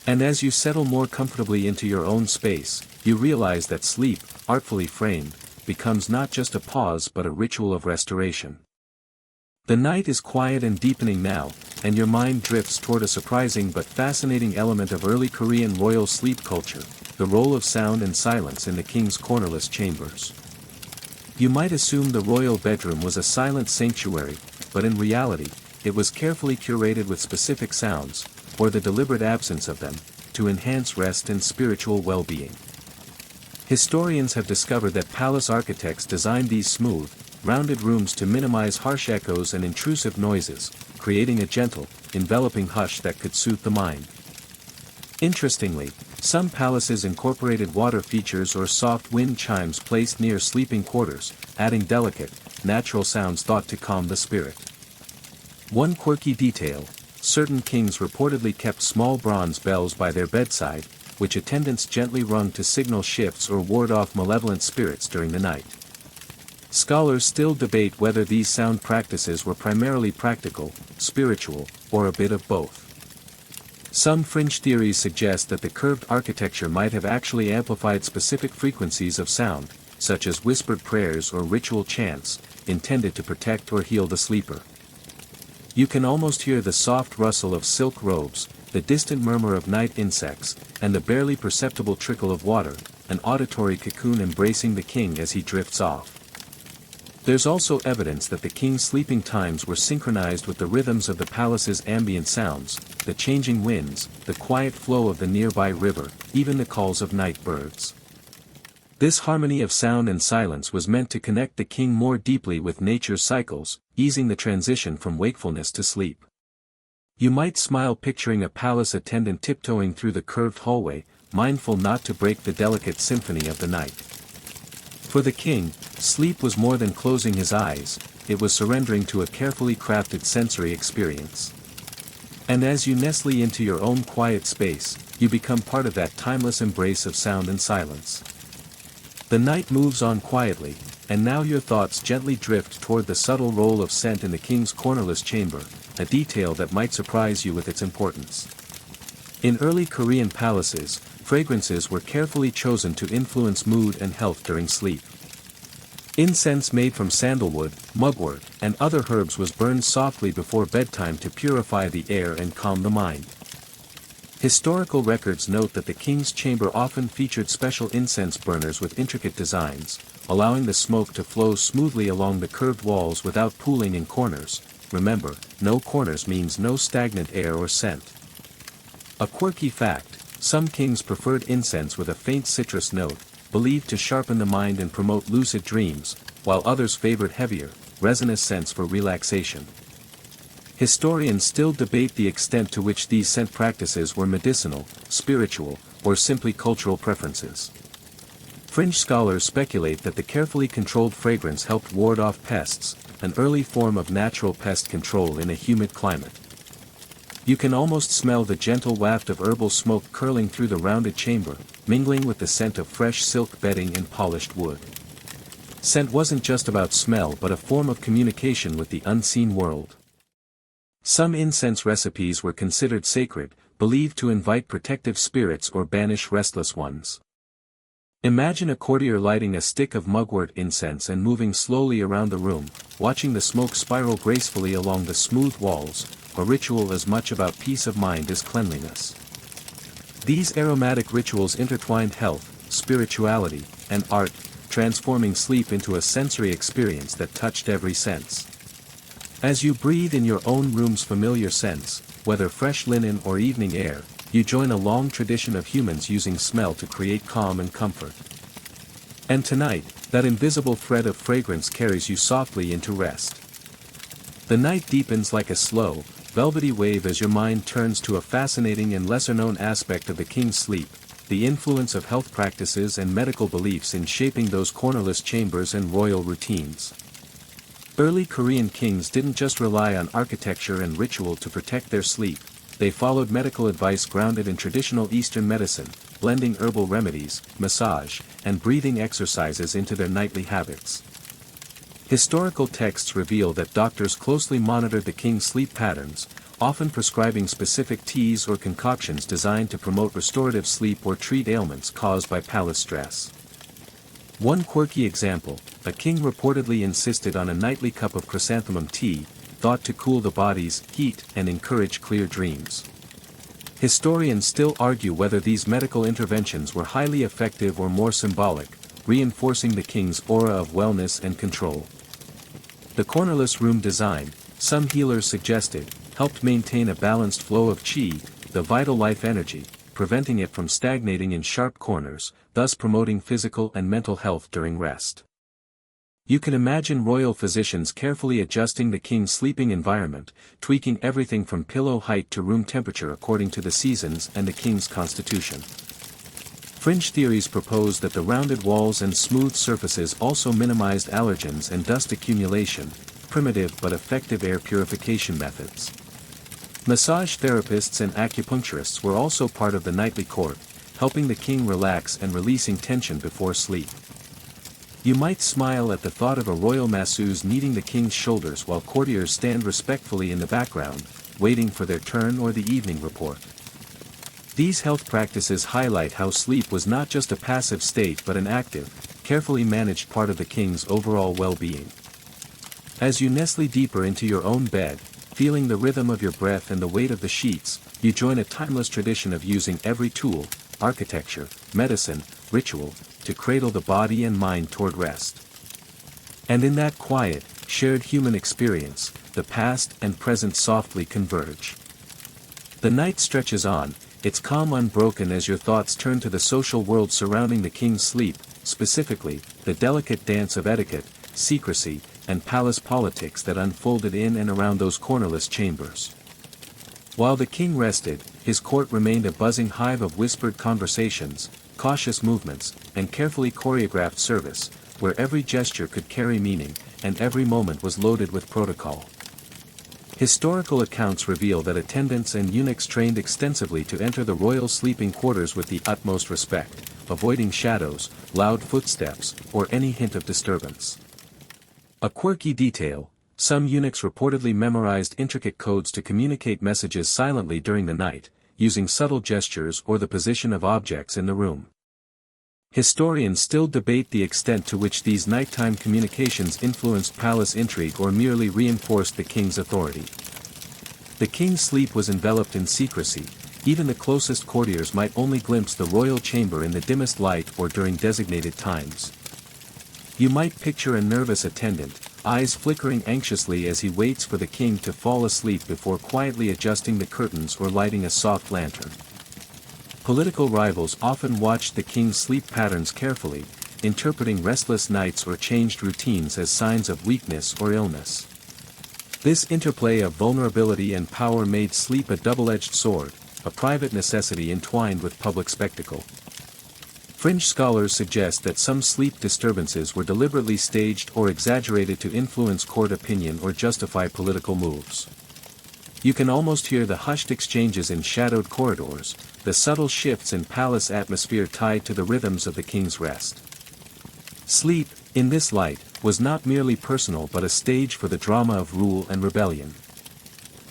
And as you settle more comfortably into your own space, you realize that sleep, artfully framed, becomes not just a pause but a ritual of restoration. The night is quiet and deepening now, and your mind drifts toward a surprising but fascinating element of early Korean royal sleep culture: the role of sound and silence in the king's cornerless chambers. You might assume the royal bedroom was a silent sanctuary, but in reality, it was carefully curated with specific sounds, or the deliberate absence of them, to enhance rest and spiritual well-being. Historians have discovered that palace architects designed these smooth, rounded rooms to minimize harsh echoes and intrusive noises, creating a gentle, enveloping hush that could soothe the mind. Interestingly, some palaces incorporated water features or soft wind chimes placed near sleeping quarters, adding delicate, natural sounds thought to calm the spirit. One quirky detail: certain kings reportedly kept small bronze bells by their bedside, which attendants gently rung to signal shifts or ward off malevolent spirits during the night. Scholars still debate whether these sound practices were primarily practical, spiritual, or a bit of both. Some fringe theories suggest that the curved architecture might have actually amplified specific frequencies of sound, such as whispered prayers or ritual chants, intended to protect or heal the sleeper. You can almost hear the soft rustle of silk robes, the distant murmur of night insects, and the barely perceptible trickle of water, an auditory cocoon embracing the king as he drifts off. There's also evidence that the king's sleeping times were synchronized with the rhythms of the palace's ambient sounds, the changing winds, the quiet flow of the nearby river, even the calls of night birds. This harmony of sound and silence was meant to connect the king more deeply with nature's cycles, easing the transition from wakefulness to sleep. You might smile picturing a palace attendant tiptoeing through the curved hallway, mindful not to break the delicate symphony of the night. For the king, sleep was more than closing his eyes, it was surrendering to a carefully crafted sensory experience. And as you nestle into your own quiet space, you become part of that timeless embrace of sound and silence. The night moves on quietly, and now your thoughts gently drift toward the subtle roll of scent in the king's cornerless chamber, a detail that might surprise you with its importance. In early Korean palaces, fragrances were carefully chosen to influence mood and health during sleep. Incense made from sandalwood, mugwort, and other herbs was burned softly before bedtime to purify the air and calm the mind. Historical records note that the king's chamber often featured special incense burners with intricate designs, allowing the smoke to flow smoothly along the curved walls without pooling in corners. Remember, no corners means no stagnant air or scent. A quirky fact, some kings preferred incense with a faint citrus note, believed to sharpen the mind and promote lucid dreams, while others favored heavier, resinous scents for relaxation. Historians still debate the extent to which these scent practices were medicinal, spiritual, or simply cultural preferences. Fringe scholars speculate that the carefully controlled fragrance helped ward off pests, an early form of natural pest control in a humid climate. You can almost smell the gentle waft of herbal smoke curling through the rounded chamber, mingling with the scent of fresh silk bedding and polished wood. Scent wasn't just about smell but a form of communication with the unseen world. Some incense recipes were considered sacred, believed to invite protective spirits or banish restless ones. Imagine a courtier lighting a stick of mugwort incense and moving slowly around the room, watching the smoke spiral gracefully along the smooth walls, a ritual as much about peace of mind as cleanliness. These aromatic rituals intertwined health, spirituality, and art, transforming sleep into a sensory experience that touched every sense. As you breathe in your own room's familiar scents, whether fresh linen or evening air, you join a long tradition of humans using smell to create calm and comfort. And tonight, that invisible thread of fragrance carries you softly into rest. The night deepens like a slow, velvety wave as your mind turns to a fascinating and lesser-known aspect of the king's sleep, the influence of health practices and medical beliefs in shaping those cornerless chambers and royal routines. Early Korean kings didn't just rely on architecture and ritual to protect their sleep, they followed medical advice grounded in traditional Eastern medicine, blending herbal remedies, massage, and breathing exercises into their nightly habits. Historical texts reveal that doctors closely monitored the king's sleep patterns, often prescribing specific teas or concoctions designed to promote restorative sleep or treat ailments caused by palace stress. One quirky example, a king reportedly insisted on a nightly cup of chrysanthemum tea, thought to cool the body's heat and encourage clear dreams. Historians still argue whether these medical interventions were highly effective or more symbolic, reinforcing the king's aura of wellness and control. The cornerless room design, some healers suggested, helped maintain a balanced flow of qi, the vital life energy, preventing it from stagnating in sharp corners, thus promoting physical and mental health during rest. You can imagine royal physicians carefully adjusting the king's sleeping environment, tweaking everything from pillow height to room temperature according to the seasons and the king's constitution. Fringe theories propose that the rounded walls and smooth surfaces also minimized allergens and dust accumulation, primitive but effective air purification methods. Massage therapists and acupuncturists were also part of the nightly court, helping the king relax and releasing tension before sleep. You might smile at the thought of a royal masseuse kneading the king's shoulders while courtiers stand respectfully in the background, waiting for their turn or the evening report. These health practices highlight how sleep was not just a passive state but an active, carefully managed part of the king's overall well-being. As you nestle deeper into your own bed, feeling the rhythm of your breath and the weight of the sheets, you join a timeless tradition of using every tool, architecture, medicine, ritual, to cradle the body and mind toward rest. And in that quiet, shared human experience, the past and present softly converge. The night stretches on, its calm unbroken as your thoughts turn to the social world surrounding the king's sleep, specifically, the delicate dance of etiquette, secrecy, and palace politics that unfolded in and around those cornerless chambers. While the king rested, his court remained a buzzing hive of whispered conversations, cautious movements, and carefully choreographed service, where every gesture could carry meaning, and every moment was loaded with protocol. Historical accounts reveal that attendants and eunuchs trained extensively to enter the royal sleeping quarters with the utmost respect, avoiding shadows, loud footsteps, or any hint of disturbance. A quirky detail, some eunuchs reportedly memorized intricate codes to communicate messages silently during the night, using subtle gestures or the position of objects in the room. Historians still debate the extent to which these nighttime communications influenced palace intrigue or merely reinforced the king's authority. The king's sleep was enveloped in secrecy, even the closest courtiers might only glimpse the royal chamber in the dimmest light or during designated times. You might picture a nervous attendant, eyes flickering anxiously as he waits for the king to fall asleep before quietly adjusting the curtains or lighting a soft lantern. Political rivals often watched the king's sleep patterns carefully, interpreting restless nights or changed routines as signs of weakness or illness. This interplay of vulnerability and power made sleep a double-edged sword, a private necessity entwined with public spectacle. Fringe scholars suggest that some sleep disturbances were deliberately staged or exaggerated to influence court opinion or justify political moves. You can almost hear the hushed exchanges in shadowed corridors, the subtle shifts in palace atmosphere tied to the rhythms of the king's rest. Sleep, in this light, was not merely personal but a stage for the drama of rule and rebellion.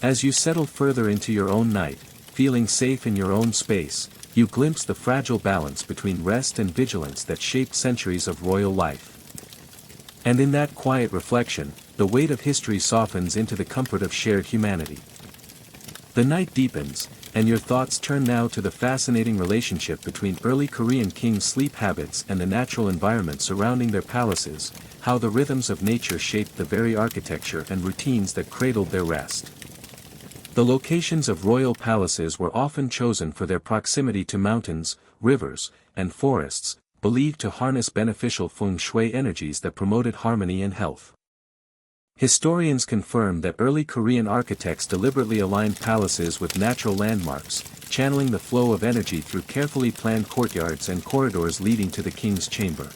As you settle further into your own night, feeling safe in your own space, you glimpse the fragile balance between rest and vigilance that shaped centuries of royal life. And in that quiet reflection, the weight of history softens into the comfort of shared humanity. The night deepens, and your thoughts turn now to the fascinating relationship between early Korean kings' sleep habits and the natural environment surrounding their palaces, how the rhythms of nature shaped the very architecture and routines that cradled their rest. The locations of royal palaces were often chosen for their proximity to mountains, rivers, and forests, believed to harness beneficial feng shui energies that promoted harmony and health. Historians confirm that early Korean architects deliberately aligned palaces with natural landmarks, channeling the flow of energy through carefully planned courtyards and corridors leading to the king's chamber.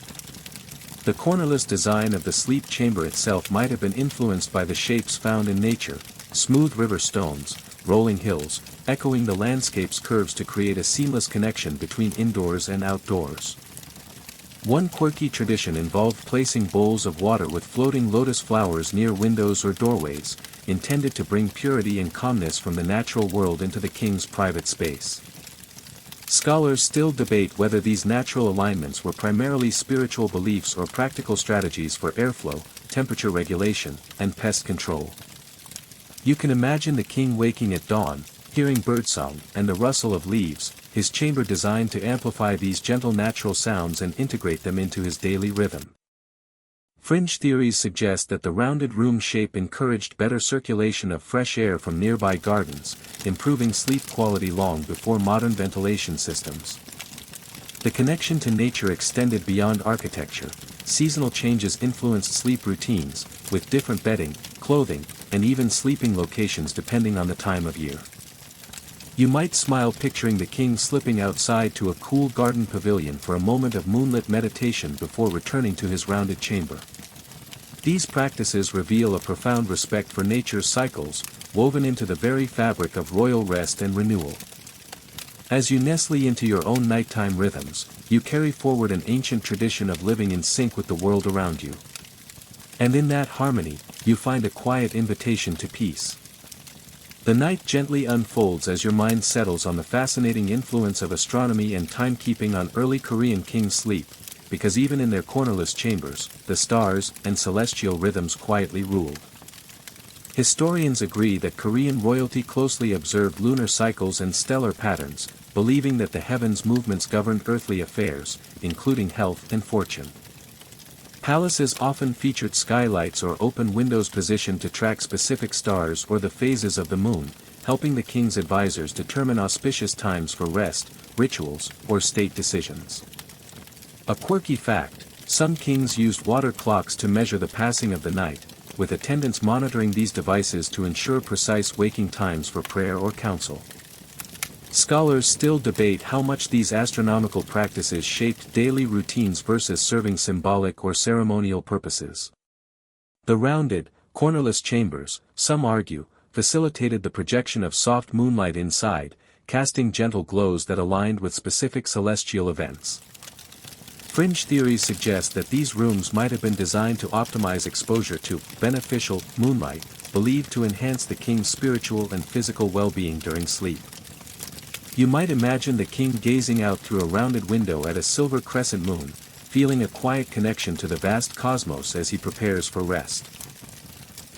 The cornerless design of the sleep chamber itself might have been influenced by the shapes found in nature, smooth river stones, rolling hills, echoing the landscape's curves to create a seamless connection between indoors and outdoors. One quirky tradition involved placing bowls of water with floating lotus flowers near windows or doorways, intended to bring purity and calmness from the natural world into the king's private space. Scholars still debate whether these natural alignments were primarily spiritual beliefs or practical strategies for airflow, temperature regulation, and pest control. You can imagine the king waking at dawn, hearing birdsong and the rustle of leaves, his chamber designed to amplify these gentle natural sounds and integrate them into his daily rhythm. Fringe theories suggest that the rounded room shape encouraged better circulation of fresh air from nearby gardens, improving sleep quality long before modern ventilation systems. The connection to nature extended beyond architecture. Seasonal changes influenced sleep routines, with different bedding, clothing, and even sleeping locations depending on the time of year. You might smile picturing the king slipping outside to a cool garden pavilion for a moment of moonlit meditation before returning to his rounded chamber. These practices reveal a profound respect for nature's cycles, woven into the very fabric of royal rest and renewal. As you nestle into your own nighttime rhythms, you carry forward an ancient tradition of living in sync with the world around you. And in that harmony, you find a quiet invitation to peace. The night gently unfolds as your mind settles on the fascinating influence of astronomy and timekeeping on early Korean kings' sleep, because even in their cornerless chambers, the stars and celestial rhythms quietly ruled. Historians agree that Korean royalty closely observed lunar cycles and stellar patterns, believing that the heavens' movements governed earthly affairs, including health and fortune. Palaces often featured skylights or open windows positioned to track specific stars or the phases of the moon, helping the king's advisors determine auspicious times for rest, rituals, or state decisions. A quirky fact: some kings used water clocks to measure the passing of the night, with attendants monitoring these devices to ensure precise waking times for prayer or council. Scholars still debate how much these astronomical practices shaped daily routines versus serving symbolic or ceremonial purposes. The rounded, cornerless chambers, some argue, facilitated the projection of soft moonlight inside, casting gentle glows that aligned with specific celestial events. Fringe theories suggest that these rooms might have been designed to optimize exposure to beneficial moonlight, believed to enhance the king's spiritual and physical well-being during sleep. You might imagine the king gazing out through a rounded window at a silver crescent moon, feeling a quiet connection to the vast cosmos as he prepares for rest.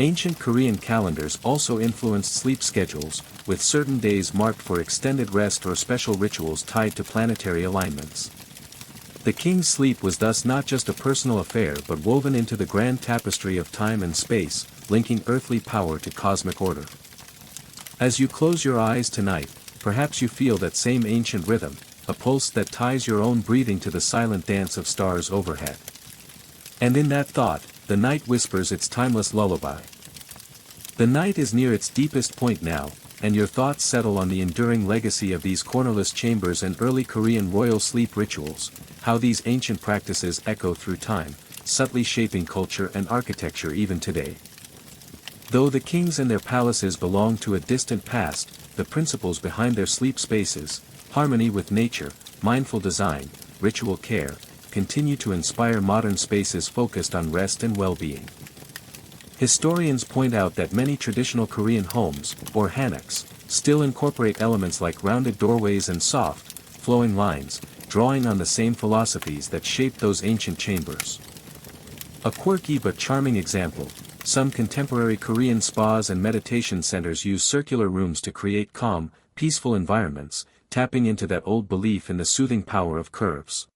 Ancient Korean calendars also influenced sleep schedules, with certain days marked for extended rest or special rituals tied to planetary alignments. The king's sleep was thus not just a personal affair but woven into the grand tapestry of time and space, linking earthly power to cosmic order. As you close your eyes tonight, perhaps you feel that same ancient rhythm, a pulse that ties your own breathing to the silent dance of stars overhead. And in that thought, the night whispers its timeless lullaby. The night is near its deepest point now, and your thoughts settle on the enduring legacy of these cornerless chambers and early Korean royal sleep rituals, how these ancient practices echo through time, subtly shaping culture and architecture even today. Though the kings and their palaces belong to a distant past, the principles behind their sleep spaces, harmony with nature, mindful design, ritual care, continue to inspire modern spaces focused on rest and well-being. Historians point out that many traditional Korean homes, or hannaks, still incorporate elements like rounded doorways and soft, flowing lines, drawing on the same philosophies that shaped those ancient chambers. A quirky but charming example: some contemporary Korean spas and meditation centers use circular rooms to create calm, peaceful environments, tapping into that old belief in the soothing power of curves.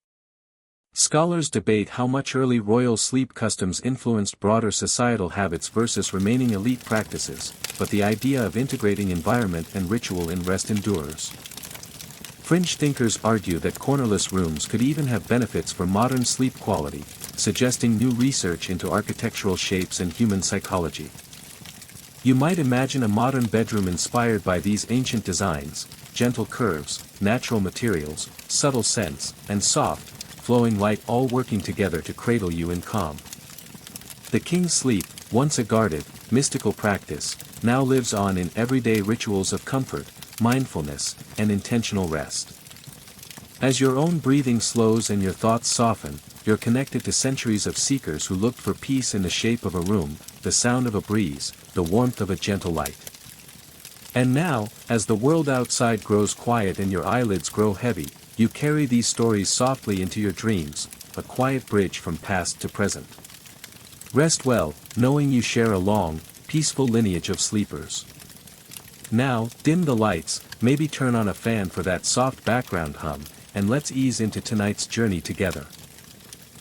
Scholars debate how much early royal sleep customs influenced broader societal habits versus remaining elite practices, but the idea of integrating environment and ritual in rest endures. Fringe thinkers argue that cornerless rooms could even have benefits for modern sleep quality, suggesting new research into architectural shapes and human psychology. You might imagine a modern bedroom inspired by these ancient designs: gentle curves, natural materials, subtle scents, and soft, flowing light all working together to cradle you in calm. The king's sleep, once a guarded, mystical practice, now lives on in everyday rituals of comfort, mindfulness, and intentional rest. As your own breathing slows and your thoughts soften, you're connected to centuries of seekers who looked for peace in the shape of a room, the sound of a breeze, the warmth of a gentle light. And now, as the world outside grows quiet and your eyelids grow heavy, you carry these stories softly into your dreams, a quiet bridge from past to present. Rest well, knowing you share a long, peaceful lineage of sleepers. Now, dim the lights, maybe turn on a fan for that soft background hum, and let's ease into tonight's journey together.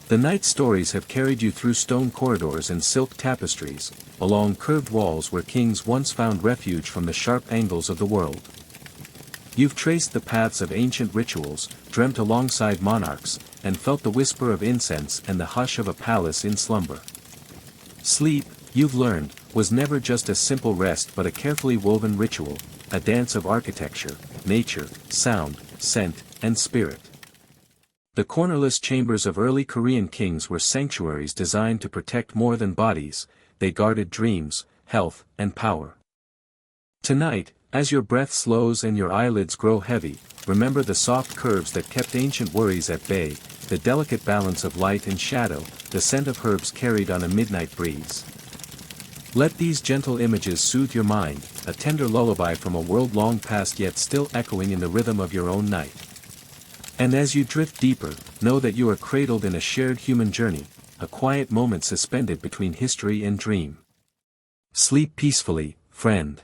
The night stories have carried you through stone corridors and silk tapestries, along curved walls where kings once found refuge from the sharp angles of the world. You've traced the paths of ancient rituals, dreamt alongside monarchs, and felt the whisper of incense and the hush of a palace in slumber. Sleep, you've learned, was never just a simple rest but a carefully woven ritual, a dance of architecture, nature, sound, scent, and spirit. The cornerless chambers of early Korean kings were sanctuaries designed to protect more than bodies; they guarded dreams, health, and power. Tonight, as your breath slows and your eyelids grow heavy, remember the soft curves that kept ancient worries at bay, the delicate balance of light and shadow, the scent of herbs carried on a midnight breeze. Let these gentle images soothe your mind, a tender lullaby from a world long past yet still echoing in the rhythm of your own night. And as you drift deeper, know that you are cradled in a shared human journey, a quiet moment suspended between history and dream. Sleep peacefully, friend.